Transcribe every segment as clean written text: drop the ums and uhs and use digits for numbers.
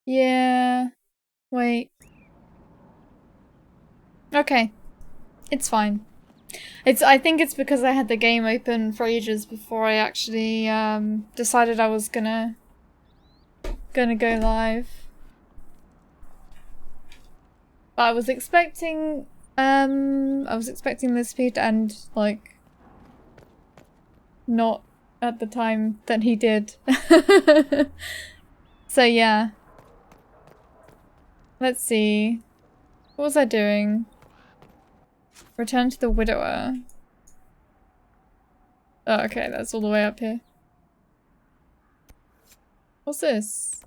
Yeah. Wait. Okay. It's fine. I think it's because I had the game open for ages before I actually decided I was gonna go live. But I was expecting this speed to end like not at the time that he did. So yeah. Let's see. What was I doing? Return to the Widower. Oh, okay, that's all the way up here. What's this?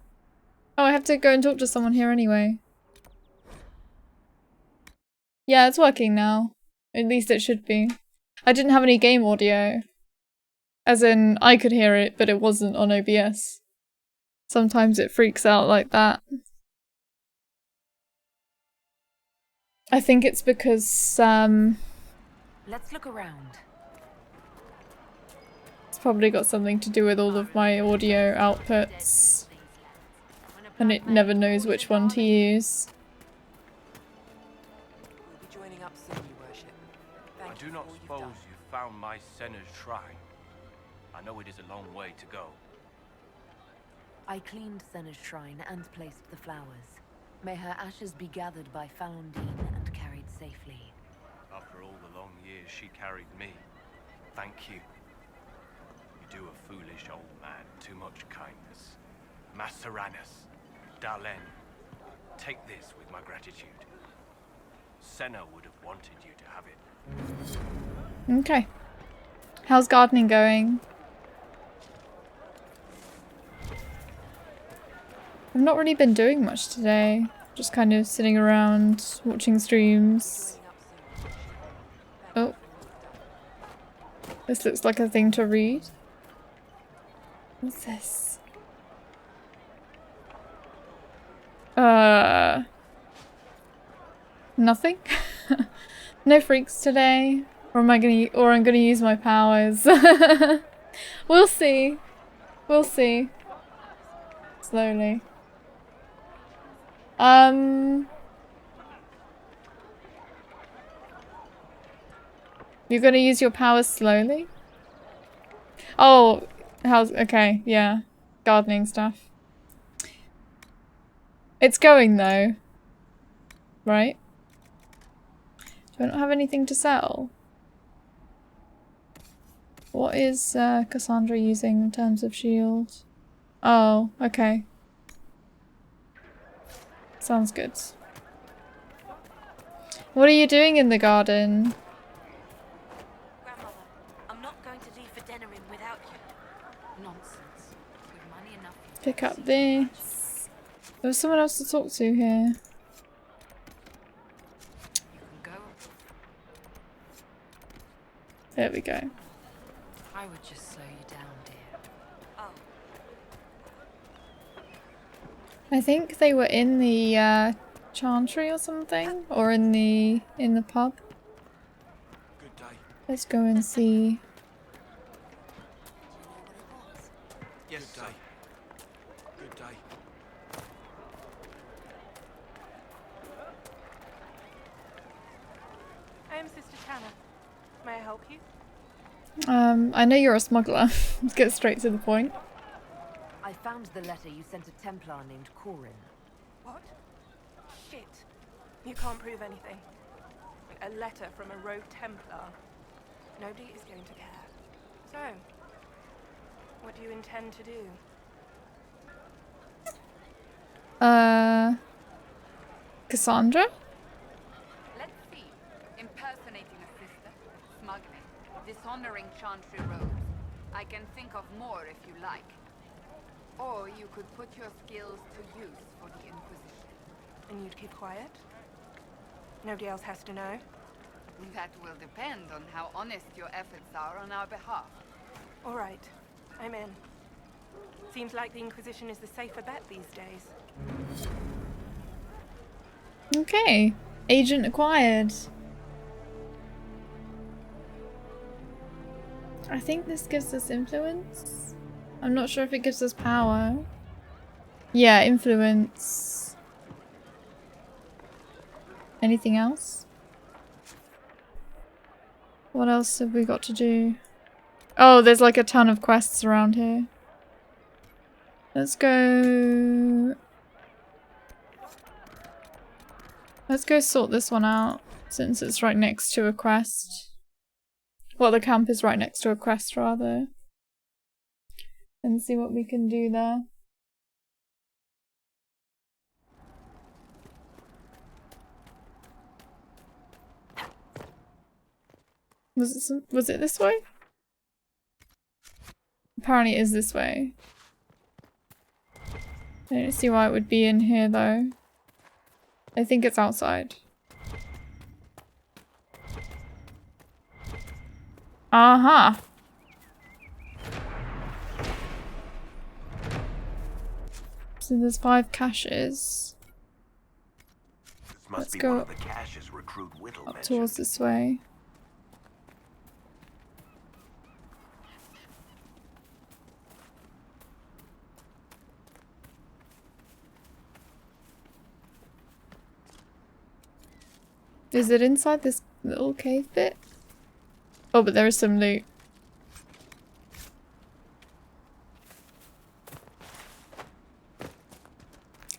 Oh, I have to go and talk to someone here anyway. Yeah, it's working now. At least it should be. I didn't have any game audio. As in, I could hear it, but it wasn't on OBS. Sometimes it freaks out like that. I think it's because, Let's look around. It's probably got something to do with all of my audio outputs. And it never knows which one to use. We'll be joining up soon, Your Worship. I do not suppose you've found my Senna's shrine. I know it is a long way to go. I cleaned Senna's shrine and placed the flowers. May her ashes be gathered by Falundine and carried safely. After all the long years she carried me, thank you. You do a foolish old man too much kindness. Maceranus, Dalen, take this with my gratitude. Senna would have wanted you to have it. Okay. How's gardening going? I've not really been doing much today. Just kind of sitting around, watching streams. Oh. This looks like a thing to read. What's this? Nothing? No freaks today? Or I'm gonna use my powers. We'll see. We'll see. Slowly. You're gonna use your powers slowly? Oh, okay, yeah. Gardening stuff. It's going though. Right? Do I not have anything to sell? What is Cassandra using in terms of shield? Oh, okay. Sounds good. What are you doing in the garden? Grandmother, I'm not going to leave for Denerim without you. Nonsense. With money enough. Pick up this. There's someone else to talk to here. You can go. There we go. I would just slow you down, dear. Oh, I think they were in the chantry or something, or in the pub. Good day. Let's go and see. Yes, good day. Good day. I am Sister Tanner. May I help you? I know you're a smuggler. Let's get straight to the point. I found the letter you sent a Templar named Corin. What? Shit. You can't prove anything. A letter from a rogue Templar. Nobody is going to care. So, what do you intend to do? Cassandra? Let's see. Impersonating a sister, smuggling, dishonoring chantry robes. I can think of more if you like. Or you could put your skills to use for the Inquisition. And you'd keep quiet? Nobody else has to know? That will depend on how honest your efforts are on our behalf. All right. I'm in. Seems like the Inquisition is the safer bet these days. Okay. Agent acquired. I think this gives us influence. I'm not sure if it gives us power. Yeah, influence. Anything else? What else have we got to do? Oh, there's like a ton of quests around here. Let's go... Let's go sort this one out, since it's right next to a quest. Well, the camp is right next to a quest, rather. And see what we can do there. Was it this way? Apparently it is this way. I don't see why it would be in here though. I think it's outside. Aha! So there's 5 caches. Let's go up towards this way. Is it inside this little cave bit? Oh, but there is some loot.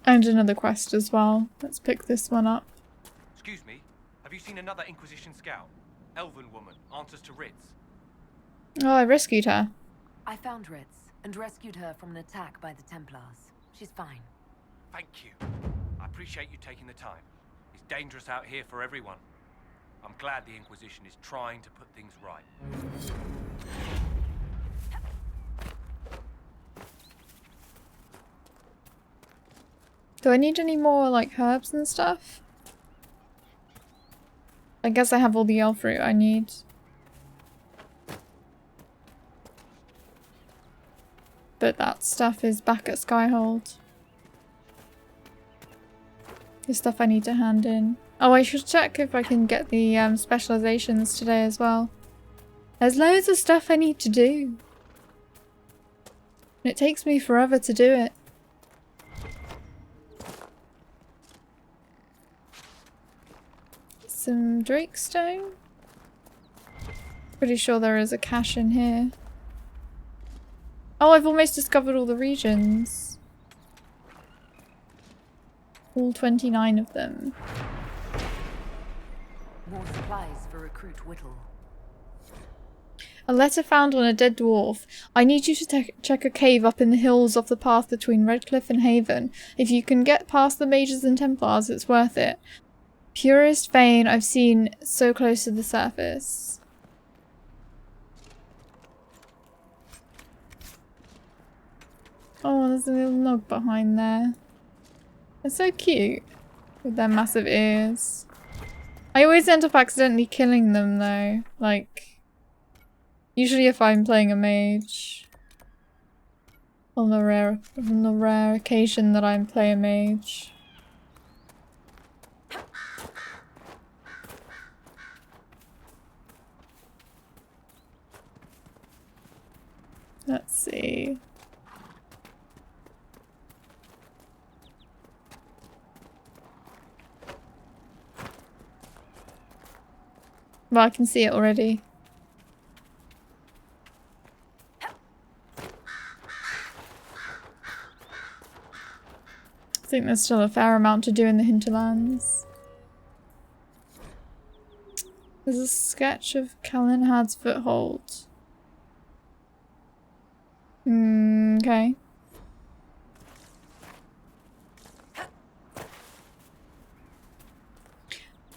And another quest as well. Let's pick this one up. Excuse me, have you seen another Inquisition scout? Elven woman, answers to Ritz. Oh, I rescued her. I found Ritz and rescued her from an attack by the Templars. She's fine. Thank you. I appreciate you taking the time. It's dangerous out here for everyone. I'm glad the Inquisition is trying to put things right. Do I need any more, like, herbs and stuff? I guess I have all the elf fruit I need. But that stuff is back at Skyhold. The stuff I need to hand in. Oh, I should check if I can get the specializations today as well. There's loads of stuff I need to do. And it takes me forever to do it. Some Drakestone. Pretty sure there is a cache in here. Oh, I've almost discovered all the regions. All 29 of them. More supplies for Recruit Whittle. A letter found on a dead dwarf. I need you to check a cave up in the hills off the path between Redcliffe and Haven. If you can get past the mages and Templars, it's worth it. Purest vein I've seen so close to the surface. Oh, there's a little nog behind there. They're so cute. With their massive ears. I always end up accidentally killing them though. Like, usually if I'm playing a mage. On the rare occasion that I'm playing a mage. Let's see. Well, I can see it already. I think there's still a fair amount to do in the hinterlands. There's a sketch of Calenhad's foothold. Okay.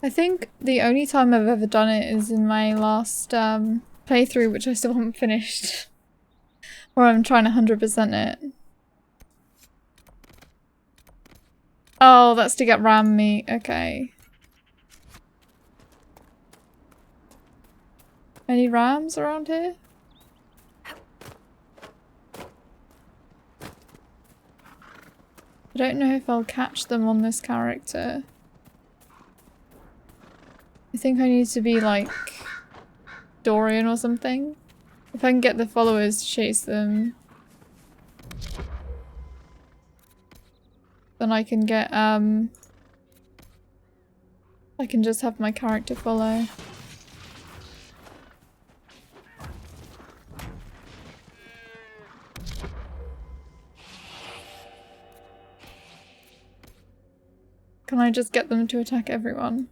I think the only time I've ever done it is in my last playthrough, which I still haven't finished. Where I'm trying to 100% it. Oh, that's to get ram meat. Okay. Any rams around here? I don't know if I'll catch them on this character. I think I need to be like Dorian or something. If I can get the followers to chase them. then I can get, I can just have my character follow. Can I just get them to attack everyone?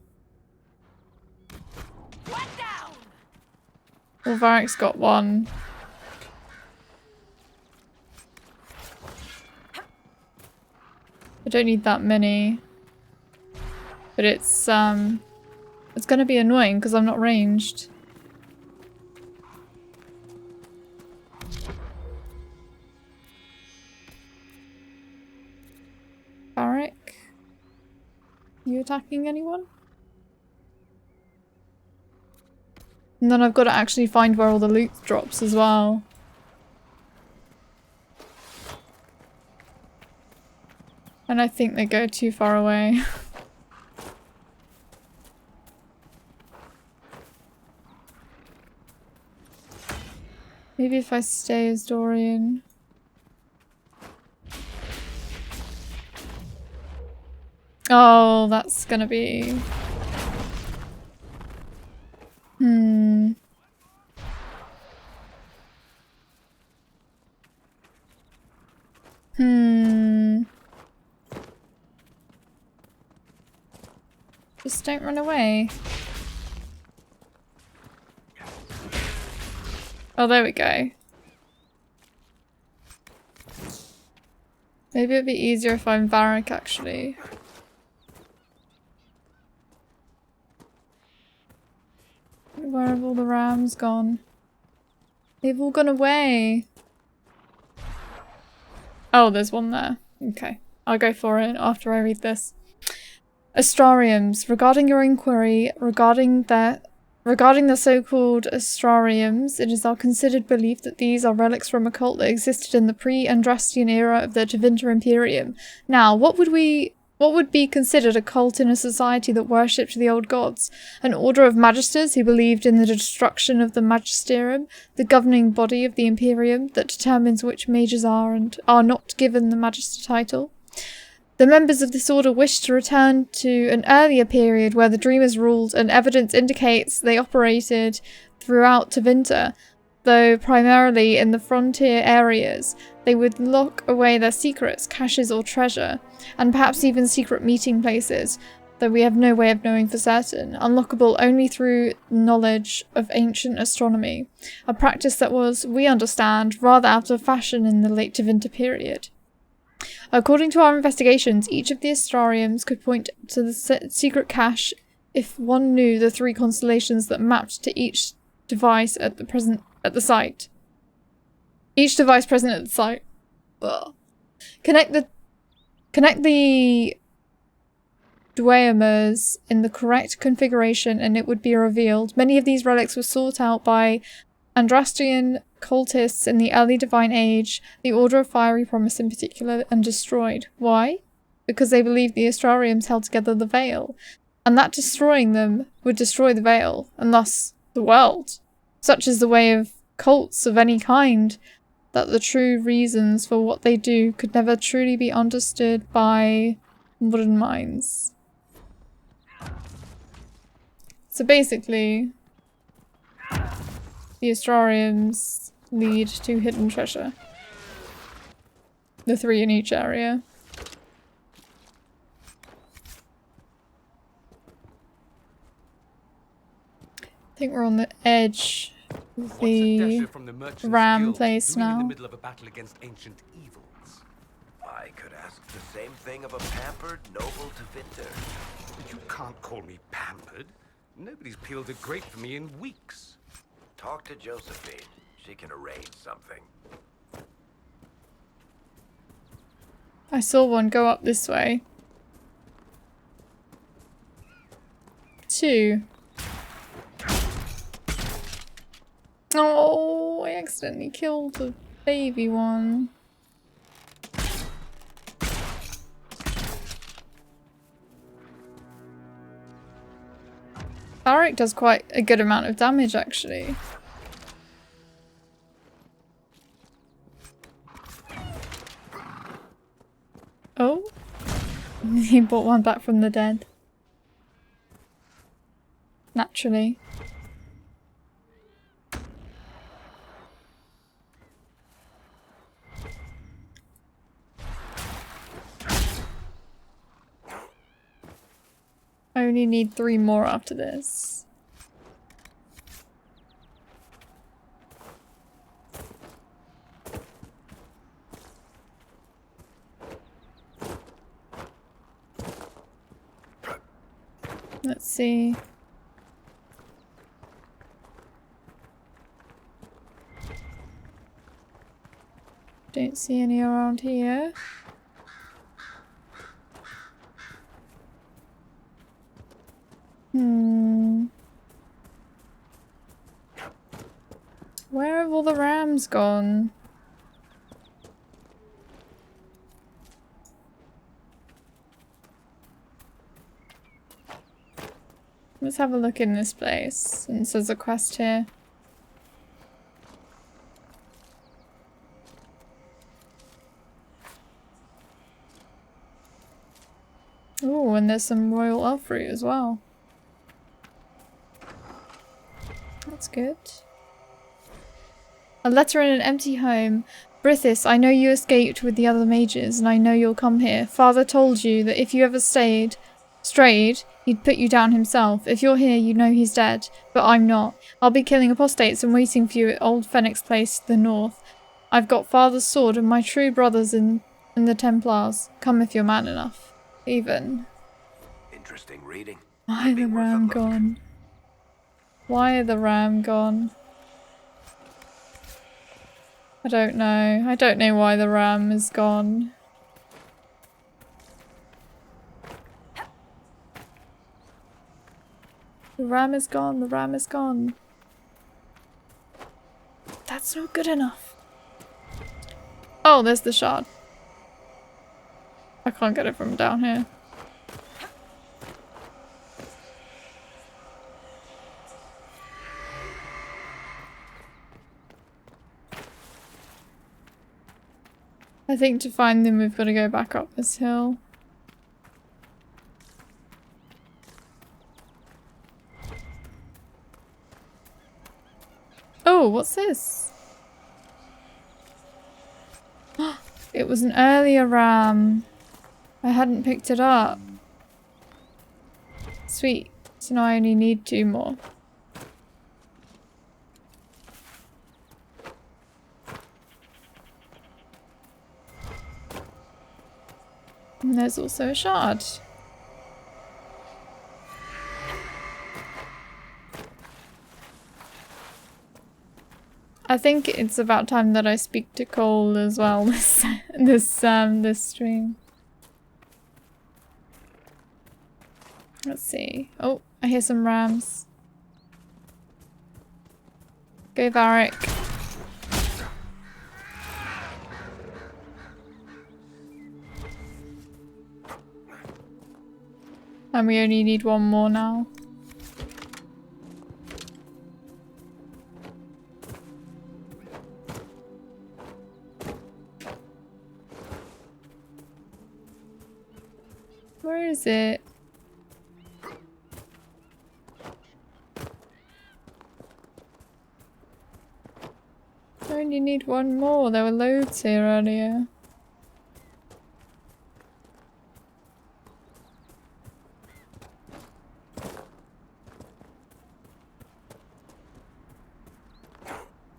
Well, Varric's got one. I don't need that many. But it's gonna be annoying because I'm not ranged. Varric? You attacking anyone? And then I've got to actually find where all the loot drops as well. And I think they go too far away. Maybe if I stay as Dorian. Oh, that's gonna be... Just don't run away. Oh, there we go. Maybe it'd be easier if I'm Varric, actually. Where have all the rams gone? They've all gone away. Oh, there's one there. Okay. I'll go for it after I read this. Astrariums. Regarding your inquiry regarding the so-called Astrariums, it is our considered belief that these are relics from a cult that existed in the pre-Andrastian era of the Tevinter Imperium. Now, what would be considered a cult in a society that worshipped the old gods? An order of magisters who believed in the destruction of the magisterium, the governing body of the Imperium that determines which mages are and are not given the magister title. The members of this order wished to return to an earlier period where the Dreamers ruled, and evidence indicates they operated throughout Tevinter, though primarily in the frontier areas. They would lock away their secrets, caches or treasure, and perhaps even secret meeting places, though we have no way of knowing for certain, unlockable only through knowledge of ancient astronomy, a practice that was, we understand, rather out of fashion in the late Tevinter period. According to our investigations, each of the Astrariums could point to the secret cache if one knew the 3 constellations that mapped to each device at the site. Each device present at the site. Ugh. Connect the Dweomers in the correct configuration and it would be revealed. Many of these relics were sought out by Andrastian cultists in the early Divine Age, the Order of Fiery Promise in particular, and destroyed. Why? Because they believed the Astrariums held together the Veil, and that destroying them would destroy the Veil, and thus the world. Such is the way of cults of any kind, that the true reasons for what they do could never truly be understood by modern minds. So basically, the Astrariums lead to hidden treasure. The 3 in each area. I think we're on the edge of the ram place now. In the middle of a battle against ancient evils. I could ask the same thing of a pampered noble Tevinter. You can't call me pampered. Nobody's peeled a grape for me in weeks. Talk to Josephine. She can arrange something. I saw one go up this way. 2. Oh, I accidentally killed the baby one. Varric does quite a good amount of damage, actually. Oh? He brought one back from the dead. Naturally. I only need 3 more after this. Let's see. Don't see any around here. Where have all the rams gone? Let's have a look in this place, since there's a quest here. Oh, and there's some royal elf fruit as well. That's good. A letter in an empty home. Brithis, I know you escaped with the other mages, and I know you'll come here. Father told you that if you ever strayed, he'd put you down himself. If you're here, you know he's dead, but I'm not. I'll be killing apostates and waiting for you at Old Phoenix Place to the north. I've got Father's sword and my true brothers in the Templars. Come if you're man enough. Even. Interesting reading. Why the ram gone? Why the ram gone? I don't know. I don't know why the ram is gone. The ram is gone. The ram is gone. That's not good enough. Oh, there's the shard. I can't get it from down here. I think to find them we've got to go back up this hill. Oh, what's this? It was an earlier ram. I hadn't picked it up. Sweet. So now I only need 2 more. And there's also a shard. I think it's about time that I speak to Cole as well this stream. Let's see. Oh, I hear some rams. Go Varric. And we only need 1 more now. Where is it? I only need 1 more. There were loads here earlier.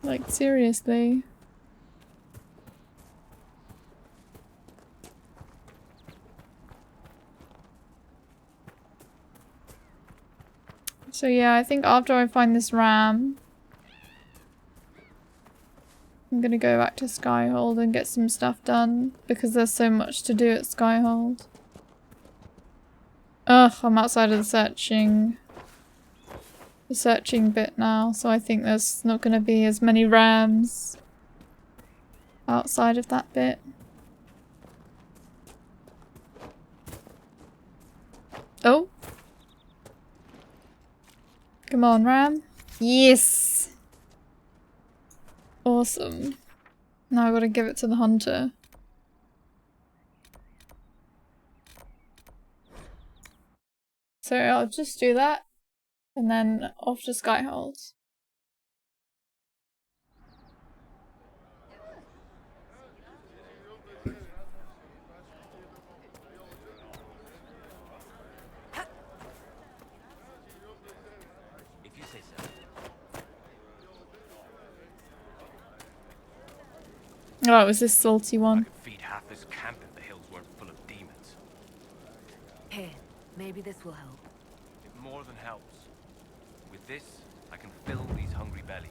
Like, seriously. So yeah, I think after I find this ram, I'm gonna go back to Skyhold and get some stuff done, because there's so much to do at Skyhold. Ugh, I'm outside of the searching bit now, so I think there's not gonna be as many rams outside of that bit. Oh! Come on, ram. Yes! Awesome. Now I gotta give it to the hunter. So I'll just do that. And then off to Skyholds. If you say so. Oh, it was this salty I one. could feed half this camp if the hills weren't full of demons. Here, maybe this will help. It more than helps. With this, I can fill these hungry bellies.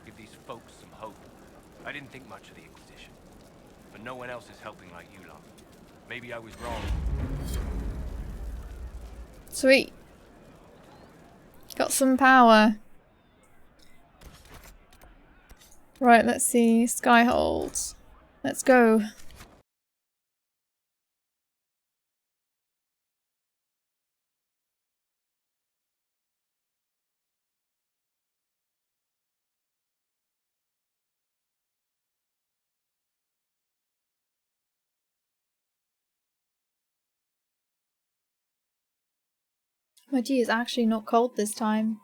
Give these folks some hope. I didn't think much of the Inquisition. But no one else is helping like you lot. Maybe I was wrong. Sweet. Got some power. Right, let's see. Skyholds. Let's go. My tea is actually not cold this time.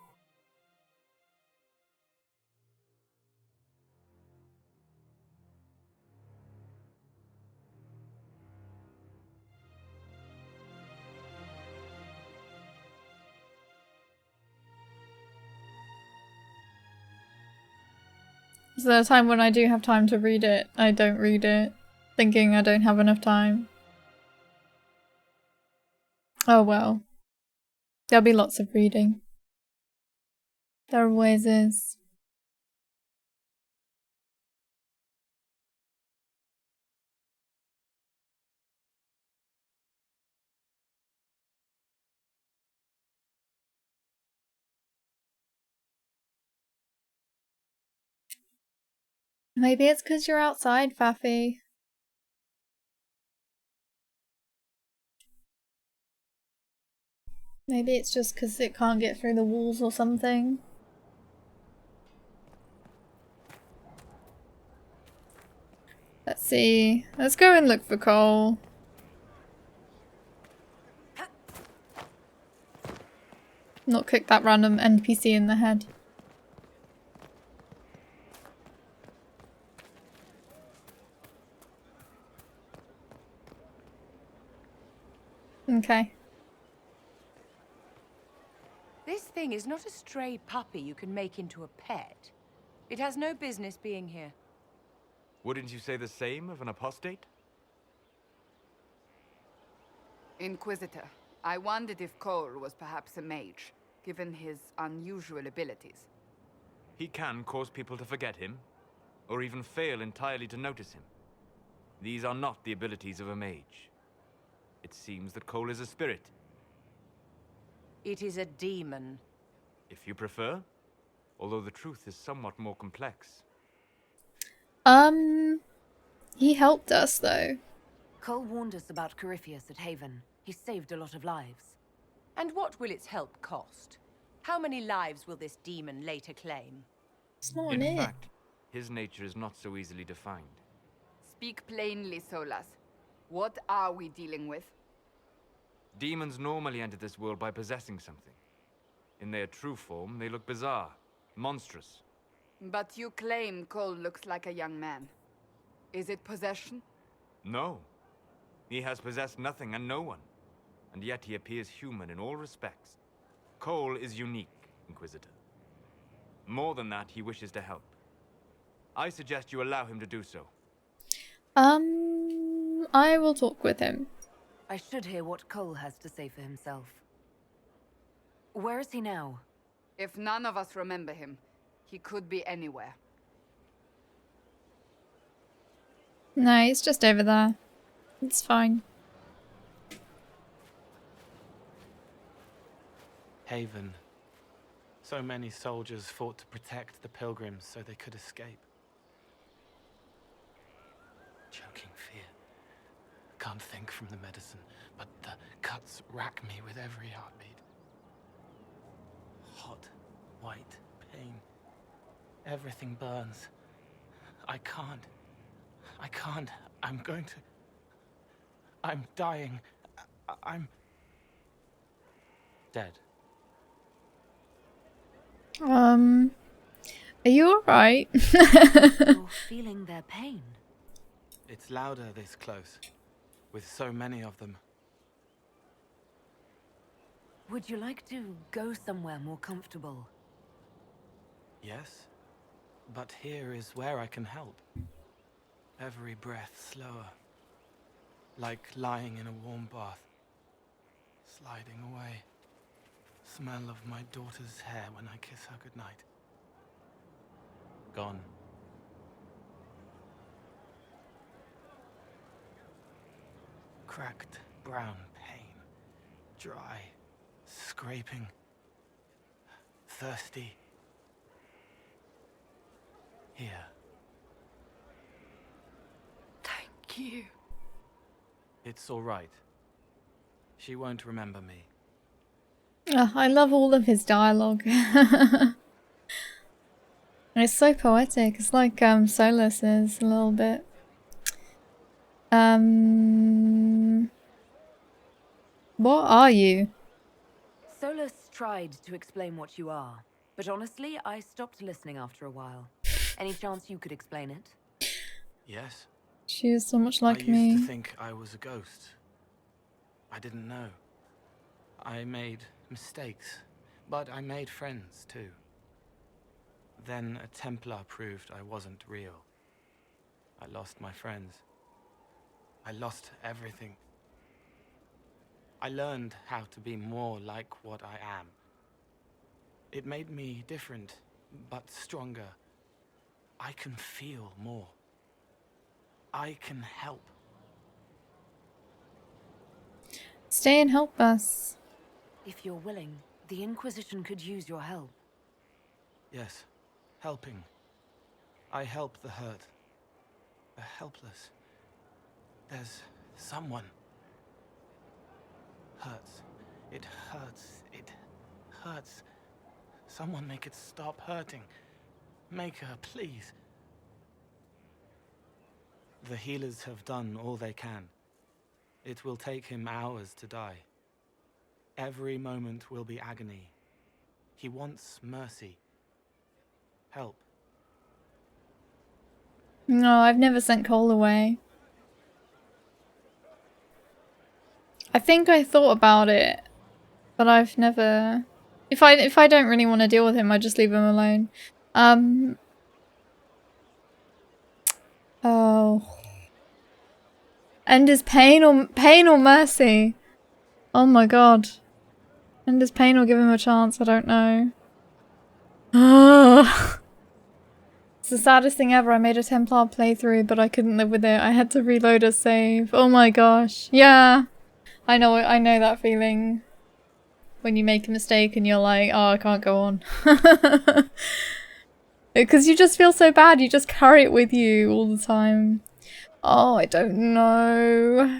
So the time when I do have time to read it, I don't read it, thinking I don't have enough time. Oh well. There'll be lots of reading. There always is. Maybe it's because you're outside, Faffy. Maybe it's just because it can't get through the walls or something. Let's see. Let's go and look for Cole. Not kick that random NPC in the head. Okay. This thing is not a stray puppy you can make into a pet. It has no business being here. Wouldn't you say the same of an apostate? Inquisitor, I wondered if Cole was perhaps a mage, given his unusual abilities. He can cause people to forget him, or even fail entirely to notice him. These are not the abilities of a mage. It seems that Cole is a spirit. It is a demon. If you prefer, although the truth is somewhat more complex. He helped us though. Cole warned us about Corypheus at Haven. He saved a lot of lives. And what will its help cost? How many lives will this demon later claim? It's not In it. fact, his nature is not so easily defined. Speak plainly, Solas. What are we dealing with? Demons normally enter this world by possessing something. In their true form, they look bizarre, monstrous. But you claim Cole looks like a young man. Is it possession? No. He has possessed nothing and no one. And yet he appears human in all respects. Cole is unique, Inquisitor. More than that, he wishes to help. I suggest you allow him to do so. I will talk with him. I should hear what Cole has to say for himself. Where is he now? If none of us remember him, he could be anywhere. No, he's just over there. It's fine. Haven. So many soldiers fought to protect the pilgrims so they could escape. Choking fear. Can't think from the medicine, but the cuts rack me with every heartbeat. Hot, white pain. Everything burns. I can't. I'm going to... I'm dying. I'm... dead. Are you alright? You're feeling their pain. It's louder this close, with so many of them. Would you like to go somewhere more comfortable? Yes, but here is where I can help. Every breath slower, like lying in a warm bath, sliding away. Smell of my daughter's hair when I kiss her goodnight. Gone. Cracked brown pain, dry, scraping, thirsty. Here. Thank you. It's all right. She won't remember me. Oh, I love all of his dialogue. And it's so poetic. It's like Solus is a little bit. What are you? Solus tried to explain what you are, but honestly, I stopped listening after a while. Any chance you could explain it? Yes? She is so much like I me. used to think I was a ghost. I didn't know. I made mistakes, but I made friends too. Then a Templar proved I wasn't real. I lost my friends. I lost everything. I learned how to be more like what I am. It made me different, but stronger. I can feel more. I can help. Stay and help us. If you're willing, the Inquisition could use your help. Yes, helping. I help the hurt, the helpless. There's someone. Hurts. It hurts. It hurts. Someone make it stop hurting. Make her, please. The healers have done all they can. It will take him hours to die. Every moment will be agony. He wants mercy. Help. No, I've never sent Cole away. I think I thought about it, but I've never. If I don't really want to deal with him, I just leave him alone. Oh. End his pain or mercy. Oh my god. End his pain or give him a chance. I don't know. It's the saddest thing ever. I made a Templar playthrough, but I couldn't live with it. I had to reload a save. Oh my gosh. Yeah. I know that feeling. When you make a mistake and you're like, oh, I can't go on. Because you just feel so bad. You just carry it with you all the time. Oh, I don't know.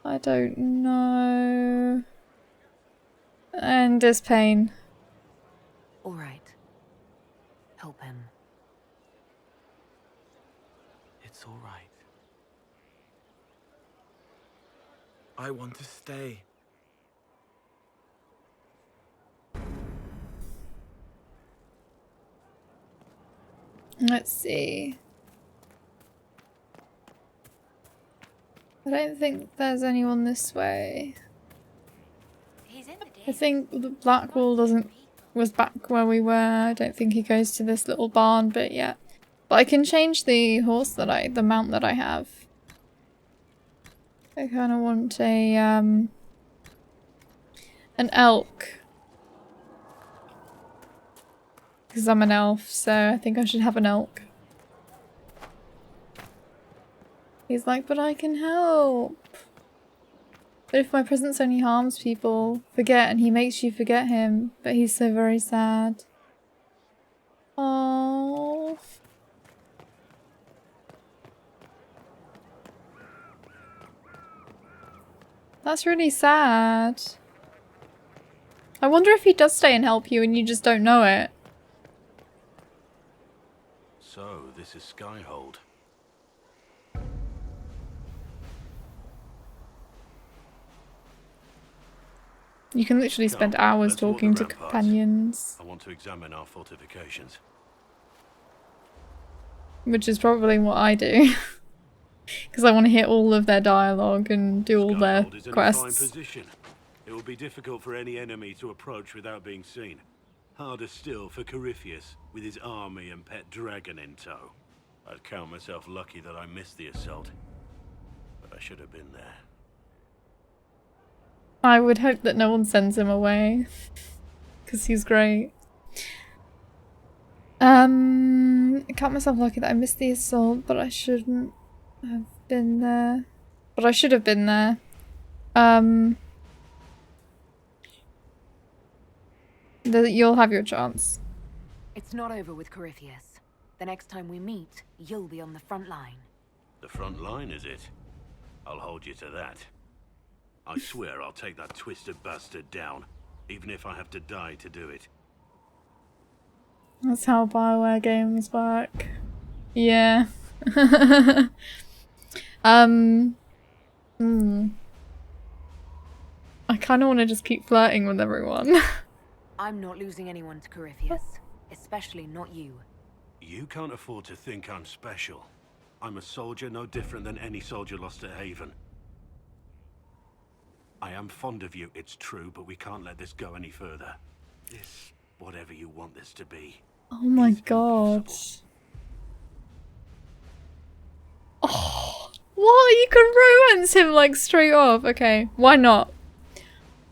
I don't know. And there's pain. All right. Help him. It's all right. I want to stay. Let's see. I don't think there's anyone this way. I think the Blackwall was back where we were. I don't think he goes to this little barn bit yet. But I can change the the mount that I have. I kind of want an elk. Because I'm an elf, so I think I should have an elk. He's like, but I can help. But if my presence only harms people, forget, and he makes you forget him. But he's so very sad. Oh. That's really sad. I wonder if he does stay and help you and you just don't know it. So, this is Skyhold. You can literally spend Come, hours let's walk talking to the ramparts. companions. I want to examine our fortifications. Which is probably what I do. Because I want to hear all of their dialogue and do all their Skyhold is in a fine quests. position. It will be difficult for any enemy to approach without being seen. Harder still for Corypheus, with his army and pet dragon in tow. I'd count myself lucky that I missed the assault. But I should have been there. I would hope that no one sends him away. Because he's great. I count myself lucky that I missed the assault, but I shouldn't have been there. But I should have been there. You'll have your chance. It's not over with Corypheus. The next time we meet, you'll be on the front line. The front line, is it? I'll hold you to that. I swear I'll take that twisted bastard down, even if I have to die to do it. That's how Bioware games work. Yeah. I kind of want to just keep flirting with everyone. I'm not losing anyone to Corypheus, especially not you. You can't afford to think I'm special. I'm a soldier no different than any soldier lost at Haven. I am fond of you, it's true, but we can't let this go any further. This, whatever you want this to be. Oh my god. Oh, what? You can romance him like straight off. Okay, why not?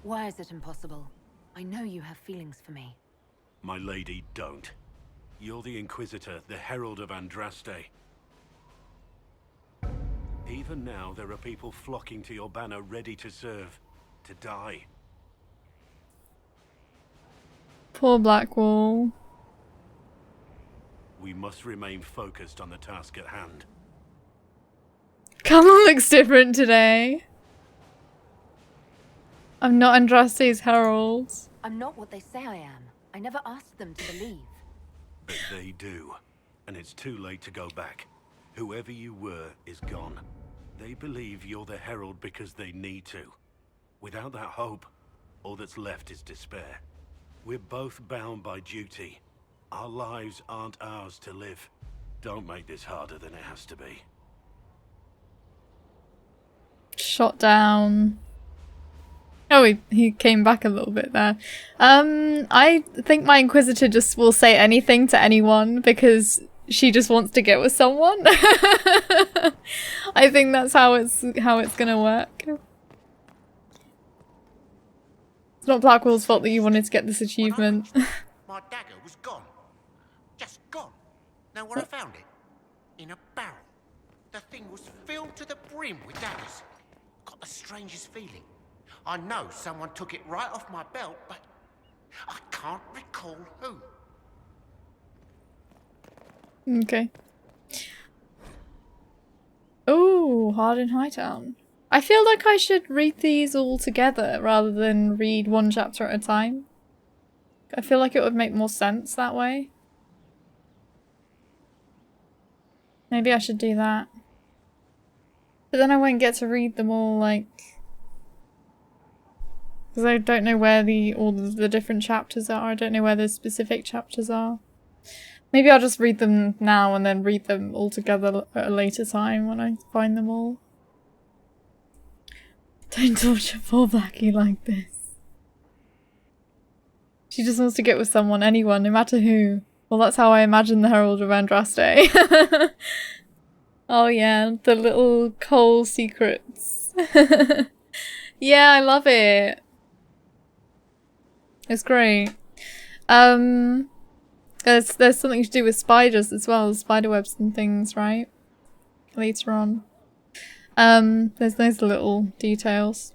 Why is it impossible? I know you have feelings for me. My lady, don't. You're the Inquisitor, the Herald of Andraste. Even now, there are people flocking to your banner ready to serve, to die. Poor Blackwall. We must remain focused on the task at hand. Callum looks different today. I'm not Andraste's herald. I'm not what they say I am. I never asked them to believe. But they do. And it's too late to go back. Whoever you were is gone. They believe you're the Herald because they need to. Without that hope, all that's left is despair. We're both bound by duty. Our lives aren't ours to live. Don't make this harder than it has to be. Shot down. Oh, he came back a little bit there. I think my Inquisitor just will say anything to anyone because she just wants to get with someone. I think that's how it's gonna work. It's not Blackwell's fault that you wanted to get this achievement. My dagger was gone. Just gone. Know where I found it? In a barrel. The thing was filled to the brim with daggers. Got the strangest feeling. I know someone took it right off my belt, but I can't recall who. Okay. Oh, Hard in Hightown. I feel like I should read these all together rather than read one chapter at a time. I feel like it would make more sense that way. Maybe I should do that. But then I won't get to read them all, like... Because I don't know where all the different chapters are. I don't know where the specific chapters are. Maybe I'll just read them now and then read them all together at a later time when I find them all. Don't torture poor Blackie like this. She just wants to get with someone, anyone, no matter who. Well, that's how I imagine the Herald of Andraste. Oh yeah, the little Cole secrets. Yeah, I love it. It's great. There's something to do with spiders as well, spiderwebs and things, right? Later on. There's those little details.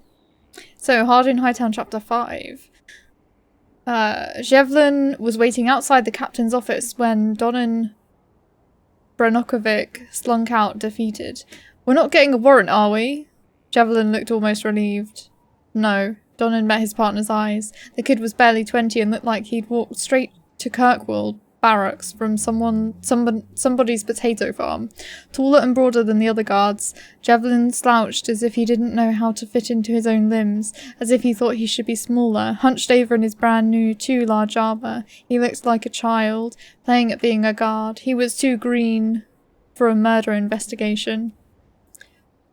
So, Hard in Hightown Chapter 5. Zhevlin was waiting outside the captain's office when Donan Branokovic slunk out defeated. We're not getting a warrant, are we? Zhevlin looked almost relieved. No. Donan met his partner's eyes. The kid was barely 20 and looked like he'd walked straight to Kirkwall barracks from somebody's potato farm. Taller and broader than the other guards, Javelin slouched as if he didn't know how to fit into his own limbs, as if he thought he should be smaller. Hunched over in his brand new, too large armour, he looked like a child, playing at being a guard. He was too green for a murder investigation.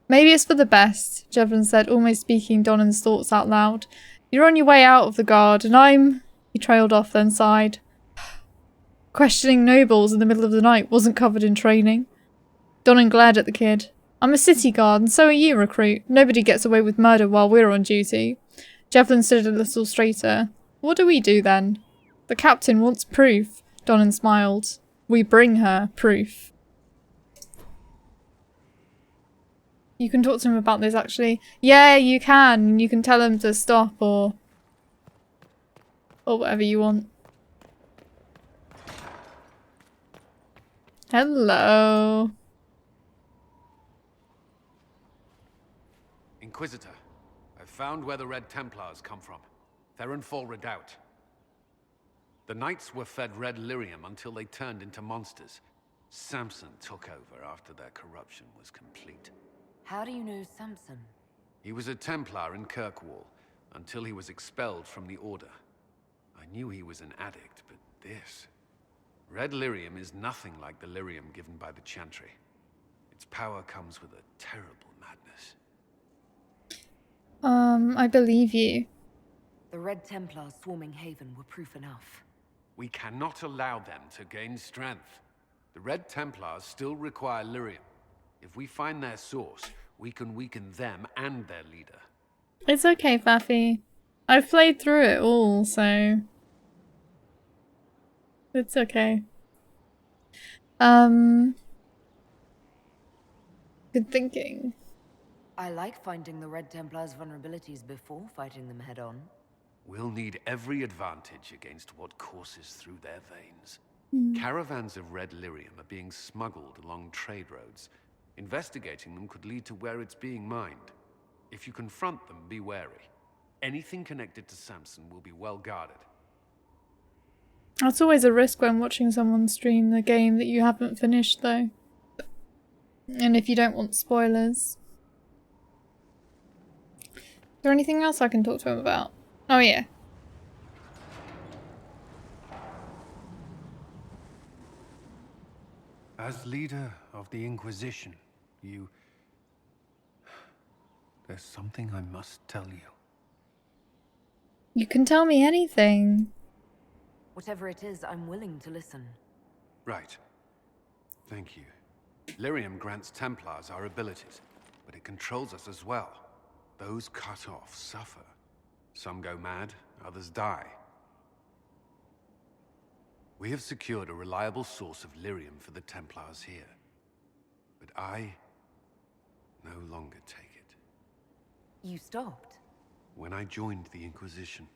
Maybe it's for the best, Javelin said, almost speaking Donan's thoughts out loud. You're on your way out of the guard, and I'm... He trailed off, then sighed. Questioning nobles in the middle of the night wasn't covered in training. Donan glared at the kid. I'm a city guard, and so are you, recruit. Nobody gets away with murder while we're on duty. Javelin stood a little straighter. What do we do, then? The captain wants proof, Donan smiled. We bring her proof. You can talk to him about this, actually. Yeah, you can. You can tell him to stop or whatever you want. Hello. Inquisitor, I've found where the Red Templars come from. Therenfall Redoubt. The Knights were fed red lyrium until they turned into monsters. Samson took over after their corruption was complete. How do you know Samson? He was a Templar in Kirkwall, until he was expelled from the Order. I knew he was an addict, but this... Red lyrium is nothing like the lyrium given by the Chantry. Its power comes with a terrible madness. I believe you. The Red Templars swarming Haven were proof enough. We cannot allow them to gain strength. The Red Templars still require lyrium. If we find their source, we can weaken them and their leader. It's okay, Faffy. I've played through it all, so... It's okay. Good thinking. I like finding the Red Templars' vulnerabilities before fighting them head-on. We'll need every advantage against what courses through their veins. Mm. Caravans of red lyrium are being smuggled along trade roads. Investigating them could lead to where it's being mined. If you confront them, be wary. Anything connected to Samson will be well guarded. That's always a risk when watching someone stream the game that you haven't finished, though. And if you don't want spoilers. Is there anything else I can talk to him about? Oh yeah. As leader of the Inquisition, there's something I must tell you. You can tell me anything. Whatever it is, I'm willing to listen. Right. Thank you. Lyrium grants Templars our abilities, but it controls us as well. Those cut off suffer. Some go mad, others die. We have secured a reliable source of lyrium for the Templars here. But I no longer take it. You stopped? When I joined the Inquisition.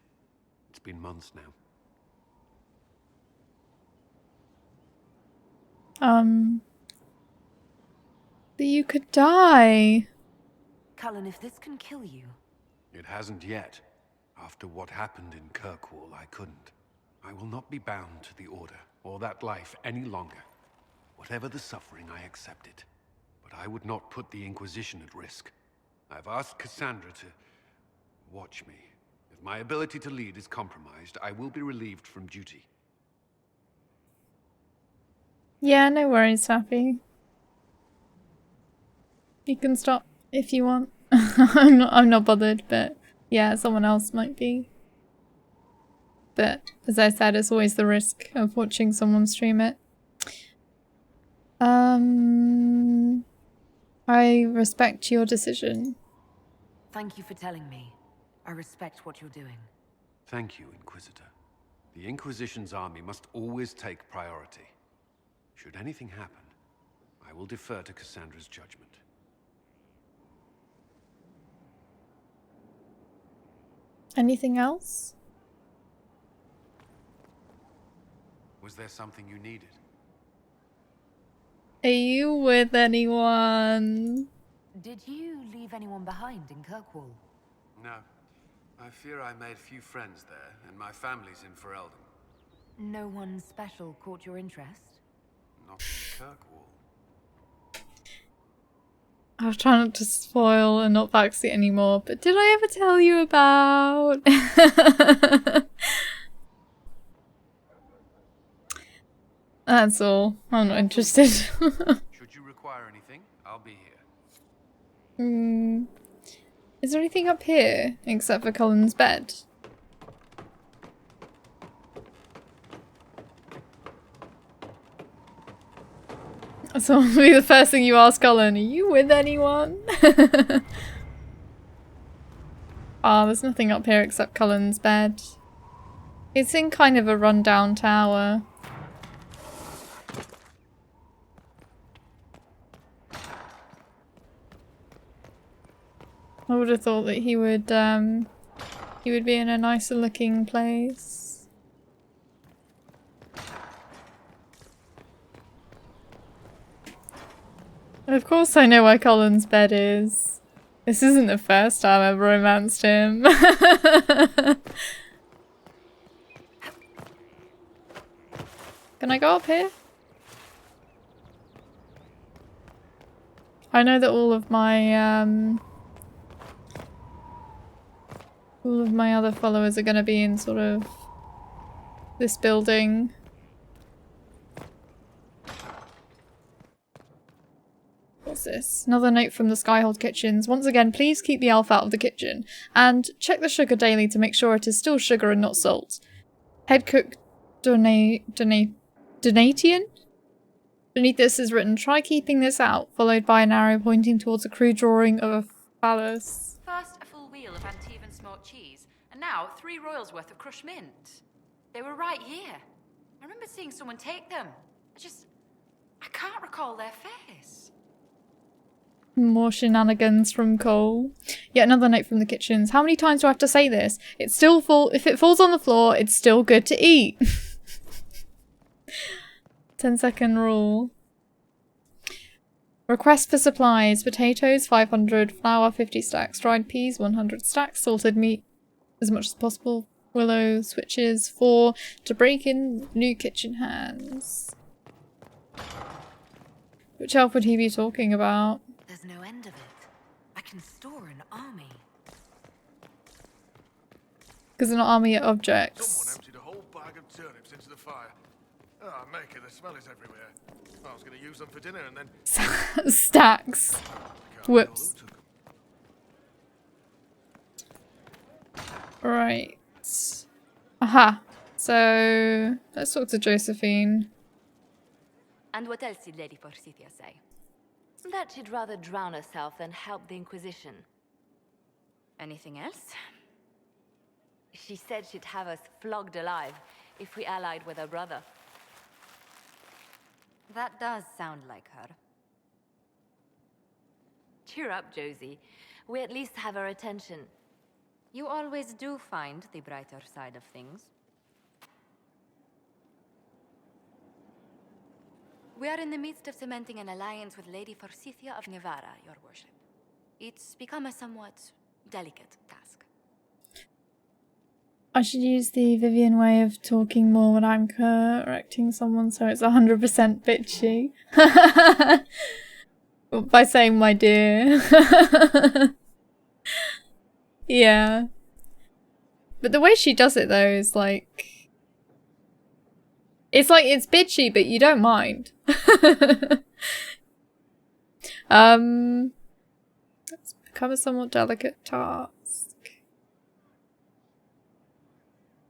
It's been months now. That you could die. Cullen, if this can kill you... It hasn't yet. After what happened in Kirkwall, I couldn't. I will not be bound to the Order, or that life any longer. Whatever the suffering, I accept it. But I would not put the Inquisition at risk. I've asked Cassandra to watch me. If my ability to lead is compromised, I will be relieved from duty. Yeah, no worries, Faffy. You can stop if you want. I'm not bothered, but yeah, someone else might be. But as I said, it's always the risk of watching someone stream it. I respect your decision. Thank you for telling me. I respect what you're doing. Thank you, Inquisitor. The Inquisition's army must always take priority. Should anything happen, I will defer to Cassandra's judgment. Anything else? Was there something you needed? Are you with anyone? Did you leave anyone behind in Kirkwall? No. I fear I made few friends there, and my family's in Ferelden. No one special caught your interest? Not in Kirkwall. I was trying not to spoil and not backseat anymore, but did I ever tell you about? That's all. I'm not interested. Should you require anything, I'll be here. Is there anything up here except for Colin's bed? So it'll be the first thing you ask Colin, are you with anyone? There's nothing up here except Colin's bed. It's in kind of a rundown tower. I would have thought that he would be in a nicer looking place. Of course I know where Colin's bed is. This isn't the first time I've romanced him. Can I go up here? I know that all of my other followers are going to be in sort of this building. What's this? Another note from the Skyhold Kitchens. Once again, please keep the elf out of the kitchen. And check the sugar daily to make sure it is still sugar and not salt. Head cook Donatian? Beneath this is written, try keeping this out, followed by an arrow pointing towards a crude drawing of a phallus. First, a full wheel of Antivan smoked cheese, and now 3 royals worth of crushed mint. They were right here. I remember seeing someone take them. I can't recall their face. More shenanigans from Cole. Yet another note from the kitchens. How many times do I have to say this? It's still full. If it falls on the floor, it's still good to eat. 10-second rule. Request for supplies. Potatoes 500, flour 50 stacks, dried peas 100 stacks, salted meat as much as possible. Willow switches 4 to break in new kitchen hands. Which elf would he be talking about? There's no end of it. I can store an army. Because they're not army objects. Someone emptied a whole bag of turnips into the fire. Ah, make it, the smell is everywhere. I was going to use them for dinner and then... Stacks. Whoops. Right. Aha. So, let's talk to Josephine. And what else did Lady Forsythia say? That she'd rather drown herself than help the Inquisition. Anything else? She said she'd have us flogged alive if we allied with her brother. That does sound like her. Cheer up, Josie. We at least have her attention. You always do find the brighter side of things. We are in the midst of cementing an alliance with Lady Forsythia of Nevada, your worship. It's become a somewhat delicate task. I should use the Vivian way of talking more when I'm correcting someone so it's 100% bitchy. By saying my dear. Yeah. But the way she does it though is like... It's like it's bitchy, but you don't mind. Let's become a somewhat delicate task.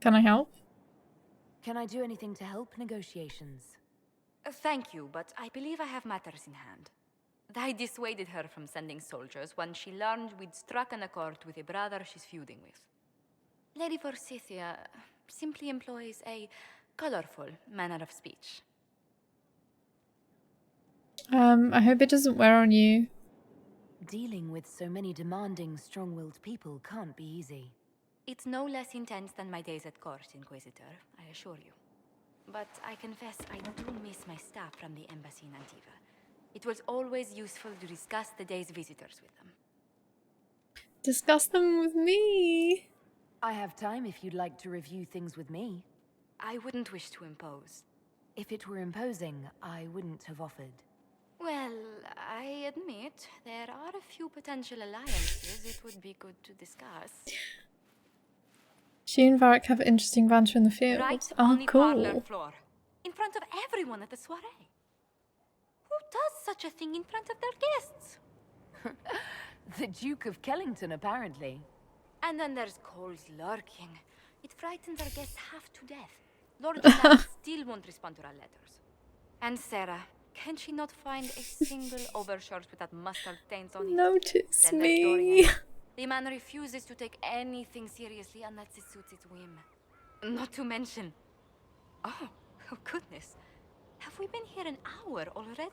Can I help? Can I do anything to help negotiations? Thank you, but I believe I have matters in hand. I dissuaded her from sending soldiers when she learned we'd struck an accord with a brother she's feuding with. Lady Forsythia simply employs a colorful manner of speech. I hope it doesn't wear on you. Dealing with so many demanding, strong-willed people can't be easy. It's no less intense than my days at court, Inquisitor, I assure you. But I confess I do miss my staff from the embassy in Antiva. It was always useful to discuss the day's visitors with them. Discuss them with me. I have time if you'd like to review things with me. I wouldn't wish to impose. If it were imposing, I wouldn't have offered. Well, I admit there are a few potential alliances it would be good to discuss. She and Varric have interesting banter in the field. Right Oh, on the parlor cool. floor, in front of everyone at the soiree. Who does such a thing in front of their guests? The Duke of Kellington, apparently. And then there's Cole's lurking. It frightens our guests half to death. Lord Gennard still won't respond to our letters. And Sarah, can she not find a single overshirt with that mustard stains on it? Notice Then me. Dorian. The man refuses to take anything seriously unless it suits his whim. Not to mention... Oh goodness. Have we been here an hour already?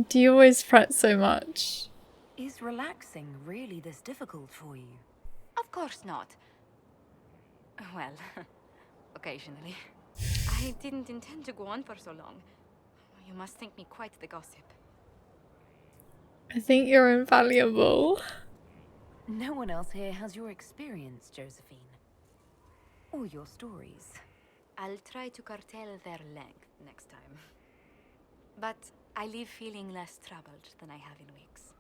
Do you always fret so much? Is relaxing really this difficult for you? Of course not. Well, occasionally. I didn't intend to go on for so long. You must think me quite the gossip. I think you're invaluable. No one else here has your experience, Josephine. Or your stories. I'll try to curtail their length next time. But I leave feeling less troubled than I have in weeks.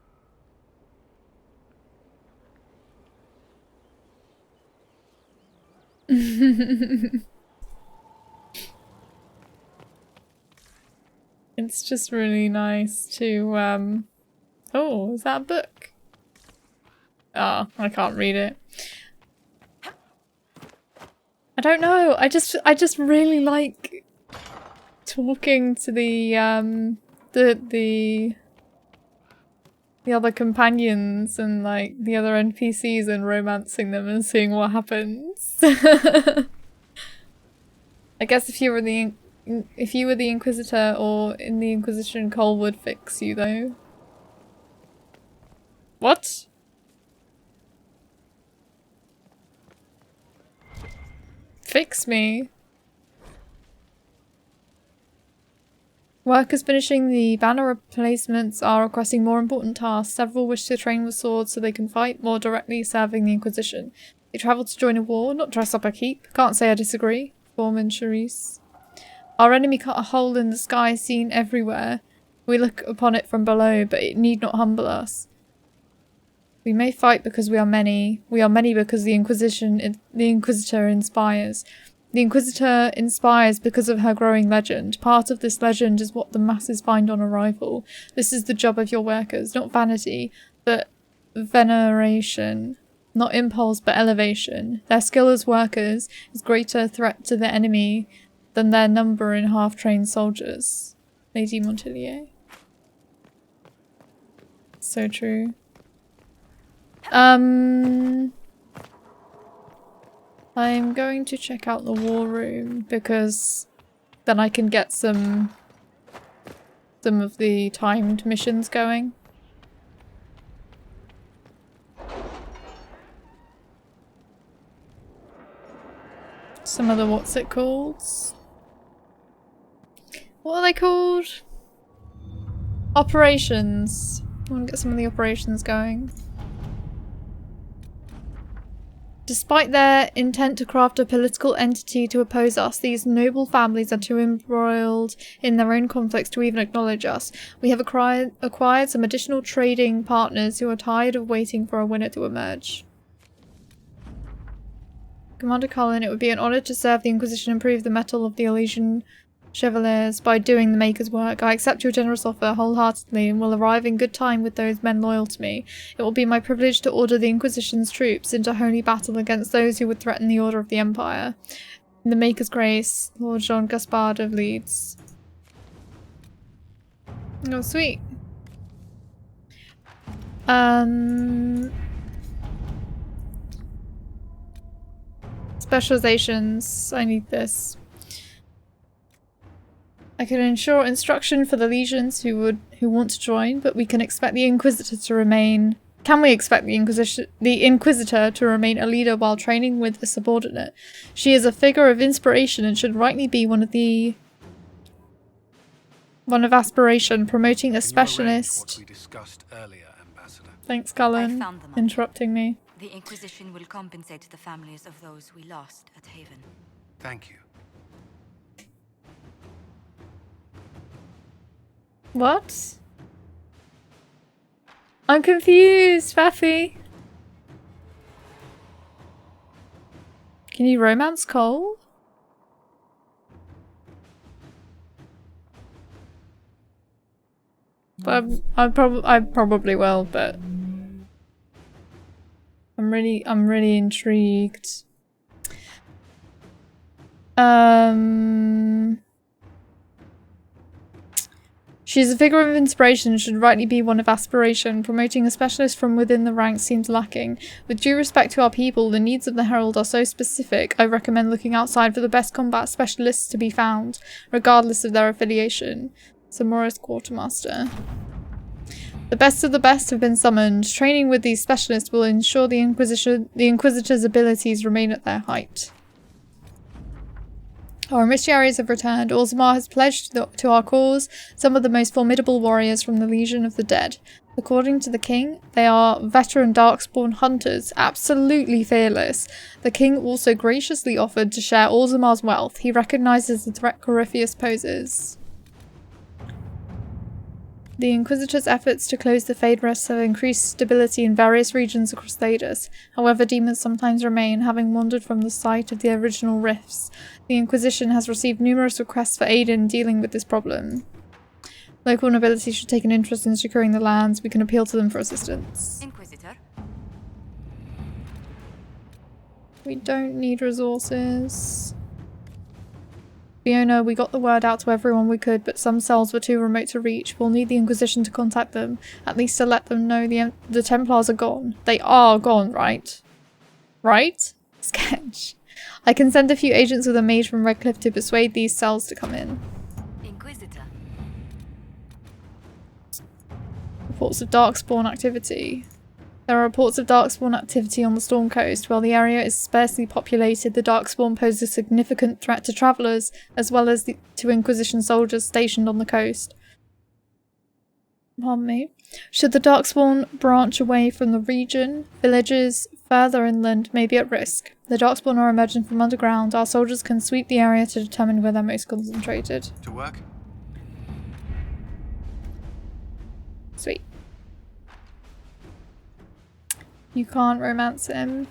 It's just really nice to oh, is that a book? Oh, I can't read it. I don't know. I just really like talking to the other companions and like the other NPCs and romancing them and seeing what happens. I guess if you were the Inquisitor or in the Inquisition, Cole would fix you though. What? Fix me? Workers finishing the banner replacements are requesting more important tasks. Several wish to train with swords so they can fight more directly, serving the Inquisition. They travel to join a war, not dress up a keep. Can't say I disagree. Foreman Charisse. Our enemy cut a hole in the sky seen everywhere. We look upon it from below, but it need not humble us. We may fight because we are many. We are many because the Inquisitor inspires. The Inquisitor inspires because of her growing legend. Part of this legend is what the masses find on arrival. This is the job of your workers, not vanity, but veneration. Not impulse, but elevation. Their skill as workers is greater threat to the enemy than their number in half-trained soldiers. Lady Montelier. So true. I'm going to check out the war room because then I can get some of the timed missions going. Some of the what's it called? What are they called? Operations. I want to get some of the operations going. Despite their intent to craft a political entity to oppose us, these noble families are too embroiled in their own conflicts to even acknowledge us. We have acquired some additional trading partners who are tired of waiting for a winner to emerge. Commander Cullen, it would be an honor to serve the Inquisition and prove the mettle of the Elysian Chevaliers by doing the Maker's work. I accept your generous offer wholeheartedly and will arrive in good time with those men loyal to me. It will be my privilege to order the Inquisition's troops into holy battle against those who would threaten the order of the Empire. In the Maker's grace, Lord Jean Gaspard of Leeds. Oh, sweet. Specializations. I need this. I can ensure instruction for the legions who want to join, but we can expect the Inquisitor to remain... Can we expect the Inquisitor to remain a leader while training with a subordinate? She is a figure of inspiration and should rightly be one of aspiration, promoting a specialist. What we discussed earlier, Ambassador. Thanks, Cullen, interrupting me. The Inquisition will compensate the families of those we lost at Haven. Thank you. What? I'm confused, Faffy. Can you romance Cole? But I probably will, but I'm really intrigued. She's a figure of inspiration and should rightly be one of aspiration. Promoting a specialist from within the ranks seems lacking. With due respect to our people, the needs of the Herald are so specific, I recommend looking outside for the best combat specialists to be found, regardless of their affiliation. Zamora's Quartermaster. The best of the best have been summoned. Training with these specialists will ensure the Inquisitor's abilities remain at their height. Our missionaries have returned. Orzammar has pledged to our cause some of the most formidable warriors from the Legion of the Dead. According to the king, they are veteran Darkspawn hunters, absolutely fearless. The king also graciously offered to share Orzammar's wealth. He recognizes the threat Corypheus poses. The Inquisitor's efforts to close the Fade Rifts have increased stability in various regions across Thedas. However, demons sometimes remain, having wandered from the site of the original rifts. The Inquisition has received numerous requests for aid in dealing with this problem. Local nobility should take an interest in securing the lands. We can appeal to them for assistance. Inquisitor. We don't need resources. Fiona, we got the word out to everyone we could, but some cells were too remote to reach. We'll need the Inquisition to contact them, at least to let them know the Templars are gone. They are gone, right? Right? Sketch. I can send a few agents with a mage from Redcliffe to persuade these cells to come in. Inquisitor. Reports of Darkspawn activity. There are reports of Darkspawn activity on the Storm Coast. While the area is sparsely populated, the Darkspawn pose a significant threat to travellers, as well as to Inquisition soldiers stationed on the coast. Pardon me. Should the Darkspawn branch away from the region, villages further inland may be at risk. The Darkspawn are emerging from underground. Our soldiers can sweep the area to determine where they're most concentrated. To work? Sweet. You can't romance him.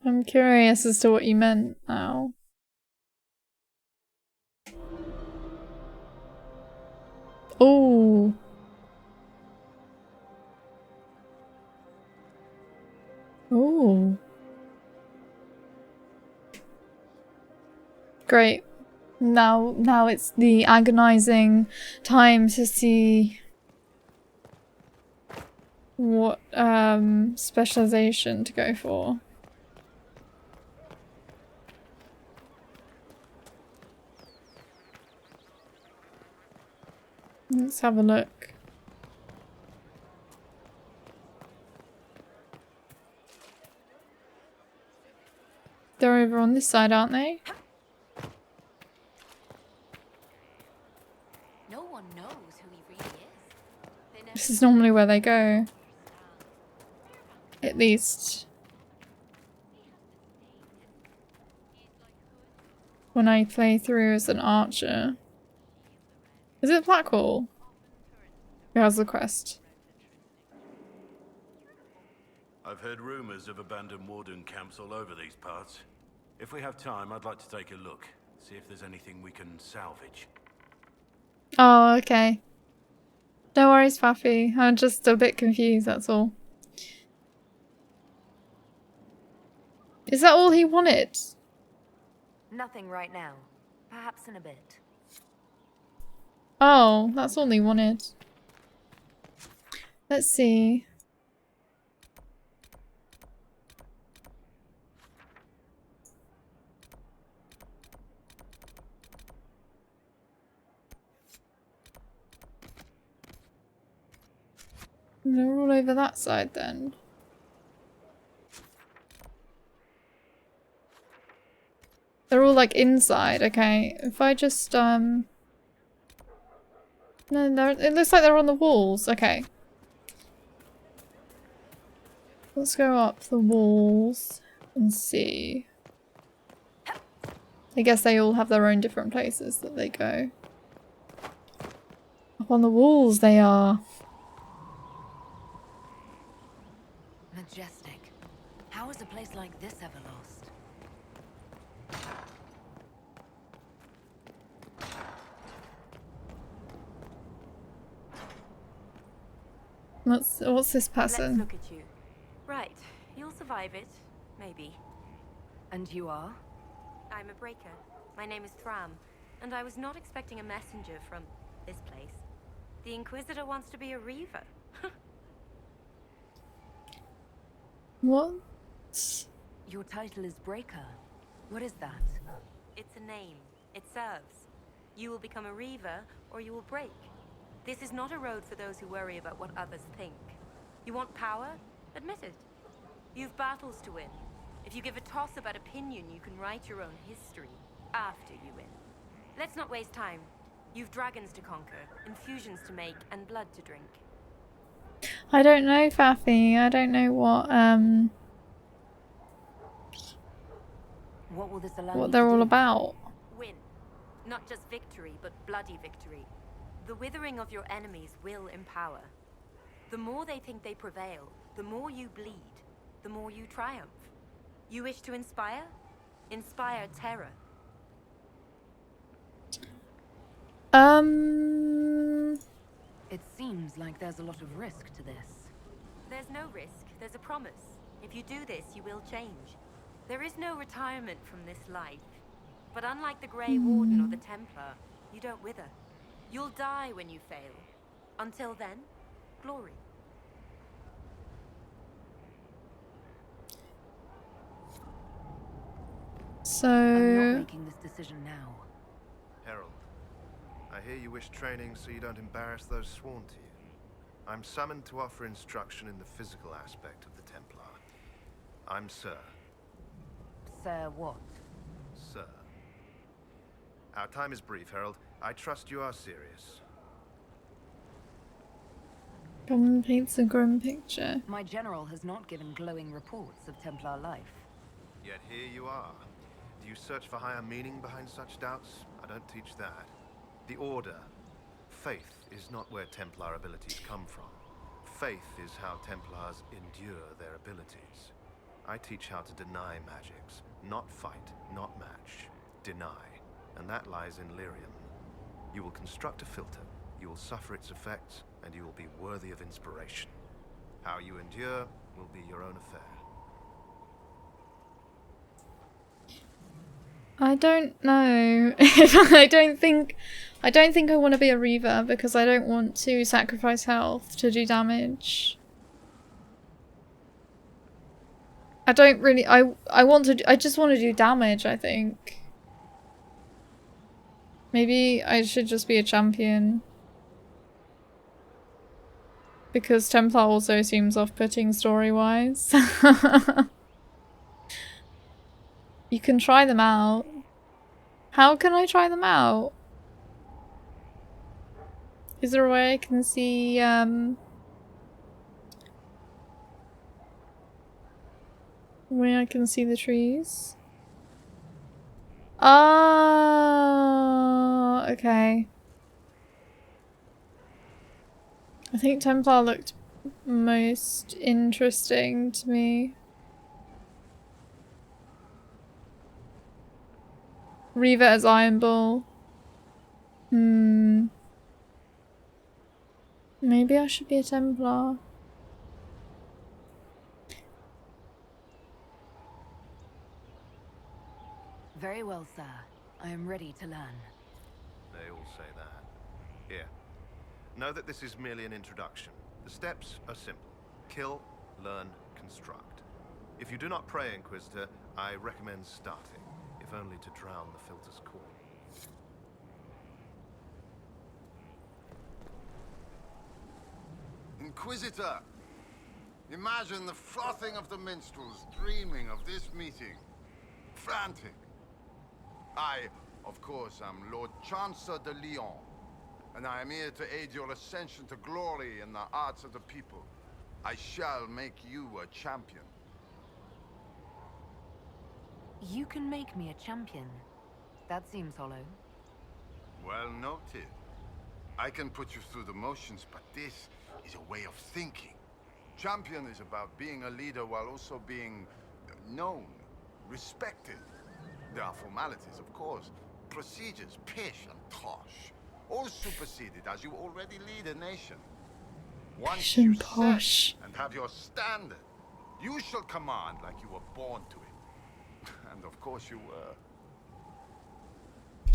I'm curious as to what you meant now. Oh. Oh. Great. Now it's the agonizing time to see what specialization to go for. Let's have a look. They're over on this side, aren't they? No one knows who he really is. This is normally where they go. At least when I play through as an archer. Is it Blackwall? Who has the quest? I've heard rumors of abandoned warden camps all over these parts. If we have time, I'd like to take a look. See if there's anything we can salvage. Oh, okay. No worries, Faffy. I'm just a bit confused, that's all. Is that all he wanted? Nothing right now. Perhaps in a bit. Oh, that's all he wanted. Let's see. They're all over that side then. They're all like inside, okay. If I just No, it looks like they're on the walls. Okay. Let's go up the walls and see. I guess they all have their own different places that they go. Up on the walls they are. Majestic. How is a place like this ever lost? What's this person? Let's look at you. Right, you'll survive it, maybe. And you are? I'm a breaker. My name is Thram, and I was not expecting a messenger from this place. The Inquisitor wants to be a Reaver. What? Your title is Breaker. What is that? It's a name. It serves. You will become a Reaver, or you will break. This is not a road for those who worry about what others think. You want power? Admit it. You've battles to win. If you give a toss about opinion, you can write your own history after you win. Let's not waste time. You've dragons to conquer, infusions to make, and blood to drink. I don't know, Faffy. I don't know what will this allow what they're all about. Win. Not just victory, but bloody victory. The withering of your enemies will empower. The more they think they prevail, the more you bleed, the more you triumph. You wish to inspire? Inspire terror. It seems like there's a lot of risk to this. There's no risk, there's a promise. If you do this, you will change. There is no retirement from this life. But unlike the Grey Warden or the Templar, you don't wither. You'll die when you fail. Until then, glory. So... I'm not making this decision now. Herald, I hear you wish training so you don't embarrass those sworn to you. I'm summoned to offer instruction in the physical aspect of the Templar. I'm Sir. Sir what? Sir. Our time is brief, Herald. I trust you are serious. Someone paints a grim picture. My general has not given glowing reports of Templar life. Yet here you are. Do you search for higher meaning behind such doubts? I don't teach that. The Order. Faith is not where Templar abilities come from. Faith is how Templars endure their abilities. I teach how to deny magics. Not fight, not match. Deny. And that lies in lyrium. You will construct a filter, you will suffer its effects, and you will be worthy of inspiration. How you endure will be your own affair. I don't know. I don't think I want to be a Reaver because I don't want to sacrifice health to do damage. I don't really I just want to do damage, I think. Maybe I should just be a champion. Because Templar also seems off-putting story-wise. You can try them out. How can I try them out? Is there a way I can see, where I can see the trees? Ah, okay. I think Templar looked most interesting to me. Reaver as Iron Bull. Maybe I should be a Templar. Very well, sir. I am ready to learn. They all say that. Here. Know that this is merely an introduction. The steps are simple. Kill, learn, construct. If you do not pray, Inquisitor, I recommend starting, if only to drown the filter's call. Inquisitor! Imagine the frothing of the minstrels dreaming of this meeting. Frantic. I, of course, am Lord Chancellor de Lyon, and I am here to aid your ascension to glory in the hearts of the people. I shall make you a champion. You can make me a champion. That seems hollow. Well noted. I can put you through the motions, but this is a way of thinking. Champion is about being a leader while also being known, respected. There are formalities, of course. Procedures, pish and tosh. All superseded as you already lead a nation. Once you set and have your standard, you shall command like you were born to it. And of course you were.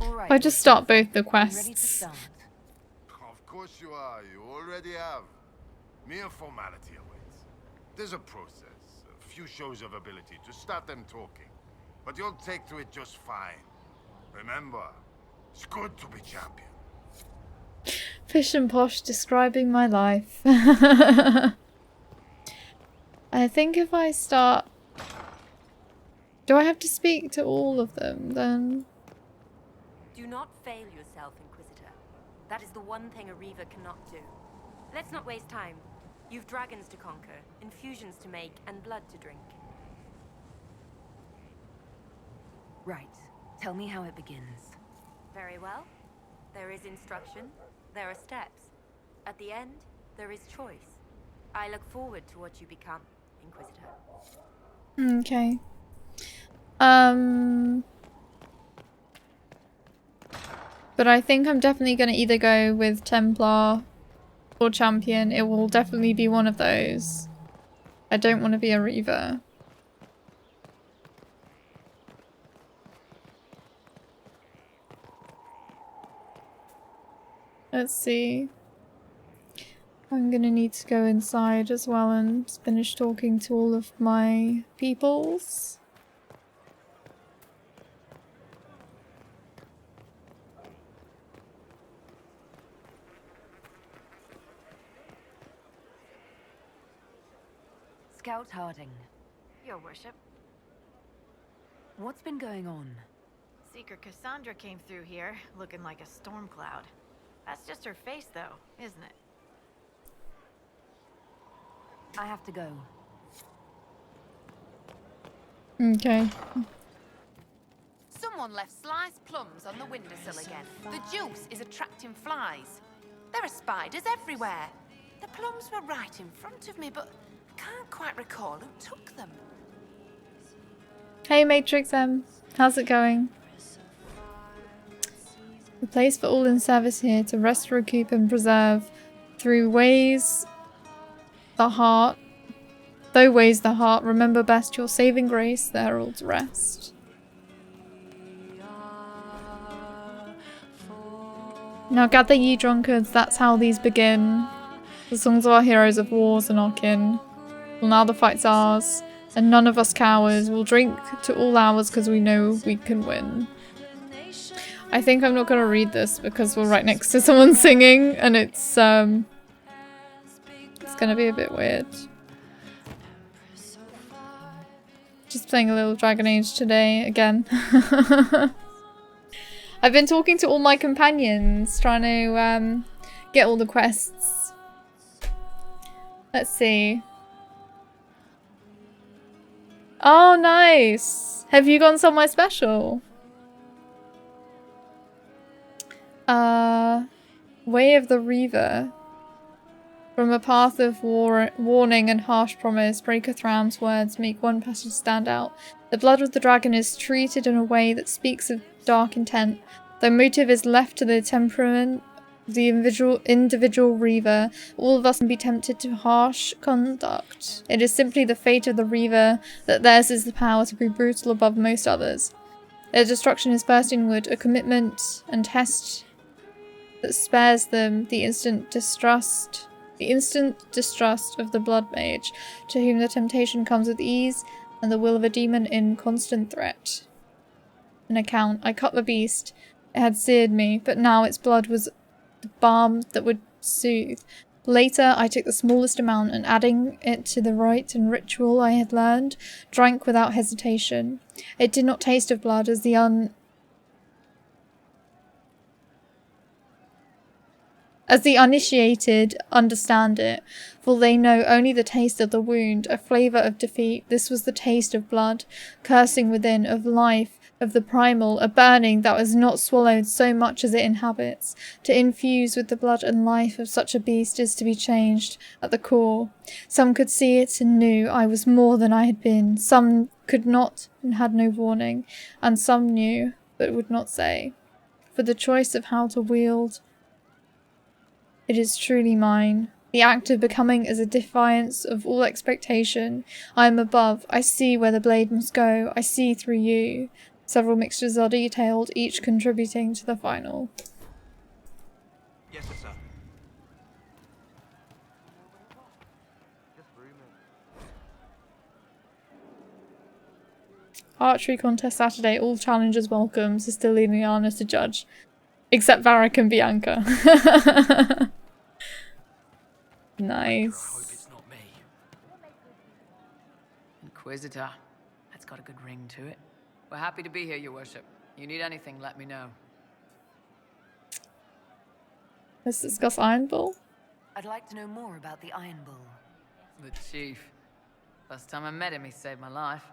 Alright, I just start both the ready to quests. start? Of course you are. You already have. Mere formality awaits. There's a process, a few shows of ability to start them talking. But you'll take to it just fine. Remember, it's good to be champion. Fish and Posh describing my life. I think if I start... Do I have to speak to all of them then? Do not fail yourself, Inquisitor. That is the one thing a Reaver cannot do. Let's not waste time. You've dragons to conquer, infusions to make, and blood to drink. Right. Tell me how it begins. Very well. There is instruction. There are steps. At the end, there is choice. I look forward to what you become, Inquisitor. Okay. But I think I'm definitely going to either go with Templar or Champion. It will definitely be one of those. I don't want to be a Reaver. Let's see. I'm gonna need to go inside as well and finish talking to all of my peoples. Scout Harding, Your worship. what's been going on? Seeker Cassandra came through here, looking like a storm cloud. That's just her face, though, isn't it? I have to go. Okay. Someone left sliced plums on the windowsill again. The juice is attracting flies. There are spiders everywhere. The plums were right in front of me, but I can't quite recall who took them. Hey Matrix M, how's it going? A place for all in service here to rest, recoup and preserve through ways the heart. Though ways the heart, remember best your saving grace, the herald's rest. Now gather ye drunkards, that's how these begin. The songs of our heroes of wars and our kin. Well now the fight's ours, and none of us cowards. We'll drink to all hours because we know we can win. I think I'm not gonna read this because we're right next to someone singing and it's gonna be a bit weird. Just playing a little Dragon Age today again. I've been talking to all my companions, trying to get all the quests. Let's see. Oh, nice! Have you gone somewhere special? Way of the Reaver. From a path of warning and harsh promise, Breaker Thram's words make one passage stand out. The blood of the dragon is treated in a way that speaks of dark intent. Though motive is left to the temperament of the individual Reaver, all of us can be tempted to harsh conduct. It is simply the fate of the Reaver that theirs is the power to be brutal above most others. Their destruction is first inward, a commitment and test that spares them the instant distrust of the blood mage, to whom the temptation comes with ease, and the will of a demon in constant threat. An account. I cut the beast. It had seared me, but now its blood was the balm that would soothe. Later, I took the smallest amount and adding it to the rite and ritual I had learned, drank without hesitation. It did not taste of blood as the As the uninitiated understand it, for they know only the taste of the wound, a flavour of defeat. This was the taste of blood, cursing within, of life, of the primal, a burning that was not swallowed so much as it inhabits. To infuse with the blood and life of such a beast is to be changed at the core. Some could see it and knew I was more than I had been. Some could not and had no warning, and some knew but would not say. For the choice of how to wield, it is truly mine. The act of becoming is a defiance of all expectation. I am above. I see where the blade must go. I see through you. Several mixtures are detailed, each contributing to the final. Yes, sir. Archery contest Saturday. All challengers welcome. Sister Liliana to judge. Except Varric and Bianca. Nice. Inquisitor. That's got a good ring to it. We're happy to be here, your worship. You need anything, let me know. Let's discuss Iron Bull. I'd like to know more about the Iron Bull. The chief. First time I met him, he saved my life.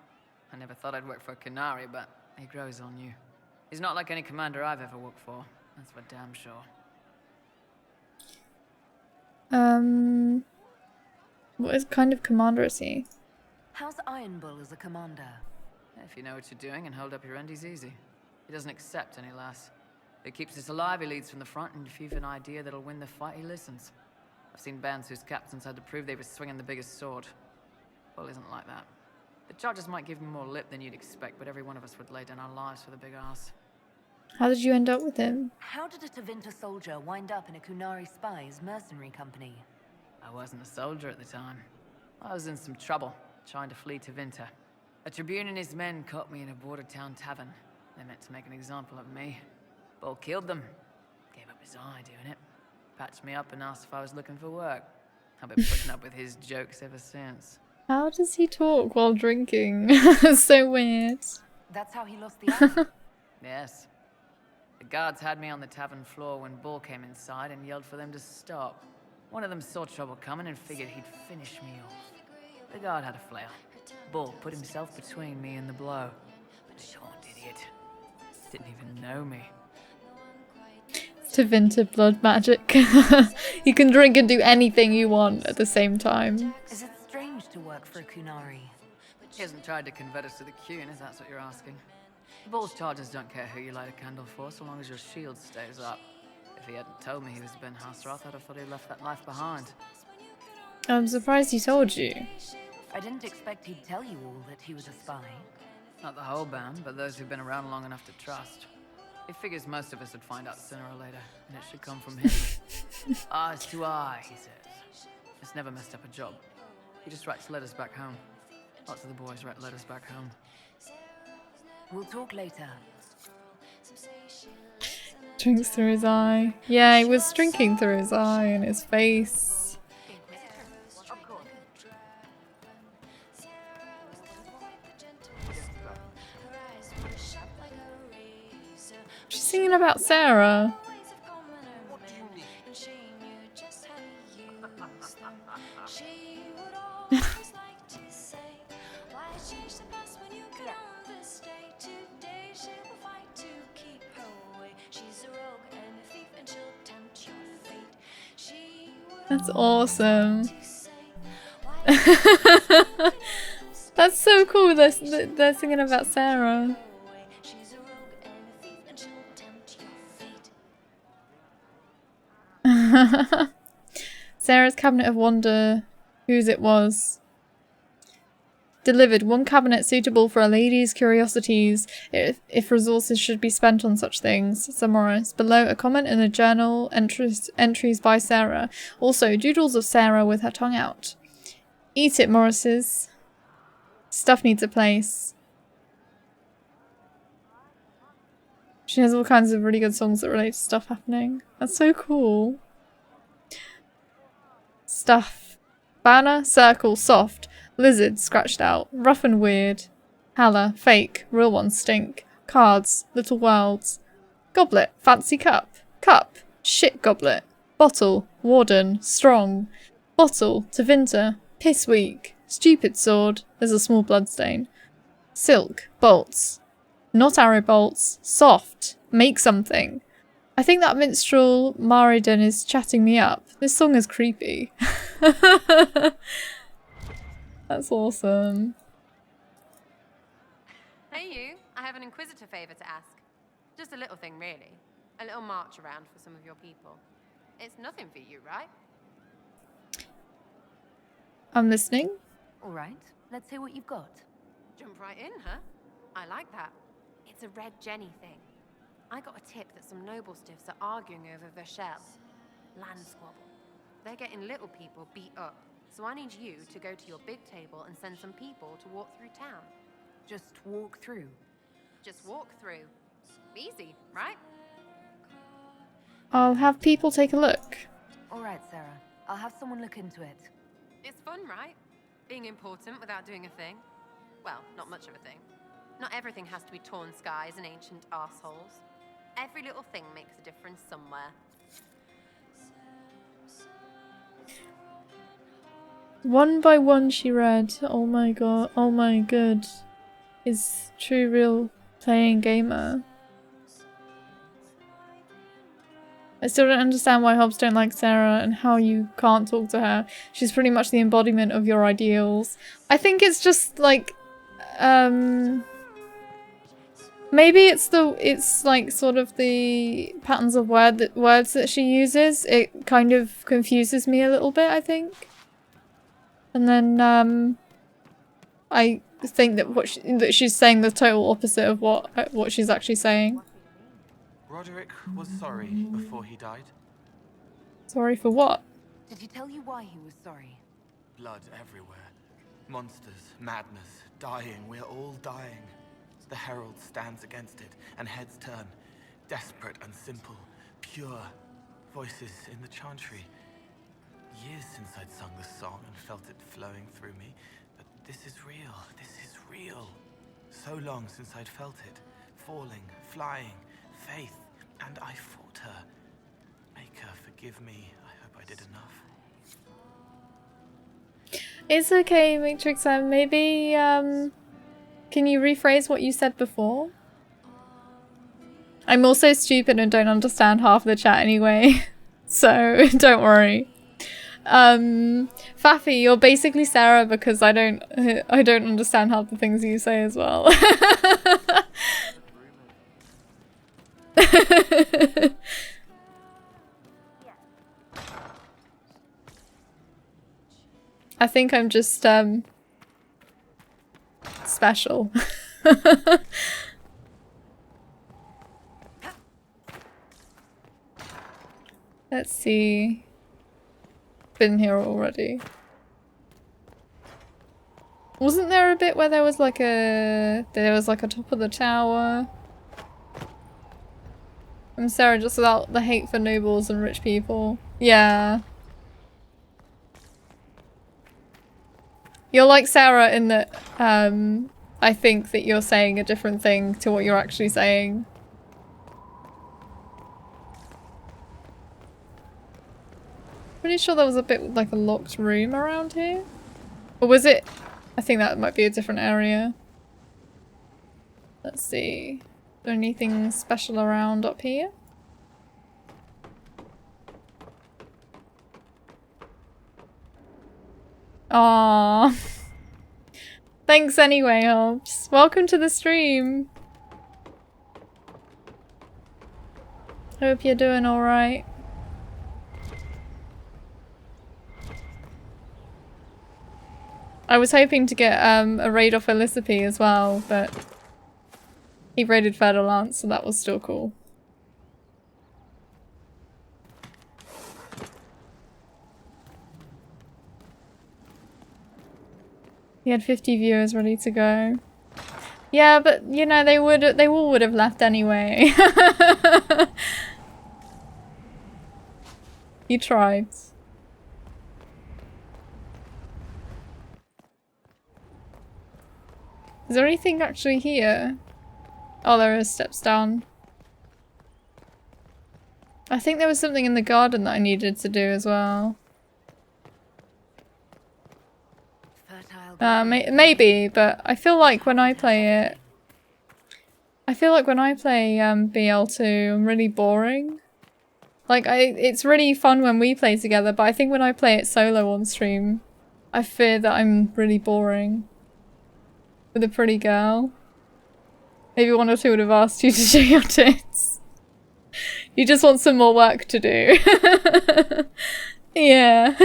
I never thought I'd work for a Canary, but he grows on you. He's not like any commander I've ever worked for. That's for damn sure. What kind of commander is he? How's Iron Bull as a commander? If you know what you're doing and hold up your end, he's easy. He doesn't accept any less. If he keeps us alive, he leads from the front, and if you've an idea that'll win the fight, he listens. I've seen bands whose captains had to prove they were swinging the biggest sword. Bull isn't like that. The charges might give him more lip than you'd expect, but every one of us would lay down our lives for the big ass. How did you end up with him? How did a Tevinter soldier wind up in a Kunari spy's mercenary company? I wasn't a soldier at the time. I was in some trouble, trying to flee Tevinter. A tribune and his men caught me in a border town tavern. They meant to make an example of me. Bull killed them. Gave up his eye doing it. Patched me up and asked if I was looking for work. I've been putting up with his jokes ever since. How does he talk while drinking? So weird. That's how he lost the eye? Yes. The guards had me on the tavern floor when Bull came inside and yelled for them to stop. One of them saw trouble coming and figured he'd finish me off. The guard had a flail. Bull put himself between me and the blow. Short idiot. Didn't even know me. Tevinter blood magic. You can drink and do anything you want at the same time. Is it strange to work for a Kunari? He hasn't tried to convert us to the Qun, if that's what you're asking. Bull's charges don't care who you light a candle for, so long as your shield stays up. If he hadn't told me he was Ben Hasrath, I'd have thought he'd left that life behind. I'm surprised he told you. I didn't expect he'd tell you all that he was a spy. Not the whole band, but those who've been around long enough to trust. He figures most of us would find out sooner or later, and it should come from him. Eyes to eye, he says. It's never messed up a job. He just writes letters back home. Lots of the boys write letters back home. We'll talk later. Drinks through his eye. Yeah, he was drinking through his eye and his face. She's singing about Sarah. That's awesome. That's so cool. They're singing about Sarah. Sarah's Cabinet of Wonder, whose it was. Delivered one cabinet suitable for a lady's curiosities, if resources should be spent on such things. Summarized. Below a comment in the journal entries by Sarah. Also, doodles of Sarah with her tongue out. Eat it, Morrises. Stuff needs a place. She has all kinds of really good songs that relate to stuff happening. That's so cool. Stuff. Banner, circle, soft. Lizard, scratched out. Rough and weird. Halla, fake. Real ones stink. Cards, little worlds. Goblet, fancy cup. Cup, shit goblet. Bottle, Warden, Strong. Bottle, Tevinter, Piss Weak. Stupid Sword, there's a small bloodstain. Silk, Bolts. Not arrow bolts, Soft, Make Something. I think that minstrel Maridon is chatting me up. This song is creepy. That's awesome. Hey you, I have an Inquisitor favor to ask. Just a little thing really. A little march around for some of your people. It's nothing for you, right? I'm listening. All right, let's hear what you've got. Jump right in, huh? I like that. It's a Red Jenny thing. I got a tip that some noble stiffs are arguing over Vershel. Land squabble. They're getting little people beat up. So I need you to go to your big table and send some people to walk through town. Just walk through. Just walk through. Easy, right? I'll have people take a look. All right, Sarah. I'll have someone look into it. It's fun, right? Being important without doing a thing. Well, not much of a thing. Not everything has to be torn skies and ancient arseholes. Every little thing makes a difference somewhere. One by one she read. Oh my god. Oh my god. Is true real playing gamer. I still don't understand why Hobbs don't like Sarah and how you can't talk to her. She's pretty much the embodiment of your ideals. I think it's just like maybe it's like sort of the patterns of words that she uses. It kind of confuses me a little bit, I think. And then I think that she's saying the total opposite of what she's actually saying. Roderick was sorry before he died. Sorry for what? Did he tell you why he was sorry? Blood everywhere. Monsters, madness, dying. We're all dying. The Herald stands against it, and heads turn. Desperate and simple. Pure. Voices in the chantry. Years since I'd sung the song and felt it flowing through me. But this is real. This is real. So long since I'd felt it. Falling, flying, faith. And I fought her. Make her forgive me. I hope I did enough. It's okay, Matrix. Maybe, can you rephrase what you said before? I'm also stupid and don't understand half the chat anyway, so don't worry. Faffy, you're basically Sarah because I don't understand half the things you say as well. I think I'm just special. Let's see. Been here already. Wasn't there a bit where there was like a top of the tower? And Sarah just without the hate for nobles and rich people. Yeah. You're like Sarah in that I think that you're saying a different thing to what you're actually saying. Pretty sure there was a bit like a locked room around here. Or was it? I think that might be a different area. Let's see. Is there anything special around up here? Aww. Thanks anyway, Hobbs. Welcome to the stream. Hope you're doing alright. I was hoping to get a raid off Elizabeth as well, but he raided Ferdinand, so that was still cool. He had 50 viewers ready to go. Yeah, but you know they all would have left anyway. He tried. Is there anything actually here? Oh, there is steps down. I think there was something in the garden that I needed to do as well. Maybe, but I feel like when I play it... I feel like when I play BL2, I'm really boring. Like, it's really fun when we play together, but I think when I play it solo on stream, I fear that I'm really boring. With a pretty girl. Maybe one or two would have asked you to show your tits. You just want some more work to do. Yeah.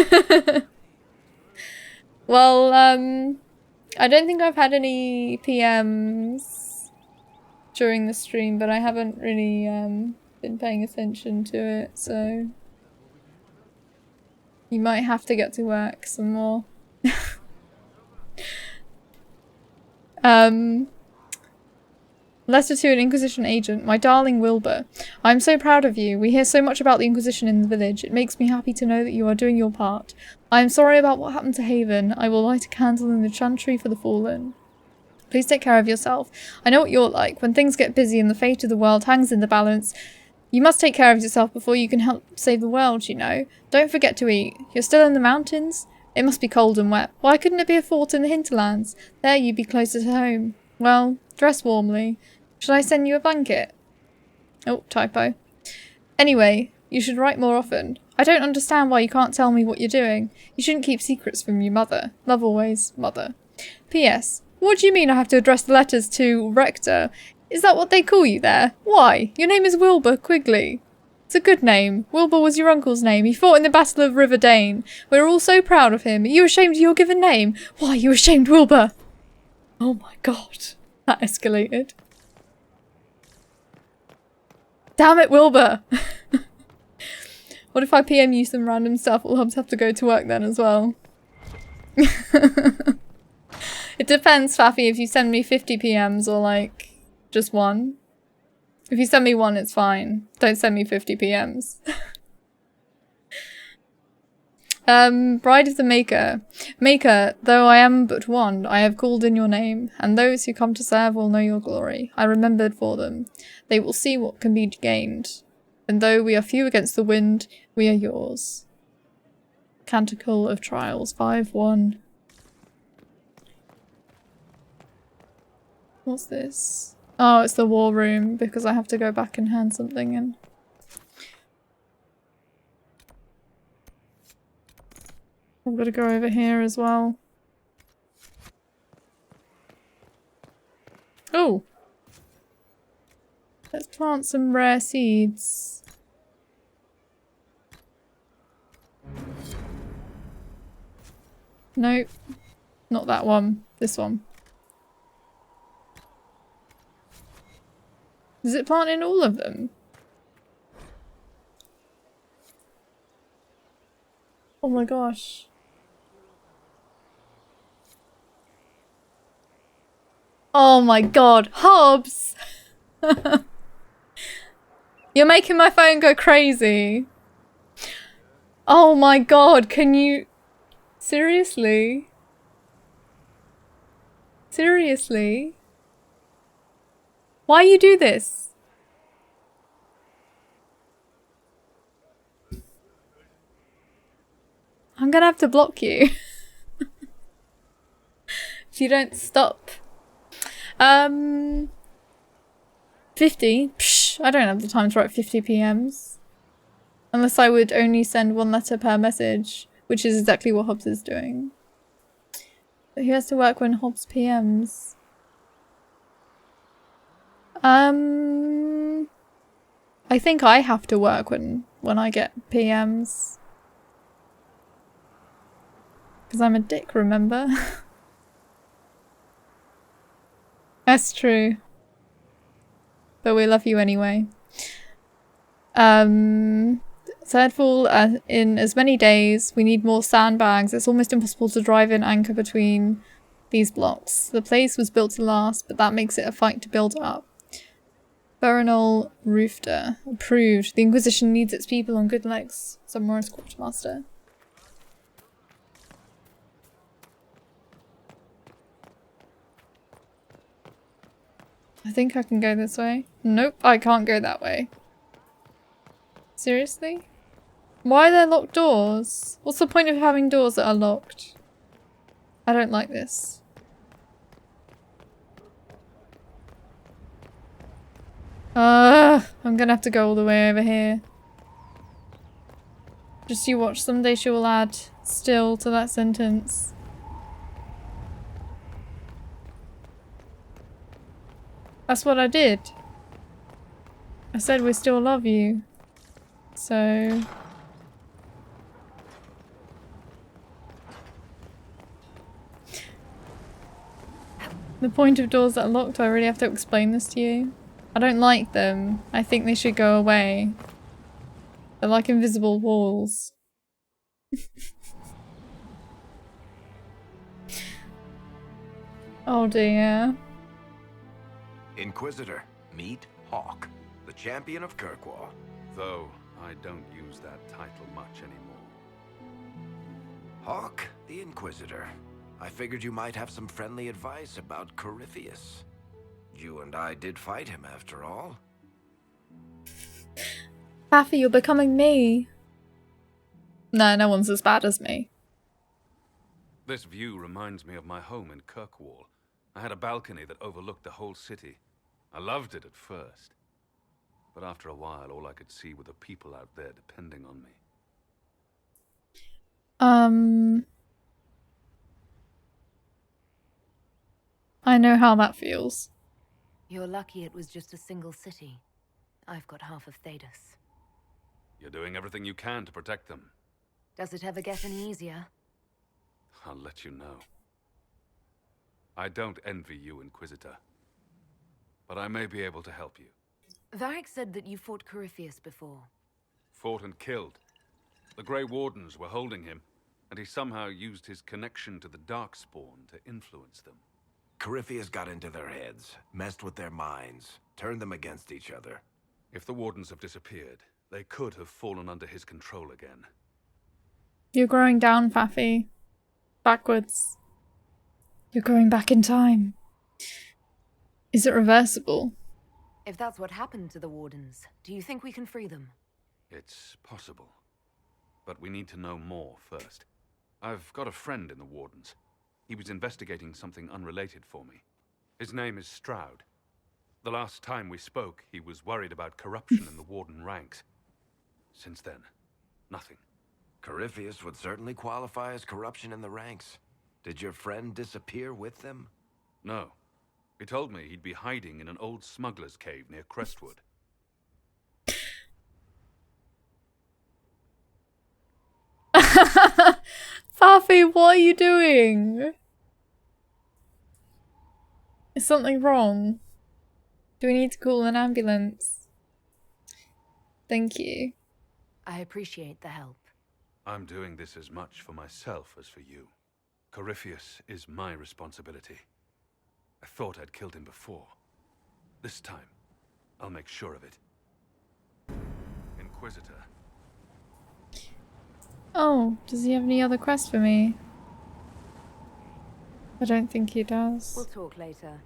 Well, I don't think I've had any PMs during the stream, but I haven't really been paying attention to it, so you might have to get to work some more. Letter to an Inquisition agent. My darling Wilbur, I'm so proud of you. We hear so much about the Inquisition in the village. It makes me happy to know that you are doing your part. I am sorry about what happened to Haven. I will light a candle in the chantry for the fallen. Please take care of yourself. I know what you're like. When things get busy and the fate of the world hangs in the balance, you must take care of yourself before you can help save the world, you know. Don't forget to eat. You're still in the mountains? It must be cold and wet. Why couldn't it be a fort in the hinterlands? There you'd be closer to home. Well, dress warmly. Should I send you a blanket? Oh, typo. Anyway, you should write more often. I don't understand why you can't tell me what you're doing. You shouldn't keep secrets from your mother. Love always, Mother. P.S. What do you mean I have to address the letters to Rector? Is that what they call you there? Why? Your name is Wilbur Quigley. It's a good name. Wilbur was your uncle's name. He fought in the Battle of River Dane. We're all so proud of him. Are you ashamed of your given name? Why are you ashamed, Wilbur? Oh my god. That escalated. Damn it, Wilbur! What if I PM you some random stuff? Will Hubs have to go to work then as well? It depends, Faffy, if you send me 50 PMs or like just one. If you send me one, it's fine. Don't send me 50 PMs. Bride of the Maker. Maker, though I am but one, I have called in your name, and those who come to serve will know your glory. I remembered for them. They will see what can be gained. And though we are few against the wind, we are yours. Canticle of Trials 5-1. What's this? Oh, it's the war room, because I have to go back and hand something in. I've got to go over here as well. Oh! Let's plant some rare seeds. Nope. Not that one. This one. Does it plant in all of them? Oh my gosh. Oh my god, Hobbs! You're making my phone go crazy. Oh my god, can you... Seriously? Seriously? Why you do this? I'm gonna have to block you. If you don't stop. 50? Psh, I don't have the time to write 50 PMs. Unless I would only send one letter per message, which is exactly what Hobbs is doing. But he has to work when Hobbs PMs. I think I have to work when I get PMs. Because I'm a dick, remember? That's true. But we love you anyway. Thirdfall in as many days. We need more sandbags. It's almost impossible to drive an anchor between these blocks. The place was built to last, but that makes it a fight to build up. Bernal Roofter. Approved. The Inquisition needs its people on good legs. Samura's Quartermaster. I think I can go this way. Nope, I can't go that way. Seriously? Why are there locked doors? What's the point of having doors that are locked? I don't like this. I'm gonna have to go all the way over here. Just you watch, someday she will add still to that sentence. That's what I did. I said we still love you. So... The point of doors that are locked, do I really have to explain this to you? I don't like them. I think they should go away. They're like invisible walls. Oh dear. Inquisitor, meet Hawk, the champion of Kirkwall. Though I don't use that title much anymore. Hawk, the Inquisitor. I figured you might have some friendly advice about Corypheus. You and I did fight him after all. Faffy, you're becoming me. No, no one's as bad as me. This view reminds me of my home in Kirkwall. I had a balcony that overlooked the whole city. I loved it at first. But after a while, all I could see were the people out there depending on me. I know how that feels. You're lucky it was just a single city. I've got half of Thedas. You're doing everything you can to protect them. Does it ever get any easier? I'll let you know. I don't envy you, Inquisitor. But I may be able to help you. Varric said that you fought Corypheus before. Fought and killed. The Grey Wardens were holding him, and he somehow used his connection to the Darkspawn to influence them. Corypheus got into their heads, messed with their minds, turned them against each other. If the Wardens have disappeared, they could have fallen under his control again. You're growing down, Faffy. Backwards. You're going back in time. Is it reversible? If that's what happened to the Wardens, do you think we can free them? It's possible. But we need to know more first. I've got a friend in the Wardens. He was investigating something unrelated for me. His name is Stroud. The last time we spoke, he was worried about corruption in the Warden ranks. Since then, nothing. Corypheus would certainly qualify as corruption in the ranks. Did your friend disappear with them? No. He told me he'd be hiding in an old smuggler's cave near Crestwood. Faffy, what are you doing? Is something wrong? Do we need to call an ambulance? Thank you. I appreciate the help. I'm doing this as much for myself as for you. Corypheus is my responsibility. I thought I'd killed him before. This time, I'll make sure of it. Inquisitor. Oh, does he have any other quests for me? I don't think he does. We'll talk later.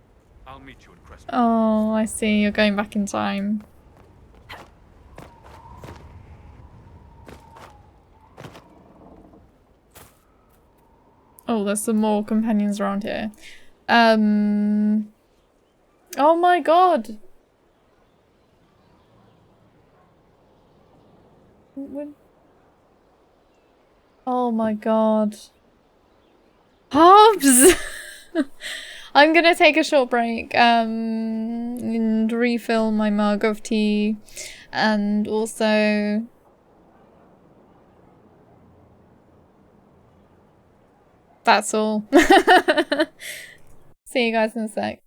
I'll meet you at Crestwood. Oh, I see. You're going back in time. Oh, there's some more companions around here. Oh my god! Oh my god. Hobbs! I'm gonna take a short break and refill my mug of tea, and also that's all. See you guys in a sec.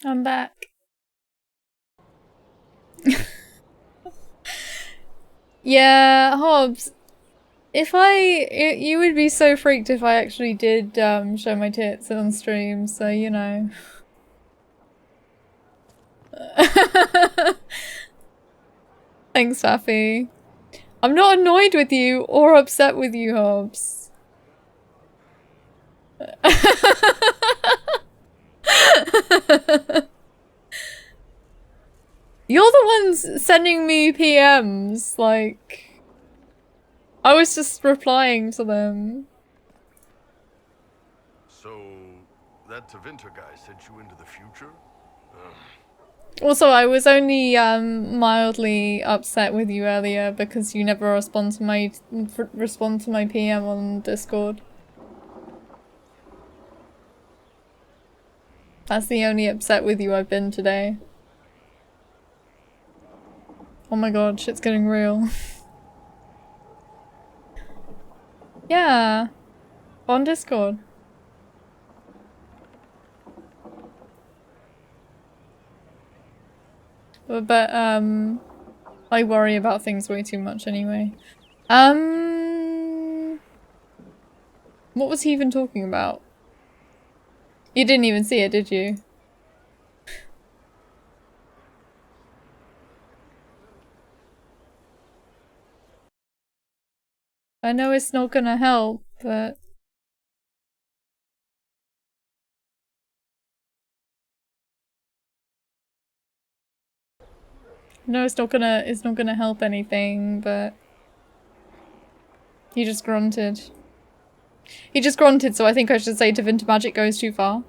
I'm back. Yeah, Hobbs. If you would be so freaked if I actually did show my tits on stream, so you know. Thanks, Faffy. I'm not annoyed with you or upset with you, Hobbs. You're the ones sending me PMs, like... I was just replying to them. So, that Tevinter guy sent you into the future? Also, I was only mildly upset with you earlier because you never respond to my PM on Discord. That's the only upset with you I've been today. Oh my god, shit's getting real. Yeah, on Discord. But I worry about things way too much anyway. What was he even talking about? You didn't even see it, did you? I know it's not gonna help, but... No, it's not gonna help anything, but... He just grunted. He just grunted, so I think I should say Tevinter magic goes too far.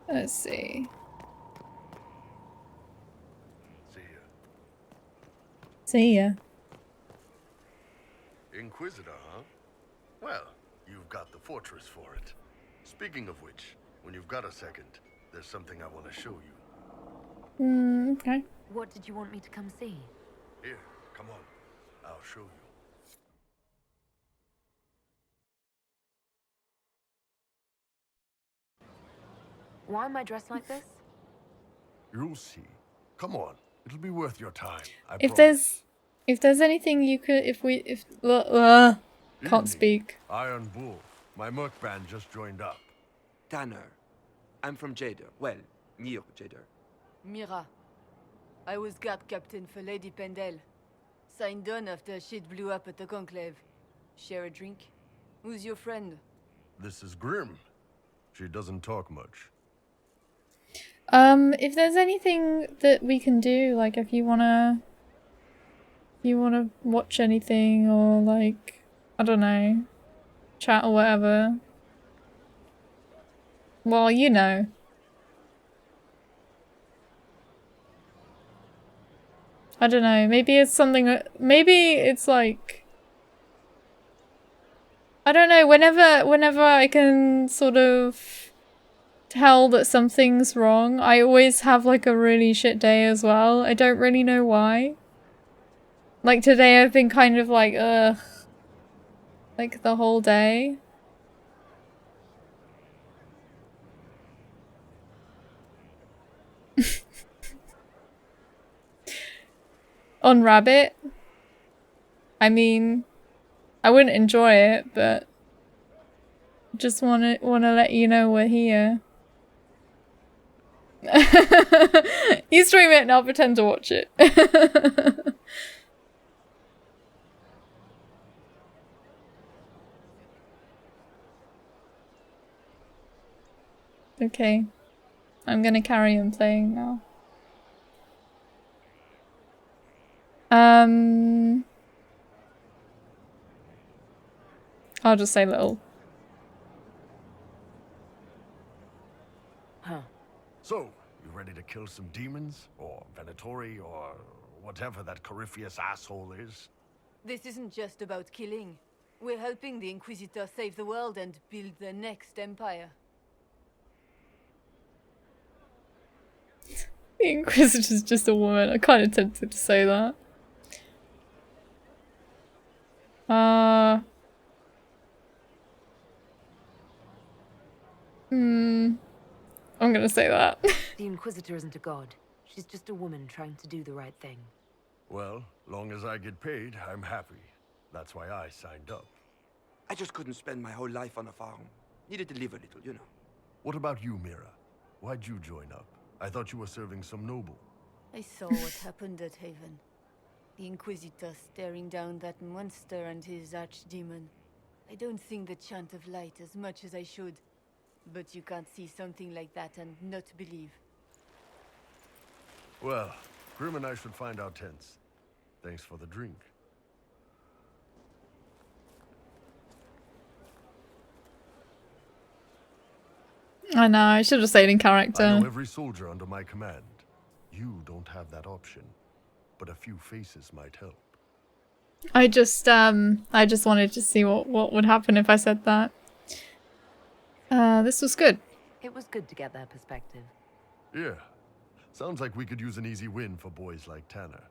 Let's see. See ya. Inquisitor, huh? Well, you've got the fortress for it. Speaking of which, when you've got a second, there's something I want to show you. Okay. What did you want me to come see? Here, come on. I'll show you. Why am I dressed like this? You'll see. Come on. It'll be worth your time. If there's anything you could, can't speak. Iron Bull. My merc band just joined up. Tanner. I'm from Jader. Well, near Jader. Mira. I was guard captain for Lady Pendel. Signed on after shit blew up at the Conclave. Share a drink? Who's your friend? This is Grim. She doesn't talk much. If there's anything that we can do, like if you wanna watch anything or like, I don't know, chat or whatever. Well, you know. I don't know, maybe it's something, maybe it's like, I don't know, whenever I can sort of tell that something's wrong, I always have like a really shit day as well. I don't really know why. Like today I've been kind of like, ugh. Like the whole day. On Rabbit? I mean, I wouldn't enjoy it, but just wanna let you know we're here. You stream it and I'll pretend to watch it. Okay. I'm gonna carry on playing now. I'll just say little. Huh. So, you ready to kill some demons? Or Venatori? Or whatever that Corypheus asshole is? This isn't just about killing. We're helping the Inquisitor save the world and build the next empire. The Inquisitor's just a woman. I'm kind of tempted to say that. I'm gonna say that. The Inquisitor isn't a god. She's just a woman trying to do the right thing. Well, long as I get paid, I'm happy. That's why I signed up. I just couldn't spend my whole life on a farm. Needed to live a little, you know. What about you, Mira? Why'd you join up? I thought you were serving some noble. I saw what happened at Haven. The Inquisitor staring down that monster and his archdemon. I don't sing the chant of light as much as I should. But you can't see something like that and not believe. Well, Grim and I should find our tents. Thanks for the drink. I know, I should have stayed in character. I know every soldier under my command. You don't have that option, but a few faces might help. I just wanted to see what would happen if I said that. This was good. It was good to get their perspective. Yeah. Sounds like we could use an easy win for boys like Tanner.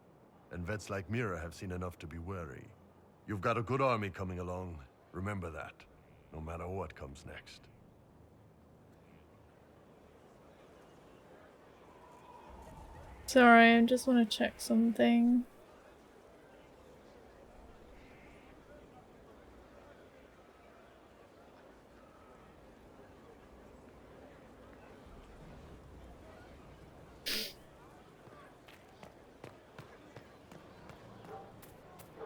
And vets like Mira have seen enough to be wary. You've got a good army coming along. Remember that, no matter what comes next. Sorry, I just want to check something.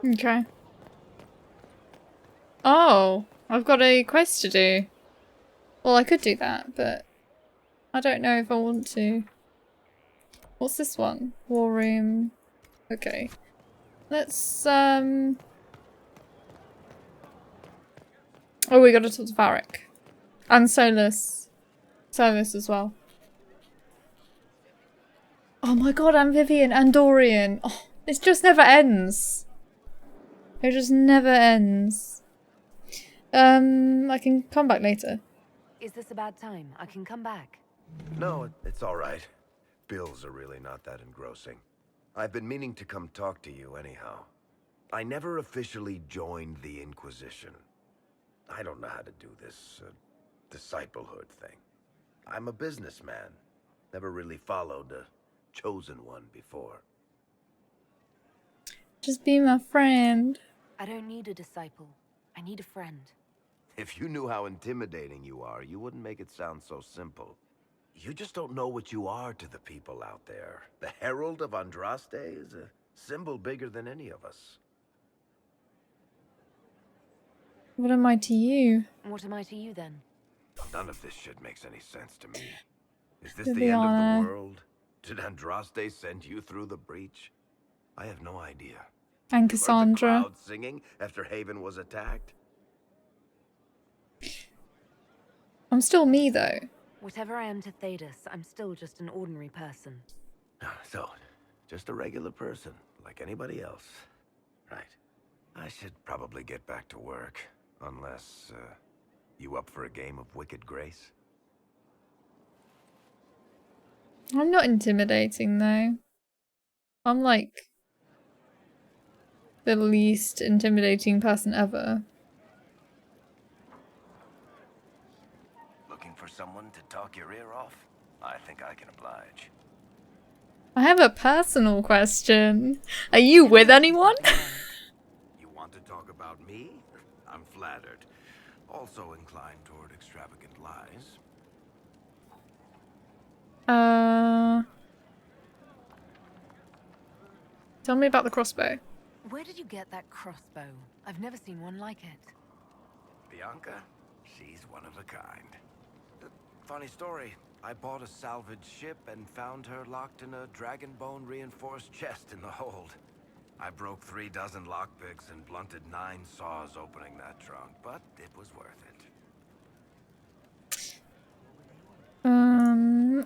Okay. Oh, I've got a quest to do. Well, I could do that, but I don't know if I want to. What's this one? War room. Okay. Let's, Oh, we gotta talk to Varric. And Solus. Solus as well. Oh my god, and Vivian and Dorian. Oh, it just never ends. It just never ends. I can come back later. Is this a bad time? I can come back. No, it's all right. Bills are really not that engrossing. I've been meaning to come talk to you anyhow. I never officially joined the Inquisition. I don't know how to do this disciplehood thing. I'm a businessman. Never really followed a chosen one before. Just be my friend. I don't need a disciple. I need a friend. If you knew how intimidating you are, you wouldn't make it sound so simple. You just don't know what you are to the people out there. The Herald of Andraste is a symbol bigger than any of us. What am I to you? What am I to you then? None of this shit makes any sense to me. Is this To the be end of honest. the world? Did Andraste send you through the breach? I have no idea. And You heard the Cassandra. crowd singing after Haven was attacked? I'm still me though. Whatever I am to Thedas, I'm still just an ordinary person. So, just a regular person, like anybody else. Right. I should probably get back to work. Unless, you up for a game of Wicked Grace? I'm not intimidating though. I'm like the least intimidating person ever. Looking for someone to talk your ear off? I think I can oblige. I have a personal question. Are you with anyone? You want to talk about me? I'm flattered. Also inclined toward extravagant lies. Tell me about the crossbow. Where did you get that crossbow? I've never seen one like it. Bianca? She's one of a kind. Funny story. I bought a salvaged ship and found her locked in a dragon bone reinforced chest in the hold. I broke 3 dozen lockpicks and blunted 9 saws opening that trunk, but it was worth it.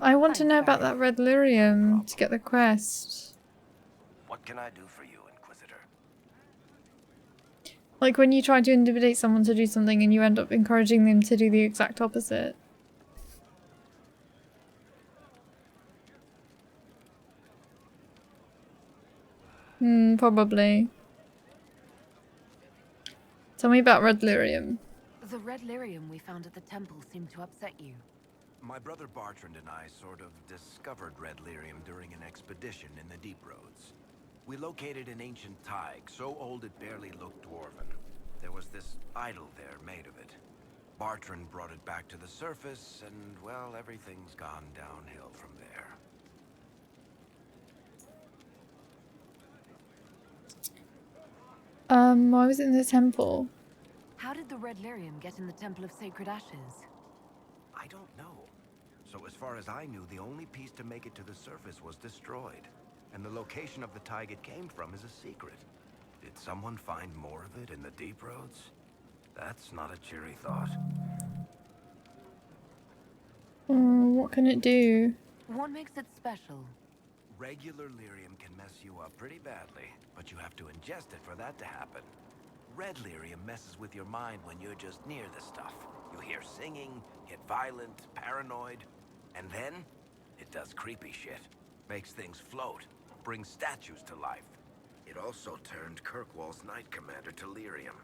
I want to know about that red lyrium to get the quest. What can I do for you, Inquisitor? Like when you try to intimidate someone to do something and you end up encouraging them to do the exact opposite. Probably. Tell me about red lyrium. The red lyrium we found at the temple seemed to upset you. My brother Bartrand and I sort of discovered red lyrium during an expedition in the Deep Roads. We located an ancient thaig, so old it barely looked dwarven. There was this idol there made of it. Bartrand brought it back to the surface, and, well, everything's gone downhill from there. Why was it in the temple? How did the red lyrium get in the Temple of Sacred Ashes? I don't know. So as far as I knew, the only piece to make it to the surface was destroyed. And the location of the thaig it came from is a secret. Did someone find more of it in the Deep Roads? That's not a cheery thought. What can it do? What makes it special? Regular lyrium can mess you up pretty badly, but you have to ingest it for that to happen. Red lyrium messes with your mind when you're just near the stuff. You hear singing, get violent, paranoid, and then it does creepy shit. Makes things float, brings statues to life. It also turned Kirkwall's Knight Commander to lyrium.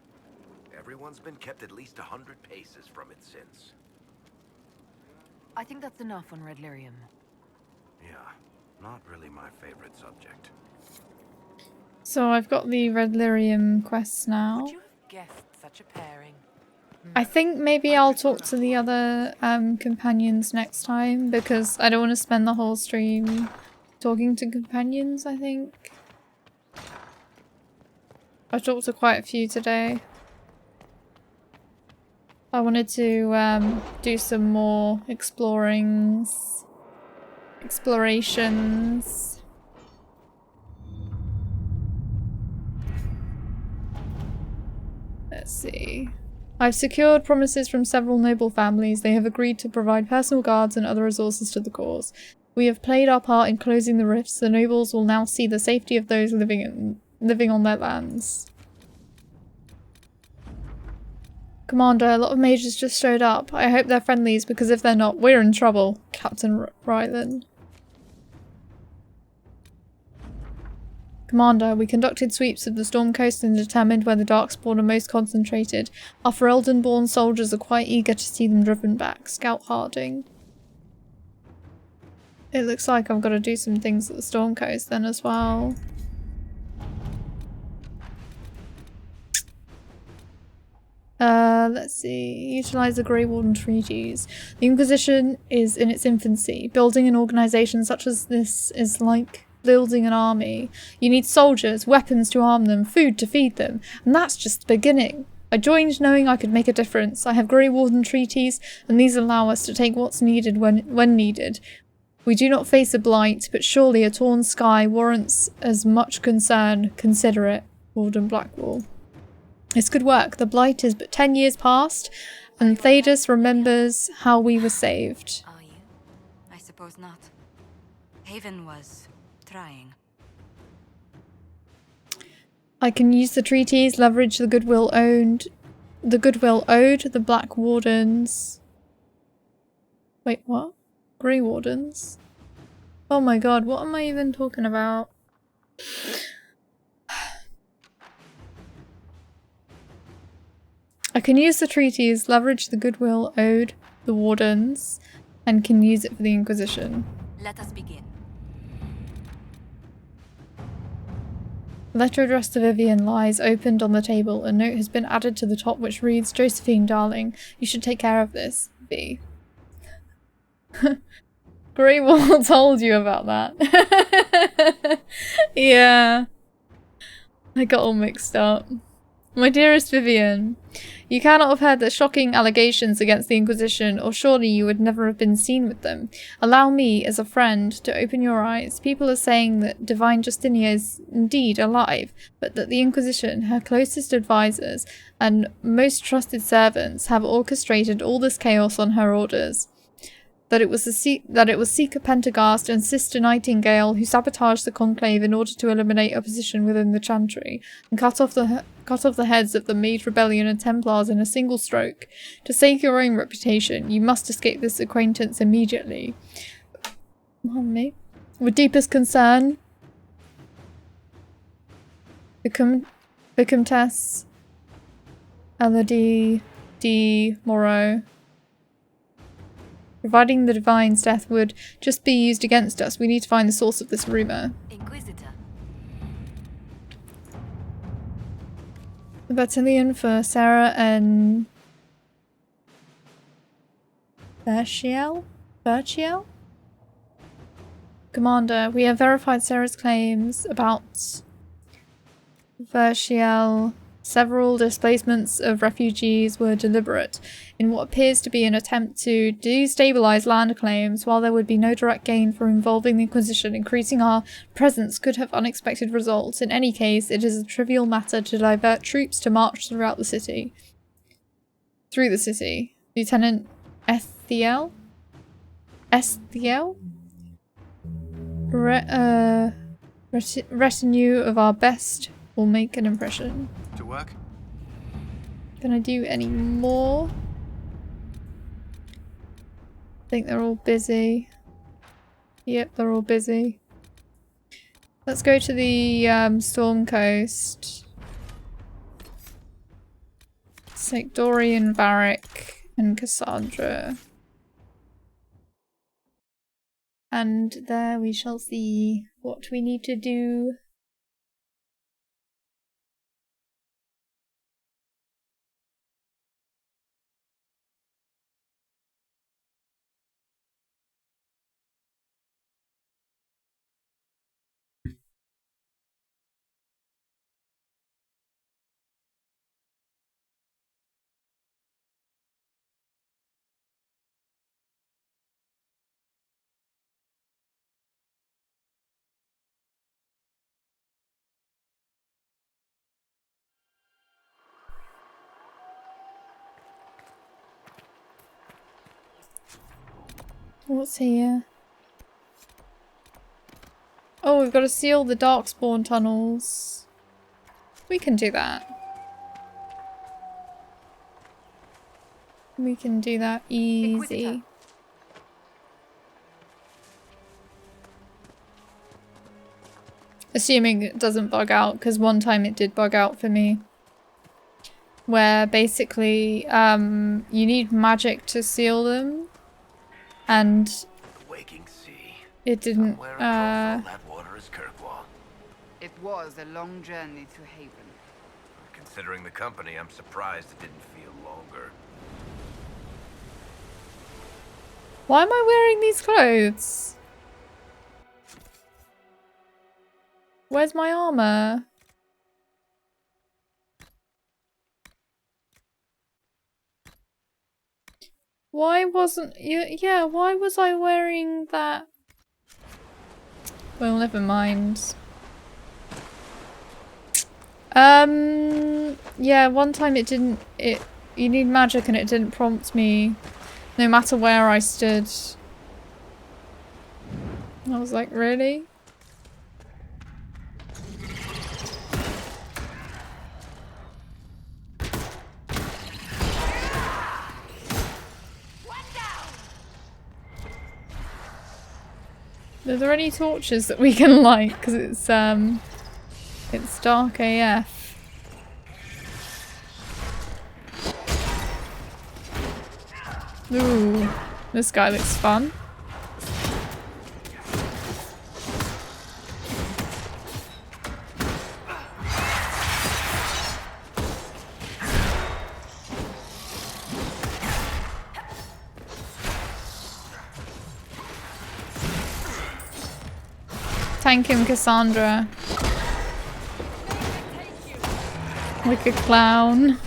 Everyone's been kept at least 100 paces from it since. I think that's enough on red lyrium. Yeah, not really my favorite subject. So I've got the red lyrium quests now. Would you have guessed such a pairing? I think maybe I'll talk to the other companions next time, because I don't want to spend the whole stream talking to companions, I think. I've talked to quite a few today. I wanted to do some more explorations. Let's see. I've secured promises from several noble families. They have agreed to provide personal guards and other resources to the cause. We have played our part in closing the rifts. The nobles will now see the safety of those living on their lands. Commander, a lot of mages just showed up. I hope they're friendlies, because if they're not, we're in trouble. Captain Rylan. Commander, we conducted sweeps of the Storm Coast and determined where the Darkspawn are most concentrated. Our Ferelden-born soldiers are quite eager to see them driven back. Scout Harding. It looks like I've got to do some things at the Storm Coast then as well. Let's see. Utilize the Grey Warden treaties. The Inquisition is in its infancy. Building an organization such as this is like building an army. You need soldiers, weapons to arm them, food to feed them, and that's just the beginning. I joined knowing I could make a difference. I have Grey Warden treaties, and these allow us to take what's needed when needed. We do not face a blight, but surely a torn sky warrants as much concern. Consider it. Warden Blackwall. It's good work. The blight is but 10 years past, and Thaddeus remembers how we were saved. Are you? I suppose not. Haven was trying. I can use the treaties, leverage the goodwill owed the Black Wardens. Wait, what? Grey Wardens? Oh my god, what am I even talking about? I can use the treaties, leverage the goodwill owed the Wardens, and can use it for the Inquisition. Let us begin. Letter addressed to Vivian lies opened on the table. A note has been added to the top which reads, Josephine, darling, you should take care of this. V. Grey Wall told you about that. Yeah. I got all mixed up. My dearest Vivian, you cannot have heard the shocking allegations against the Inquisition, or surely you would never have been seen with them. Allow me, as a friend, to open your eyes. People are saying that Divine Justinia is indeed alive, but that the Inquisition, her closest advisors and most trusted servants, have orchestrated all this chaos on her orders. That it was Seeker Pentagast and Sister Nightingale who sabotaged the Conclave in order to eliminate opposition within the Chantry, and cut off the heads of the Maid Rebellion and Templars in a single stroke. To save your own reputation, you must escape this acquaintance immediately. Mommy. With deepest concern, Vicomtesse Elodie de Moreau. Providing the Divine's death would just be used against us, we need to find the source of this rumor. Inquisitor. The battalion for Sarah and Berchiel? Commander, we have verified Sarah's claims about Berchiel. Several displacements of refugees were deliberate in what appears to be an attempt to destabilize land claims. While there would be no direct gain from involving the Inquisition, increasing our presence could have unexpected results. In any case, it is a trivial matter to divert troops to march throughout the city. Through the city. Lieutenant Ethiel? Retinue of our best will make an impression. To work? Can I do any more? I think they're all busy. Yep, they're all busy. Let's go to the Storm Coast. Let's take Dorian, Varric, and Cassandra. And there we shall see what we need to do. What's here? Oh, we've got to seal the Darkspawn tunnels. We can do that. We can do that easy. Assuming it doesn't bug out, because one time it did bug out for me. Where basically, you need magic to seal them. And it didn't, It was a long journey to Haven. Considering the company, I'm surprised it didn't feel longer. Why am I wearing these clothes? Where's my armor? Why wasn't... Yeah, why was I wearing that? Well, never mind. Yeah, one time it didn't... You need magic and it didn't prompt me no matter where I stood. I was like, really? Are there any torches that we can light? Because it's dark AF. Ooh, this guy looks fun. Tank him, Cassandra. Like a clown.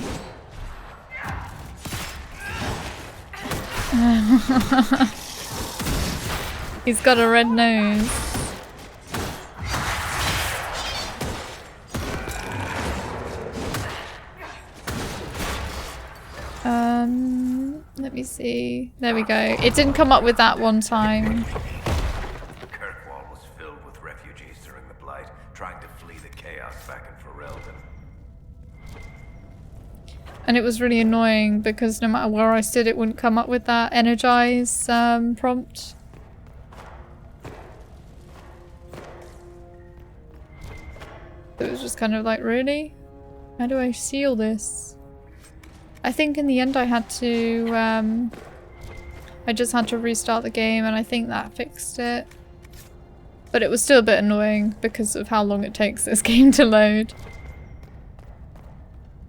He's got a red nose. Let me see. There we go. It didn't come up with that one time. Kirkwall was filled with refugees during the Blight, trying to flee the chaos back in Ferelden. And it was really annoying because no matter where I stood, it wouldn't come up with that energize prompt. It was just kind of like, really? How do I seal this? I think in the end I had to I just had to restart the game and I think that fixed it. But it was still a bit annoying because of how long it takes this game to load.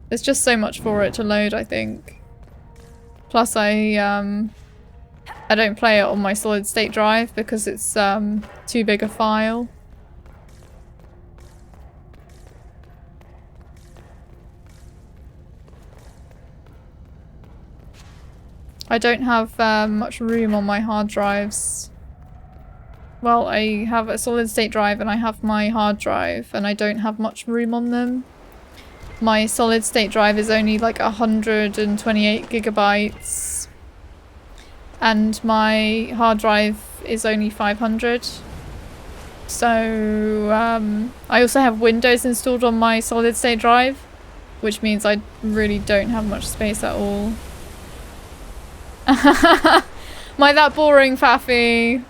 There's just so much for it to load, I think. Plus I don't play it on my solid state drive because it's too big a file. I don't have much room on my hard drives. Well, I have a solid state drive and I have my hard drive and I don't have much room on them. My solid state drive is only like 128 gigabytes and my hard drive is only 500. So I also have Windows installed on my solid state drive, which means I really don't have much space at all. My that boring, Faffy.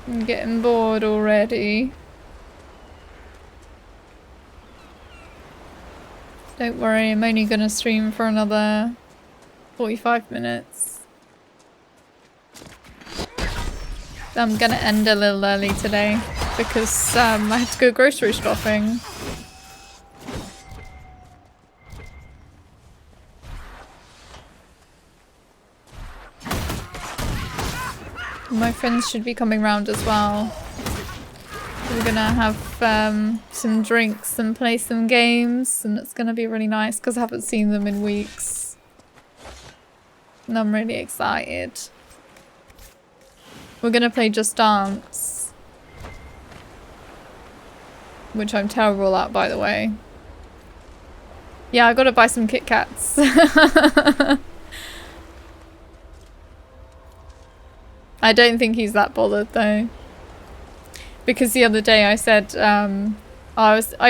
I'm getting bored already. Don't worry, I'm only gonna stream for another 45 minutes. I'm gonna end a little early today because I had to go grocery shopping. My friends should be coming round as well. We're gonna have some drinks and play some games and it's gonna be really nice because I haven't seen them in weeks. And I'm really excited. We're gonna play Just Dance. Which I'm terrible at, by the way. Yeah, I gotta buy some Kit Kats. I don't think he's that bothered though. Because the other day I said, I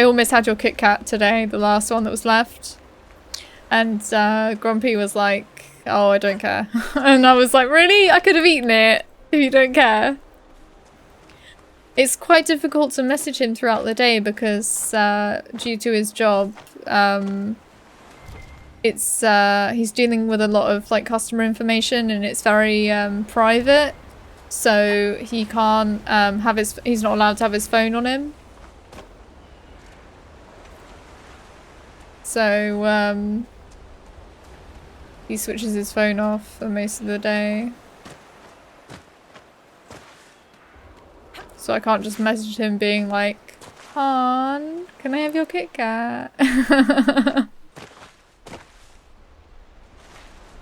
almost had your Kit Kat today, the last one that was left. And Grumpy was like, oh, I don't care. And I was like, really? I could have eaten it if you don't care. It's quite difficult to message him throughout the day because due to his job, he's dealing with a lot of like customer information and it's very private. So he can't he's not allowed to have his phone on him. So he switches his phone off for most of the day. So I can't just message him being like, Han, can I have your Kit Kat?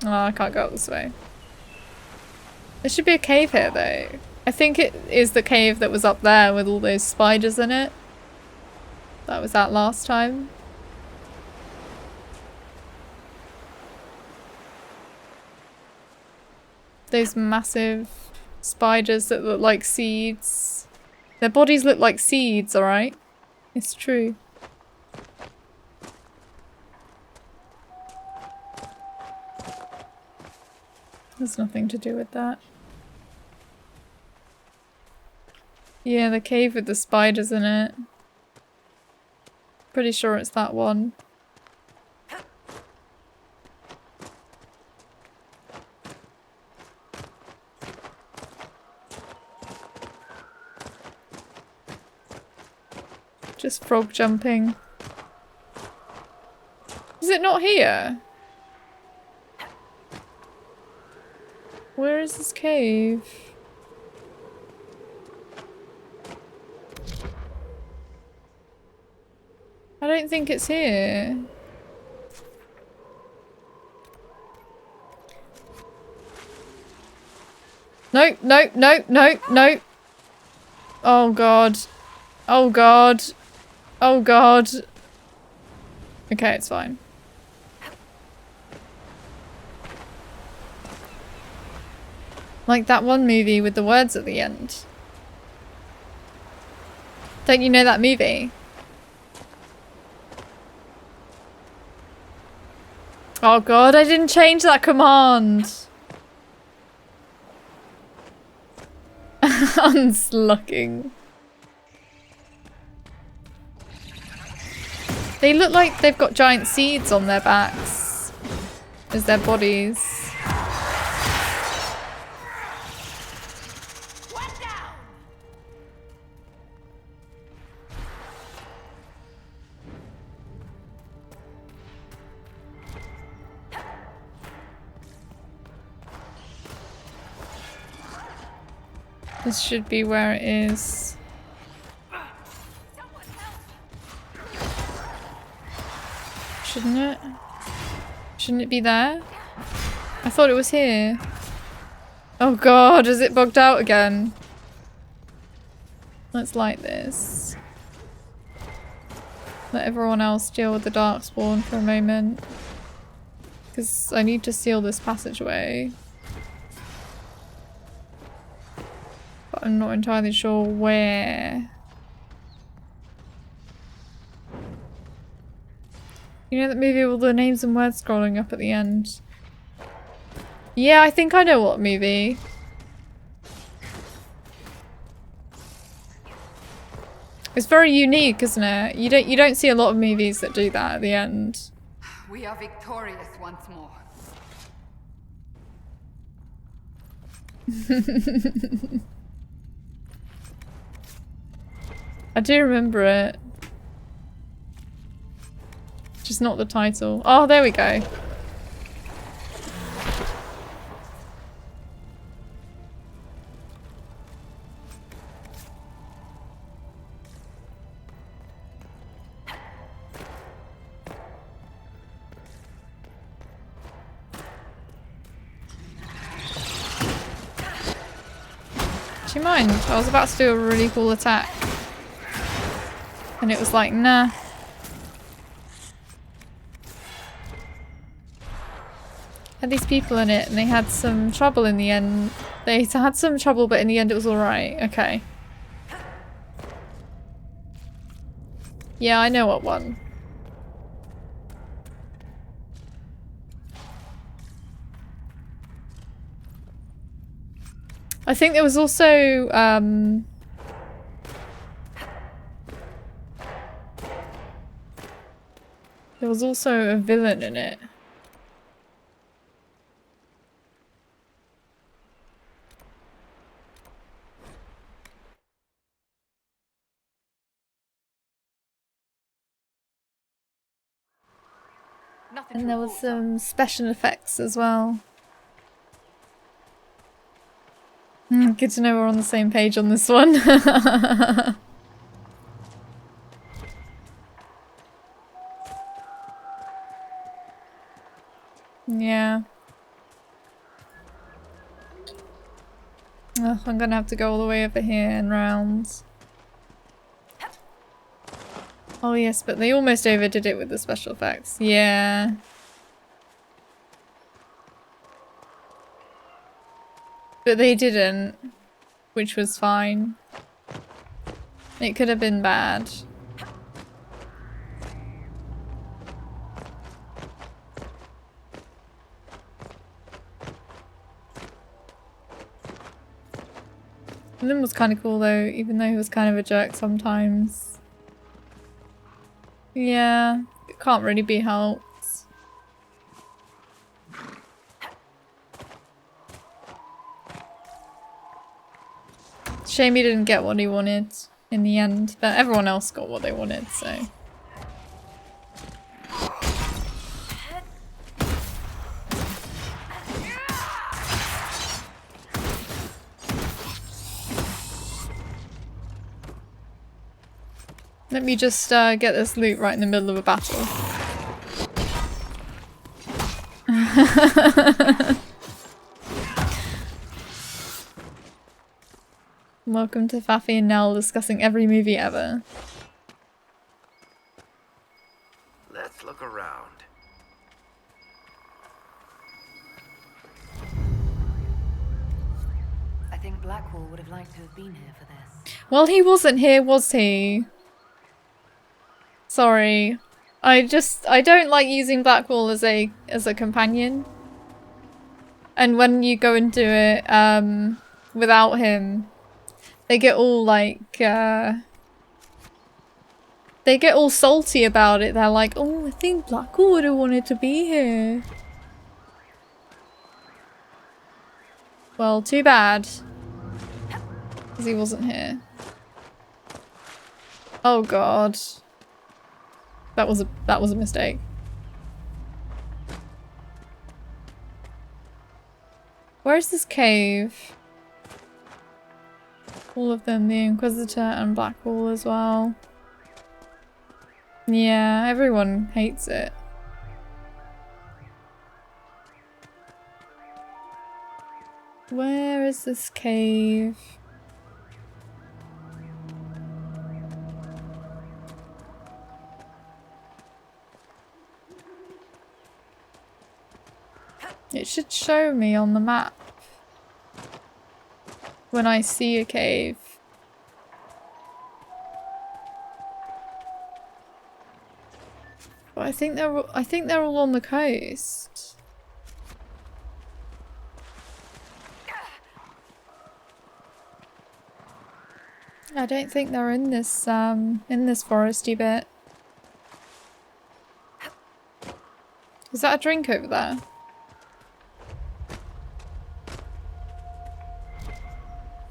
Oh, I can't go up this way. There should be a cave here though. I think it is the cave that was up there with all those spiders in it. That was that last time. Those massive spiders that look like seeds. Their bodies look like seeds, alright? It's true. There's nothing to do with that. Yeah, the cave with the spiders in it. Pretty sure it's that one. Just frog jumping. Is it not here? Where is this cave? I don't think it's here. No, no, no, no, no. Oh god. Oh god. Oh god. Okay, it's fine. Like that one movie with the words at the end. Don't you know that movie? Oh god, I didn't change that command. Unslucking. They look like they've got giant seeds on their backs. is their bodies. This should be where it is. Shouldn't it? Shouldn't it be there? I thought it was here. Oh god, is it bugged out again? Let's light this. Let everyone else deal with the darkspawn for a moment. Because I need to seal this passageway. But I'm not entirely sure where. You know that movie with all the names and words scrolling up at the end? Yeah, I think I know what movie. It's very unique, isn't it? You don't see a lot of movies that do that at the end. We are victorious once more. I do remember it. Just not the title. Oh, there we go. Do you mind? I was about to do a really cool attack. And it was like, nah. Had these people in it and they had some trouble in the end. They had some trouble, but in the end it was alright. Okay. Yeah, I know what one. I think there was also, there was also a villain in it. And there was some special effects as well. Good to know we're on the same page on this one. Yeah. Ugh, I'm gonna have to go all the way over here and round. Oh yes, but they almost overdid it with the special effects. Yeah. But they didn't, which was fine. It could have been bad. Lynn was kind of cool though, even though he was kind of a jerk sometimes. Yeah, it can't really be helped. Shame he didn't get what he wanted in the end, but everyone else got what they wanted, so. Let me just get this loot right in the middle of a battle. Welcome to Faffy and Nell discussing every movie ever. Let's look around. I think Blackwall would have liked to have been here for this. Well, he wasn't here, was he? Sorry. I don't like using Blackwall as a companion. And when you go and do it without him, they get all like they get all salty about it. They're like, "Oh, I think Blackwall would have wanted to be here." Well, too bad. Because he wasn't here. Oh god. That was a mistake. Where's this cave? All of them, the Inquisitor and Blackwall as well. Yeah, everyone hates it. Where is this cave? It should show me on the map when I see a cave. But I think they're all on the coast. I don't think they're in this foresty bit. Is that a drink over there?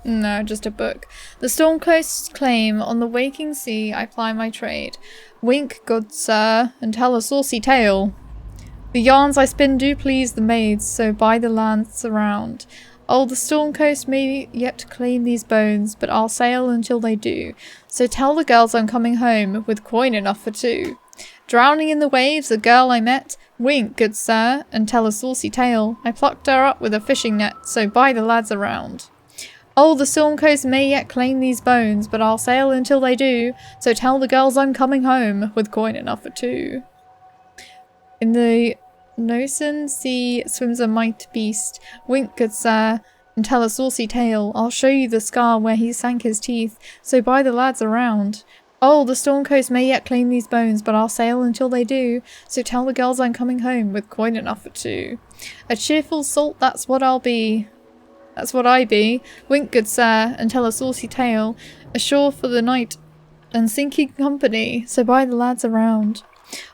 No, just a book. The Stormcoast's claim, on the waking sea I ply my trade. Wink, good sir, and tell a saucy tale. The yarns I spin do please the maids, so by the lands around. Oh, the Stormcoast may yet claim these bones, but I'll sail until they do. So tell the girls I'm coming home, with coin enough for two. Drowning in the waves, a girl I met. Wink, good sir, and tell a saucy tale. I plucked her up with a fishing net, so by the lads around. Oh, the Stormcoast may yet claim these bones, but I'll sail until they do, so tell the girls I'm coming home, with coin enough for two. In the Nosen sea swims a mighty beast. Wink, good sir, and tell a saucy tale. I'll show you the scar where he sank his teeth, so by the lads around. Oh, the Stormcoast may yet claim these bones, but I'll sail until they do, so tell the girls I'm coming home, with coin enough for two. A cheerful salt, that's what I'll be. That's what I be. Wink, good sir, and tell a saucy tale. Ashore for the night and sinking company, so by the lads around.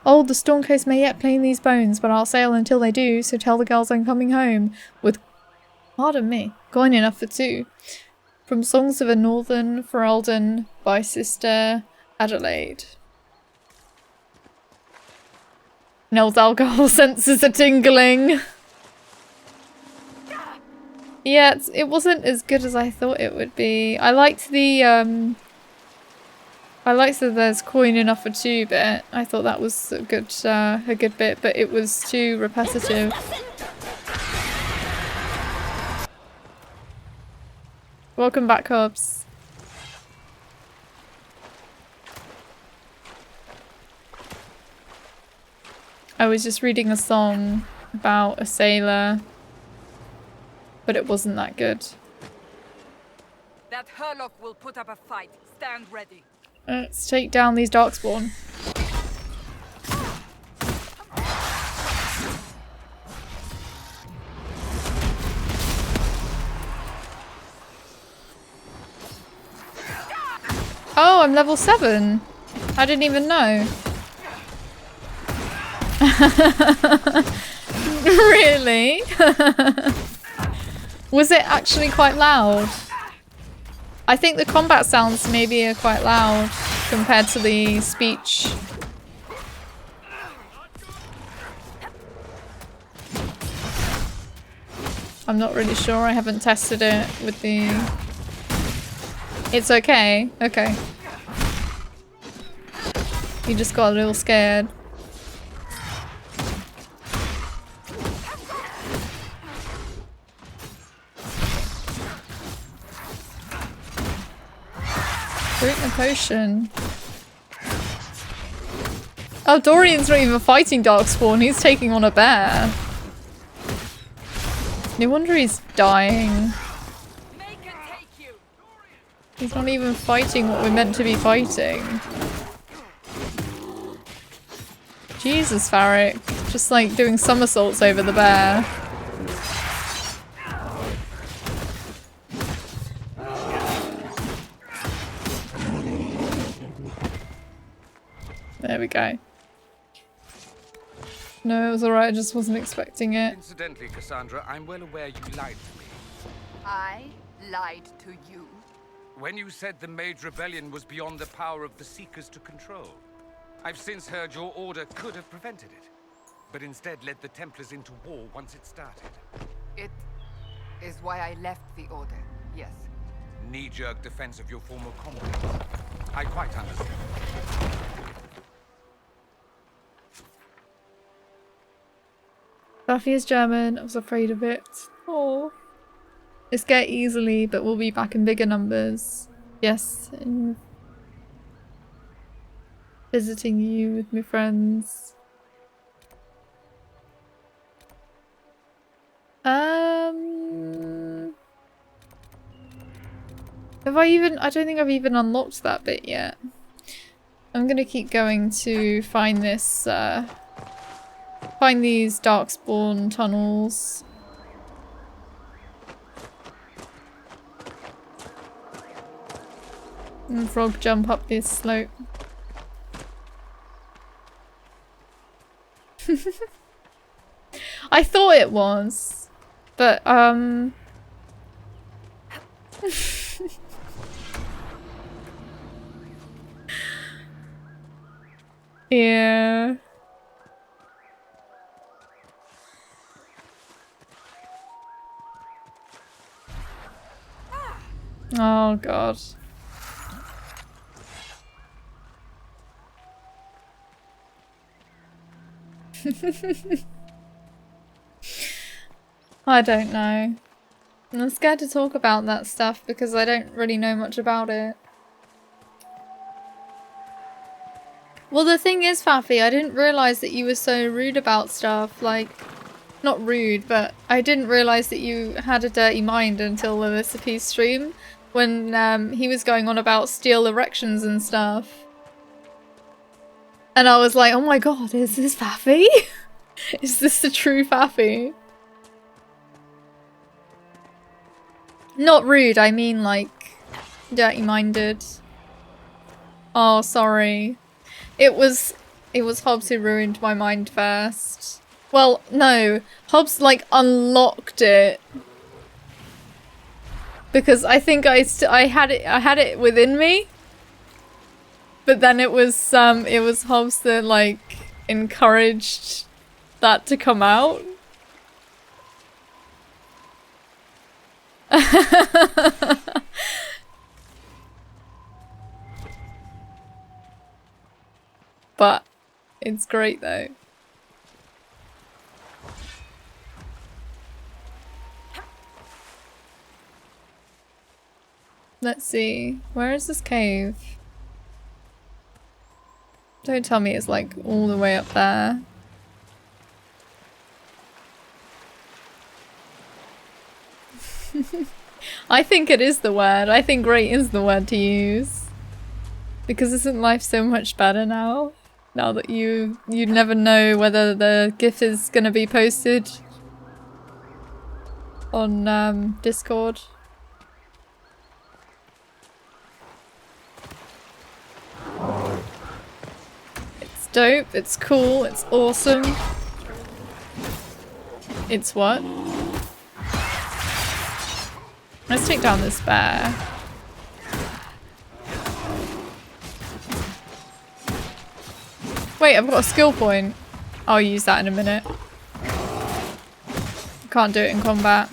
Oh, the Stormcoast may yet claim these bones, but I'll sail until they do, so tell the girls I'm coming home, with, pardon me, coin enough for two. From Songs of a Northern Ferelden by Sister Adelaide. Nell's alcohol senses are tingling. Yeah, it wasn't as good as I thought it would be. I liked the I liked that there's coin enough for two bit. I thought that was a good bit, but it was too repetitive. Welcome back, Hobbs. I was just reading a song about a sailor, but it wasn't that good. That Herlock will put up a fight. Stand ready. Let's take down these Darkspawn. Oh, I'm level 7. I didn't even know. Really? Was it actually quite loud? I think the combat sounds maybe are quite loud compared to the speech. I'm not really sure. I haven't tested it with the... It's okay. Okay. You just got a little scared. Drink the potion. Oh, Dorian's not even fighting Darkspawn. He's taking on a bear. No wonder he's dying. He's not even fighting what we're meant to be fighting. Jesus, Farrick. Just like doing somersaults over the bear. There we go. No, it was alright, I just wasn't expecting it. Incidentally, Cassandra, I'm well aware you lied to me. I lied to you. When you said the Mage Rebellion was beyond the power of the Seekers to control, I've since heard your order could have prevented it, but instead led the Templars into war once it started. It is why I left the Order, yes. Knee-jerk defense of your former comrades. I quite understand. Buffy is German. I was afraid of it. Oh. Escape easily, but we'll be back in bigger numbers. Yes. And visiting you with my friends. Have I even... I don't think I've even unlocked that bit yet. I'm gonna keep going to find this, find these Darkspawn tunnels. And frog jump up this slope. I thought it was, but yeah. Oh god. I don't know. I'm scared to talk about that stuff because I don't really know much about it. Well, the thing is, Faffy, I didn't realise that you were so rude about stuff. Like, not rude, but I didn't realise that you had a dirty mind until the recipe stream when he was going on about steel erections and stuff. And I was like, oh my god, is this Faffy? Is this the true Faffy? Not rude, I mean like dirty-minded. Oh, sorry. It was Hobbs who ruined my mind first. Well, no, Hobbs like unlocked it because I think I had it within me, but then it was Hobbs that like encouraged that to come out. But it's great though. Let's see. Where is this cave? Don't tell me it's like all the way up there. I think it is the word. I think great is the word to use. Because isn't life so much better now? Now that you never know whether the GIF is gonna be posted on Discord. It's dope, it's cool, it's awesome. It's what? Let's take down this bear. Wait, I've got a skill point. I'll use that in a minute. Can't do it in combat.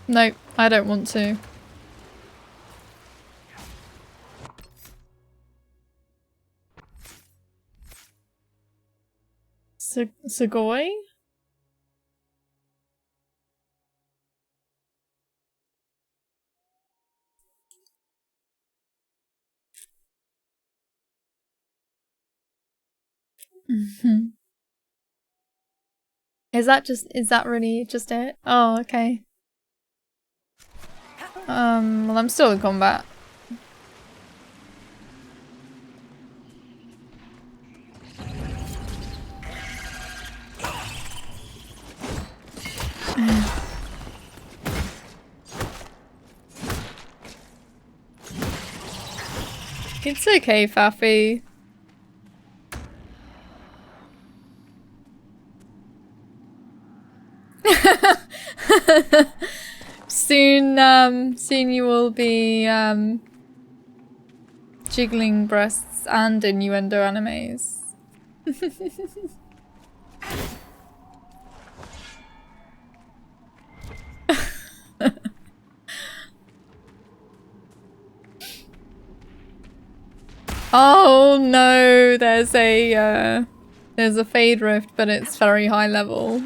Nope, I don't want to. Sugoi? Is that really just it? Oh, okay. Well, I'm still in combat. It's okay, Faffy. Soon you will be jiggling breasts and innuendo animes. Oh no, there's a fade rift, but it's very high level.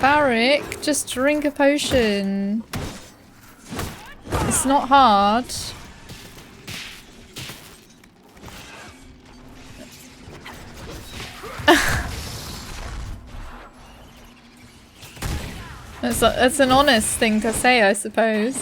Barrick, just drink a potion. It's not hard. That's an honest thing to say, I suppose.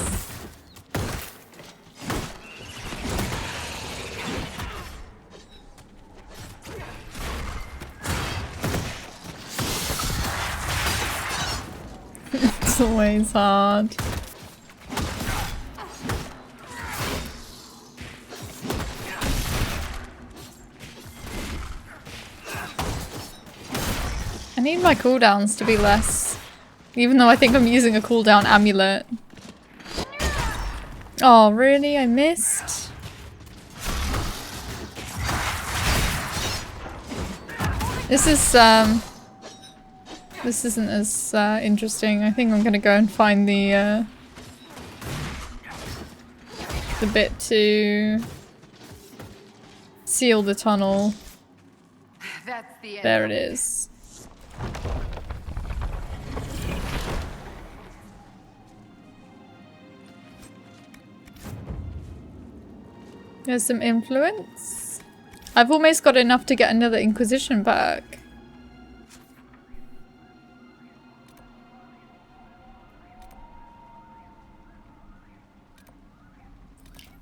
It's always hard. I need my cooldowns to be less. Even though I think I'm using a cooldown amulet. Oh, really? I missed? This isn't as interesting. I think I'm gonna go and find the bit to seal the tunnel. That's the end. There it is. There's some influence. I've almost got enough to get another Inquisition back.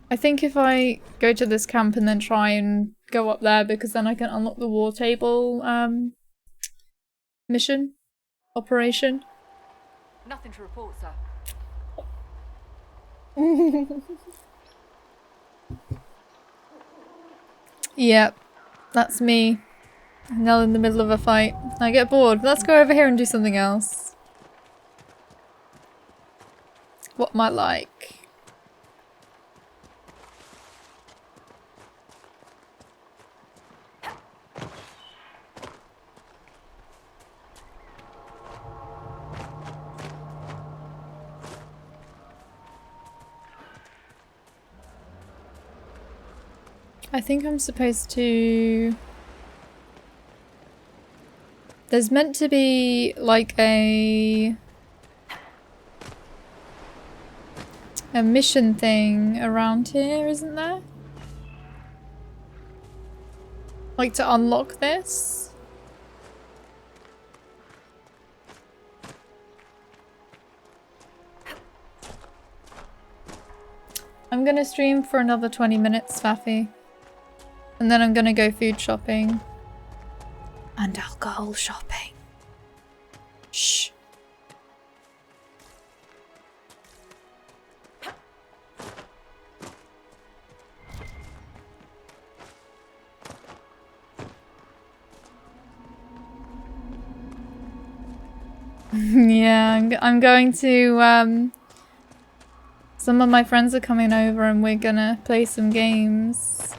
I think if I go to this camp and then try and go up there, because then I can unlock the war table mission operation. Nothing to report, sir. Yep, that's me. Now in the middle of a fight. I get bored. Let's go over here and do something else. What am I like? I think I'm supposed to... There's meant to be like a mission thing around here, isn't there? Like to unlock this? I'm gonna stream for another 20 minutes, Faffy. And then I'm gonna go food shopping. And alcohol shopping. Shh. Yeah, I'm going to, some of my friends are coming over and we're gonna play some games.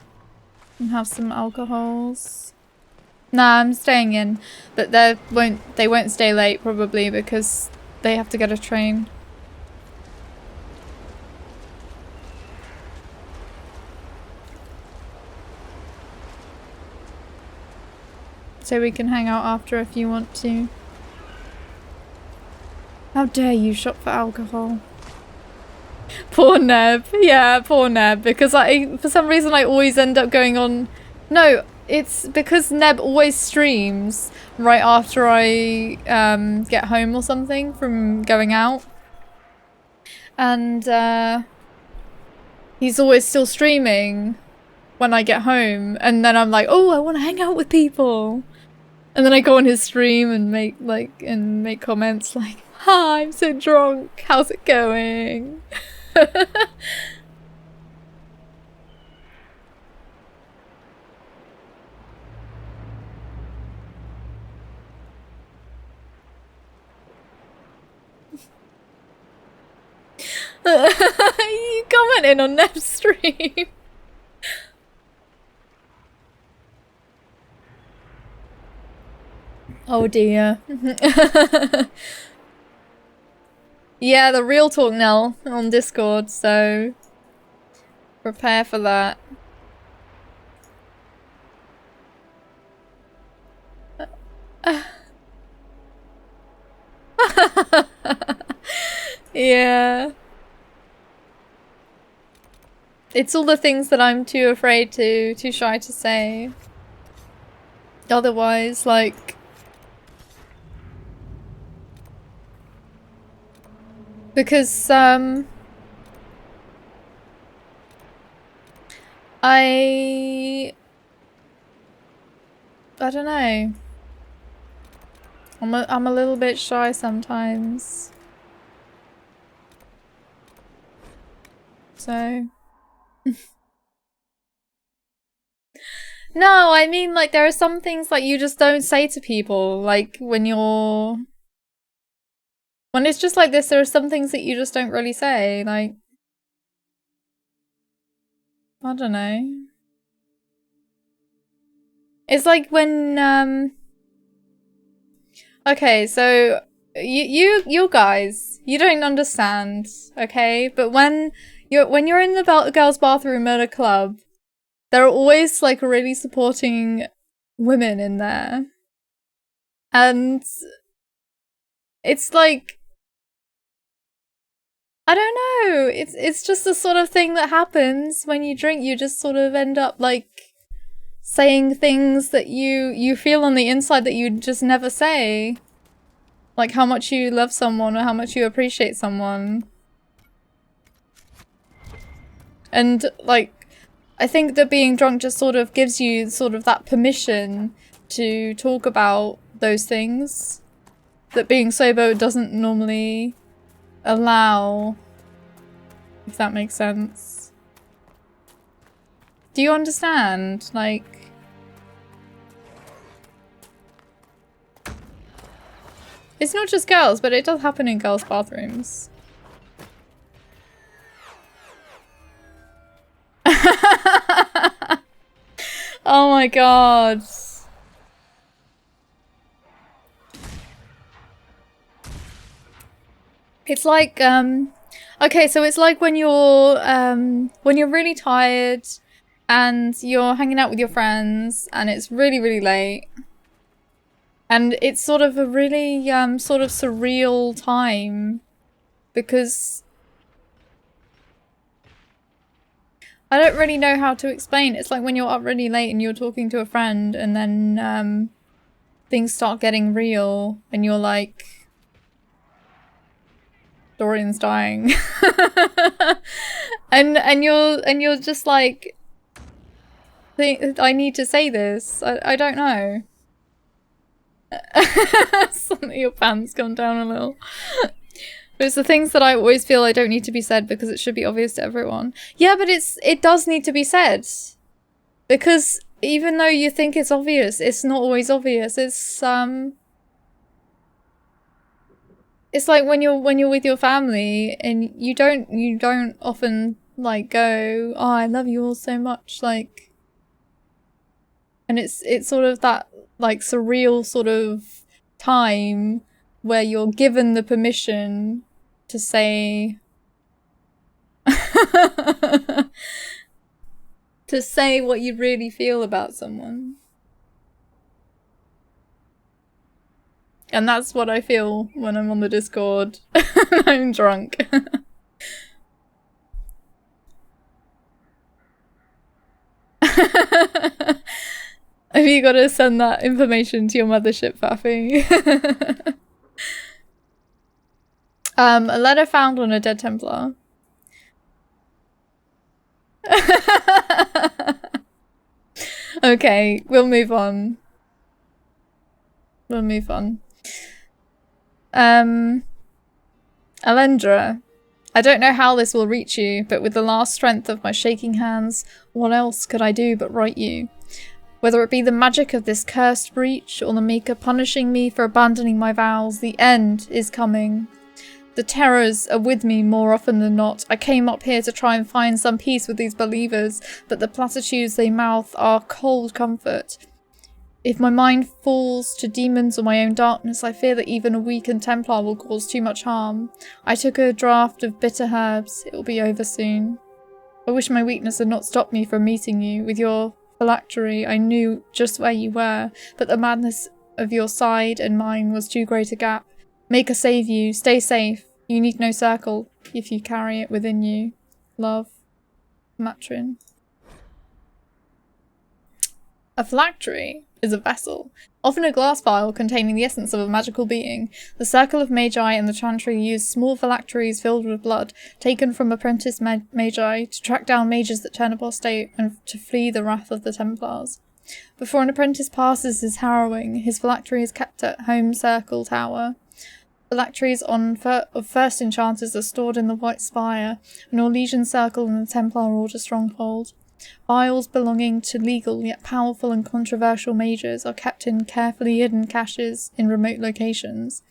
And have some alcohols. Nah, I'm staying in. But they won't stay late probably because they have to get a train. So we can hang out after if you want to. How dare you shop for alcohol? Poor Neb. Yeah, poor Neb. Because for some reason I always end up going on... No, it's because Neb always streams right after I get home or something from going out. And he's always still streaming when I get home. And then I'm like, oh, I want to hang out with people. And then I go on his stream and make comments like, I'm so drunk. How's it going? You commenting on Nev's stream. Oh dear. Yeah, the real talk now on Discord, so prepare for that. Yeah. It's all the things that I'm too afraid to, too shy to say. Otherwise, like... Because, I don't know. I'm a little bit shy sometimes. So... No, I mean, like, there are some things like you just don't say to people, like, when it's just like this, there are some things that you just don't really say, like... I don't know. It's like when, okay, so, you guys, you don't understand, okay? But when you're in the girls' bathroom at a club, there are always, like, really supporting women in there. And it's like, I don't know, it's just the sort of thing that happens when you drink. You just sort of end up, like, saying things that you feel on the inside that you just never say. Like how much you love someone or how much you appreciate someone. And, like, I think that being drunk just sort of gives you sort of that permission to talk about those things that being sober doesn't normally allow, if that makes sense. Do you understand? Like... It's not just girls, but it does happen in girls' bathrooms. Oh my god. It's like, okay, so it's like when you're really tired and you're hanging out with your friends and it's really, really late. And it's sort of a really, sort of surreal time because I don't really know how to explain. It's like when you're up really late and you're talking to a friend and then, things start getting real and you're like, Dorian's dying. and you're just like, I need to say this. I don't know. Suddenly your pants come down a little. But it's the things that I always feel I don't need to be said because it should be obvious to everyone. Yeah, but it does need to be said. Because even though you think it's obvious, it's not always obvious. It's like when you're with your family and you don't often like go, oh, I love you all so much, like, and it's sort of that like surreal sort of time where you're given the permission to say to say what you really feel about someone. And that's what I feel when I'm on the Discord. I'm drunk. Have you got to send that information to your mothership, Faffy? A letter found on a dead Templar. Okay, we'll move on. We'll move on. Alendra, I don't know how this will reach you, but with the last strength of my shaking hands, what else could I do but write you? Whether it be the magic of this cursed breach, or the Maker punishing me for abandoning my vows, the end is coming. The terrors are with me more often than not. I came up here to try and find some peace with these believers, but the platitudes they mouth are cold comfort. If my mind falls to demons or my own darkness, I fear that even a weakened Templar will cause too much harm. I took a draught of bitter herbs. It will be over soon. I wish my weakness had not stopped me from meeting you. With your phylactery, I knew just where you were, but the madness of your side and mine was too great a gap. Maker save you. Stay safe. You need no circle if you carry it within you. Love, Matrin. A phylactery is a vessel, often a glass vial containing the essence of a magical being. The Circle of Magi and the Chantry use small phylacteries filled with blood, taken from apprentice magi, to track down mages that turn apostate and to flee the wrath of the Templars. Before an apprentice passes his harrowing, his phylactery is kept at Home Circle Tower. Phylacteries of first enchanters are stored in the White Spire, an Orlesian Circle in the Templar Order stronghold. Vials belonging to legal yet powerful and controversial mages are kept in carefully hidden caches in remote locations.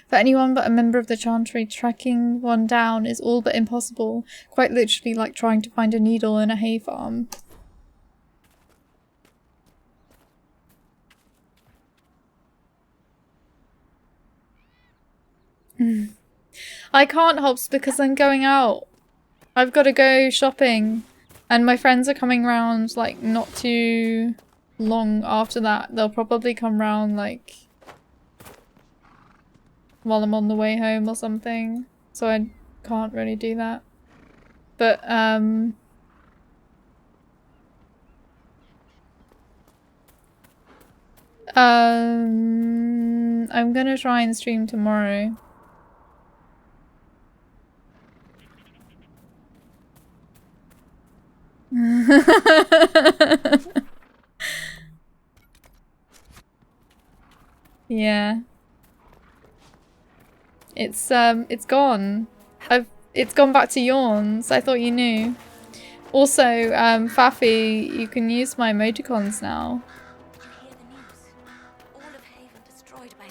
For anyone but a member of the Chantry, tracking one down is all but impossible, quite literally like trying to find a needle in a hay farm. I can't, Hobbs, because I'm going out. I've got to go shopping. And my friends are coming round, like, not too long after that. They'll probably come round, like, while I'm on the way home or something. So I can't really do that. But, I'm gonna try and stream tomorrow. Yeah. It's gone. It's gone back to yawns. I thought you knew. Also, Faffy, you can use my emoticons now.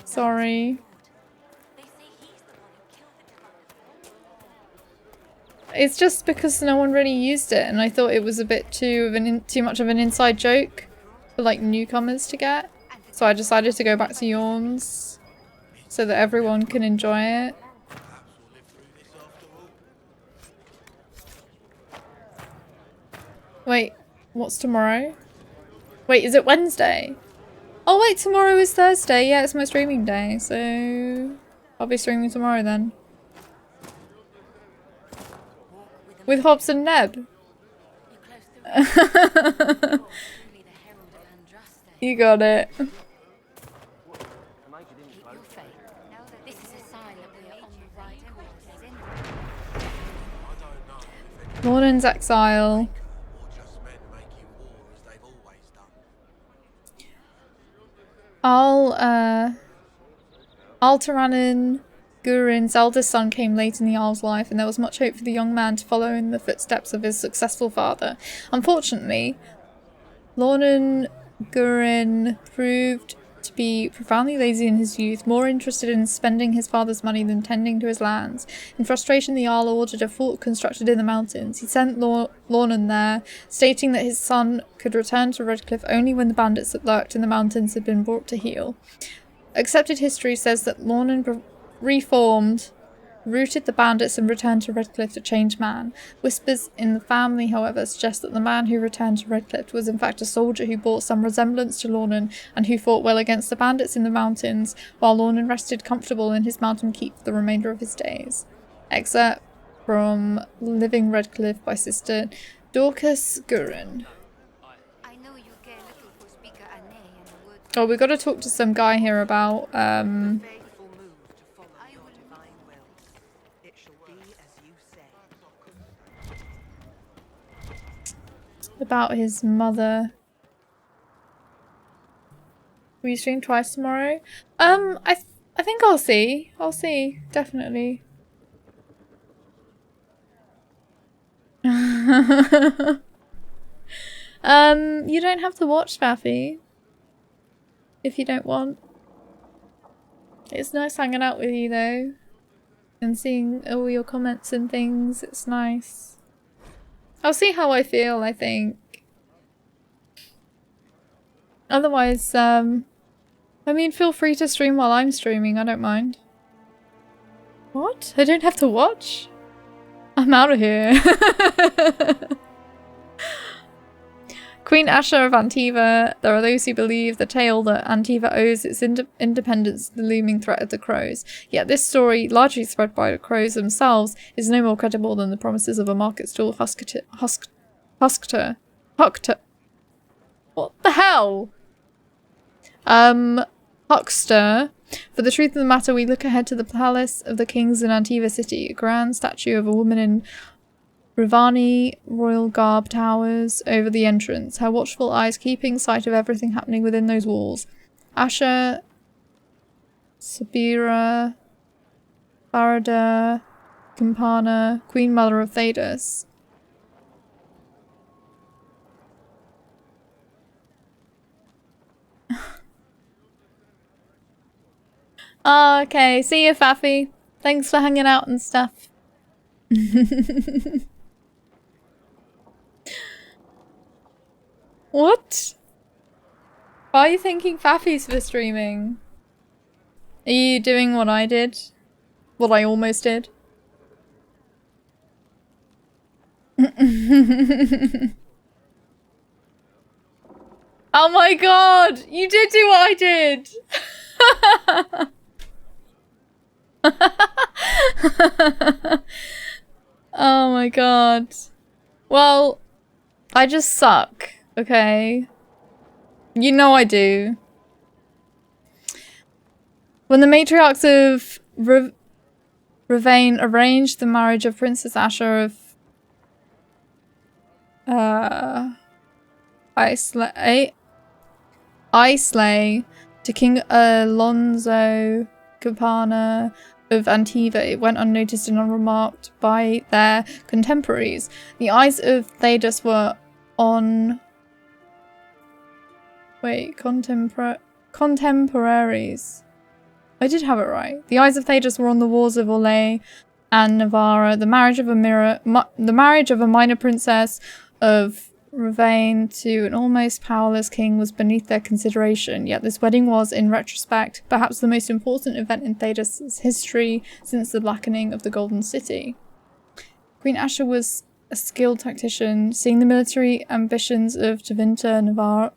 Sorry. It's just because no one really used it, and I thought it was a bit too much of an inside joke for like newcomers to get. So I decided to go back to yawns so that everyone can enjoy it. Wait, what's tomorrow? Wait, is it Wednesday? Oh wait, tomorrow is Thursday. Yeah, it's my streaming day, so I'll be streaming tomorrow then. With Hobbs and Neb. You got it. Morning's exile. Alteranen, Gurin's eldest son, came late in the Jarl's life, and there was much hope for the young man to follow in the footsteps of his successful father. Unfortunately, Lornan Gurin proved to be profoundly lazy in his youth, more interested in spending his father's money than tending to his lands. In frustration, the Jarl ordered a fort constructed in the mountains. He sent Lornan there, stating that his son could return to Redcliffe only when the bandits that lurked in the mountains had been brought to heel. Accepted history says that Lornan reformed, routed the bandits and returned to Redcliffe a changed man. Whispers in the family, however, suggest that the man who returned to Redcliffe was in fact a soldier who bore some resemblance to Lornan and who fought well against the bandits in the mountains, while Lornan rested comfortable in his mountain keep for the remainder of his days. Excerpt from Living Redcliffe by Sister Dorcas Gurin. Oh, we got to talk to some guy here about his mother. Will you stream twice tomorrow? I think I'll see. Definitely. You don't have to watch Faffy if you don't want. It's nice hanging out with you though, and seeing all your comments and things. It's nice. I'll see how I feel, I think. Otherwise, I mean, feel free to stream while I'm streaming, I don't mind. What? I don't have to watch? I'm out of here. Queen Asha of Antiva. There are those who believe the tale that Antiva owes its independence to the looming threat of the Crows. Yet this story, largely spread by the Crows themselves, is no more credible than the promises of a market stall huckster. What the hell? Huckster. For the truth of the matter, we look ahead to the palace of the kings in Antiva city. A grand statue of a woman in Ravani royal garb towers over the entrance, her watchful eyes keeping sight of everything happening within those walls. Asha, Sabira, Farada, Campana, Queen Mother of Thedas. Oh, okay. See you, Faffy. Thanks for hanging out and stuff. What? Why are you thinking Faffy's for streaming? Are you doing what I did? What I almost did? Oh my god! You did do what I did! Oh my god. Well, I just suck, okay? You know I do. When the matriarchs of Ravane arranged the marriage of Princess Asha of Islay to King Alonso Campana of Antiva, it went unnoticed and unremarked by their contemporaries. The eyes of Thedas were on... Wait, contemporaries. I did have it right. The eyes of Thedas were on the walls of Orlais and Navarra. The marriage of a minor princess of Ravane to an almost powerless king was beneath their consideration, yet this wedding was, in retrospect, perhaps the most important event in Thedas' history since the blackening of the Golden City. Queen Asha was a skilled tactician, seeing the military ambitions of Tevinter, Navarra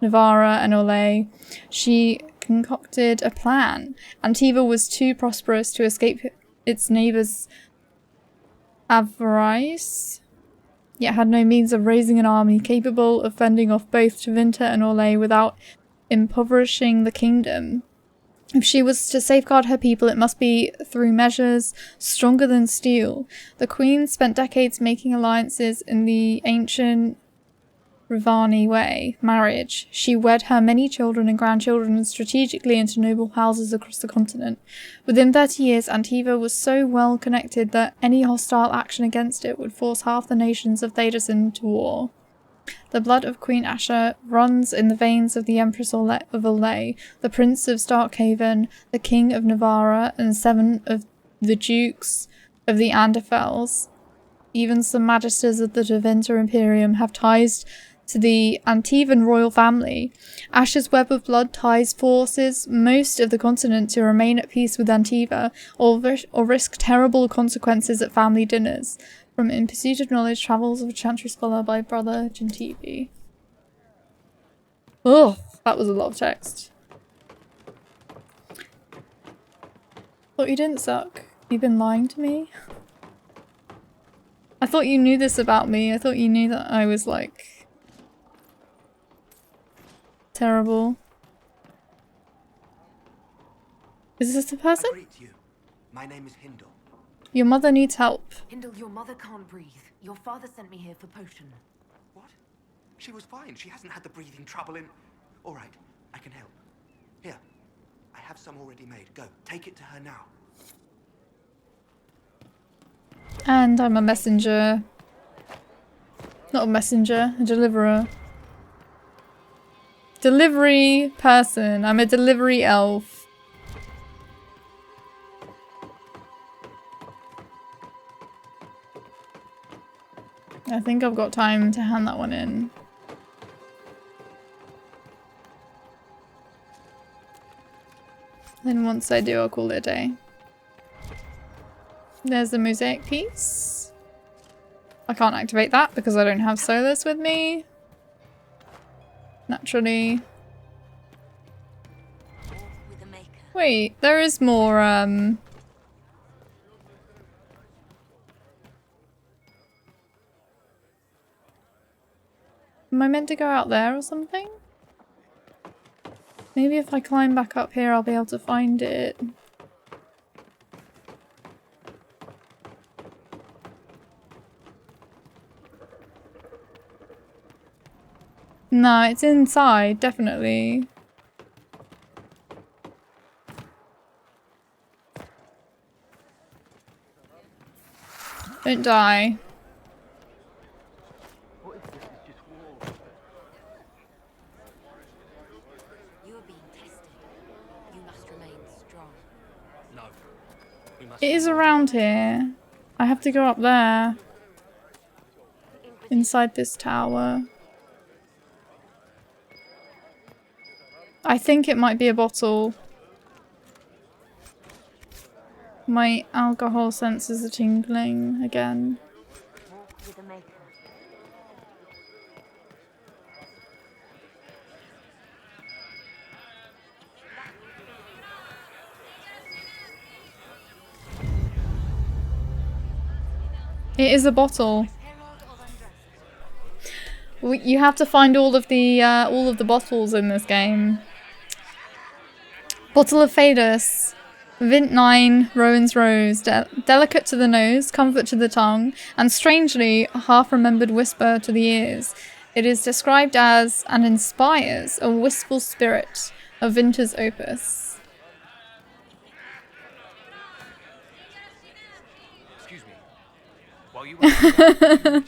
and Orlais. She concocted a plan. Antiva was too prosperous to escape its neighbours' avarice, yet had no means of raising an army capable of fending off both Tevinter and Orlais without impoverishing the kingdom. If she was to safeguard her people, it must be through measures stronger than steel. The queen spent decades making alliances in the ancient Ravani way, marriage. She wed her many children and grandchildren strategically into noble houses across the continent. Within 30 years, Antiva was so well connected that any hostile action against it would force half the nations of Thedas into war. The blood of Queen Asha runs in the veins of the Empress of Orlais, the Prince of Starkhaven, the King of Navarra, and 7 of the Dukes of the Anderfels. Even some magisters of the Tevinter Imperium have ties to the Antivan royal family. Asha's web of blood ties forces most of the continent to remain at peace with Antiva, or risk terrible consequences at family dinners. From In Pursuit of Knowledge, Travels of a Chantry Scholar by Brother Gentivi. Ugh, that was a lot of text. Thought you didn't suck. You've been lying to me? I thought you knew this about me. I thought you knew that I was like... terrible. Is this the person? I greet you. My name is Hindle. Your mother needs help. Hindle, your mother can't breathe. Your father sent me here for potion. What? She was fine. She hasn't had the breathing trouble in... All right, I can help. Here, I have some already made. Go, take it to her now. And I'm a messenger. Not a messenger, a deliverer. Delivery person. I'm a delivery elf. I think I've got time to hand that one in. Then once I do, I'll call it a day. There's the mosaic piece. I can't activate that because I don't have Solus with me. Naturally. Wait, there is more, Am I meant to go out there or something? Maybe if I climb back up here, I'll be able to find it. No, it's inside, definitely. Don't die. It is around here. I have to go up there. Inside this tower. I think it might be a bottle. My alcohol senses are tingling again. It is a bottle. You have to find all of the bottles in this game. Bottle of Phadus. Vint 9, Rowan's Rose. Delicate to the nose, comfort to the tongue, and strangely, a half-remembered whisper to the ears. It is described as, and inspires, a wistful spirit, a Vinter's opus. I've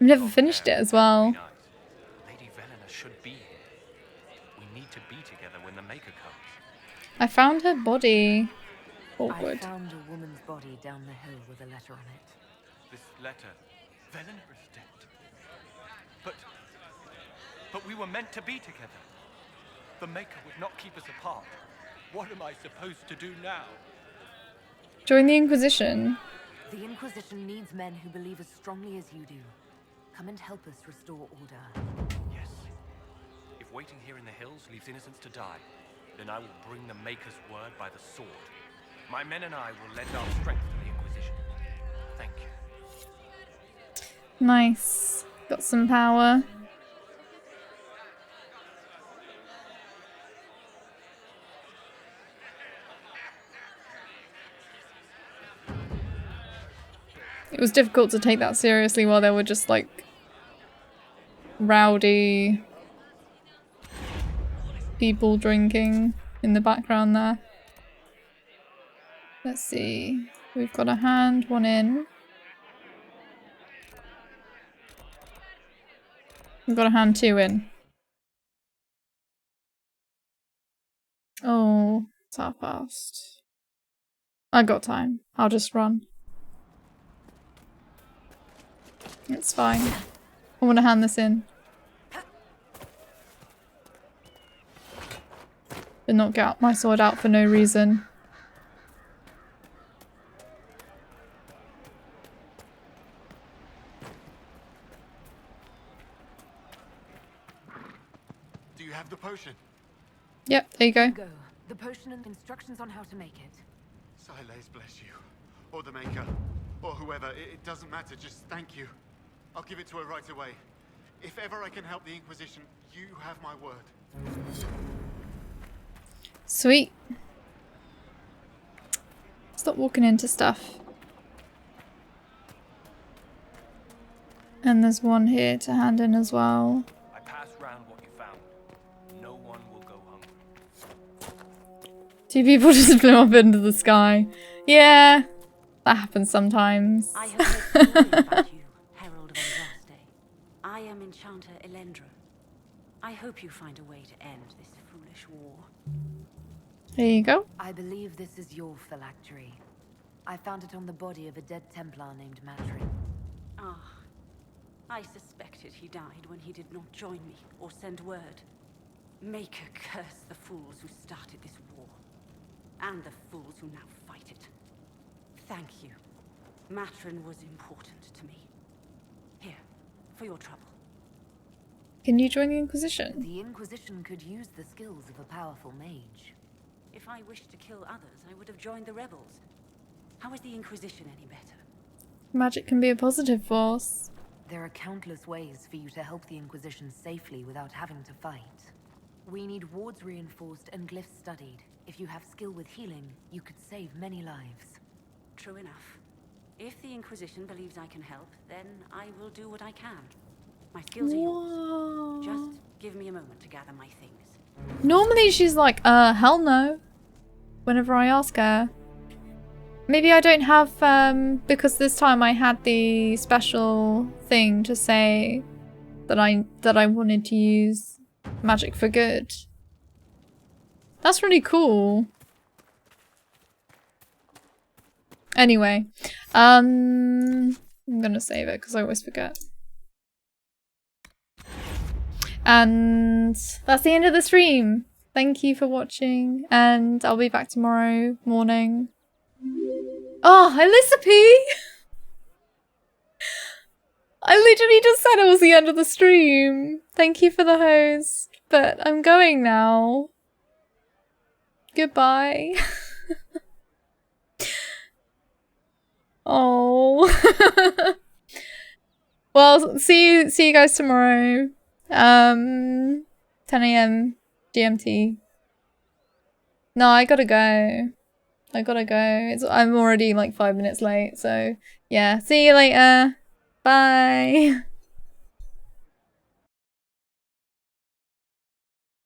never finished it as well. Lady Velena should be here. We need to be together when the Maker comes. I found her body. Awkward. I found a woman's body down the hill with a letter on it. This letter, Velena is dead. But we were meant to be together. The Maker would not keep us apart. What am I supposed to do now? Join the Inquisition. The Inquisition needs men who believe as strongly as you do. Come and help us restore order. Yes. If waiting here in the hills leaves innocents to die, then I will bring the Maker's word by the sword. My men and I will lend our strength to the Inquisition. Thank you. Nice. Got some power. It was difficult to take that seriously while there were just like rowdy people drinking in the background there. Let's see. We've got a hand, one in. We've got a hand, two in. Oh, it's half past. I got time. I'll just run. It's fine. I want to hand this in. But not get my sword out for no reason. Do you have the potion? Yep, there you go. Go. The potion and instructions on how to make it. Silas bless you. Or the Maker. Or whoever. It doesn't matter. Just thank you. I'll give it to her right away. If ever I can help the Inquisition, you have my word. Sweet. Stop walking into stuff. And there's one here to hand in as well. I pass round what you found. No one will go hungry. Two people just flew up into the sky. Yeah, that happens sometimes. I have heard stories about you, Herald of Andraste. Enchanter Elendra. I hope you find a way to end this foolish war. There you go. I believe this is your phylactery. I found it on the body of a dead Templar named Matrin. Ah, I suspected he died when he did not join me or send word. Maker curse the fools who started this war, and the fools who now fight it. Thank you. Matrin was important to me. Here, for your trouble. Can you join the Inquisition? The Inquisition could use the skills of a powerful mage. If I wished to kill others, I would have joined the rebels. How is the Inquisition any better? Magic can be a positive force. There are countless ways for you to help the Inquisition safely without having to fight. We need wards reinforced and glyphs studied. If you have skill with healing, you could save many lives. True enough. If the Inquisition believes I can help, then I will do what I can. My skills are yours. Just give me a moment to gather my things. Normally she's like, hell no. Whenever I ask her. Maybe I don't have, because this time I had the special thing to say that I wanted to use magic for good. That's really cool. Anyway, I'm gonna save it because I always forget. And that's the end of the stream. Thank you for watching, and I'll be back tomorrow morning. Oh, Elisapie! I literally just said it was the end of the stream. Thank you for the host, but I'm going now. Goodbye. Oh. Well, see you guys tomorrow. 10 AM GMT. No, I gotta go. I'm already like 5 minutes late, so yeah. See you later. Bye.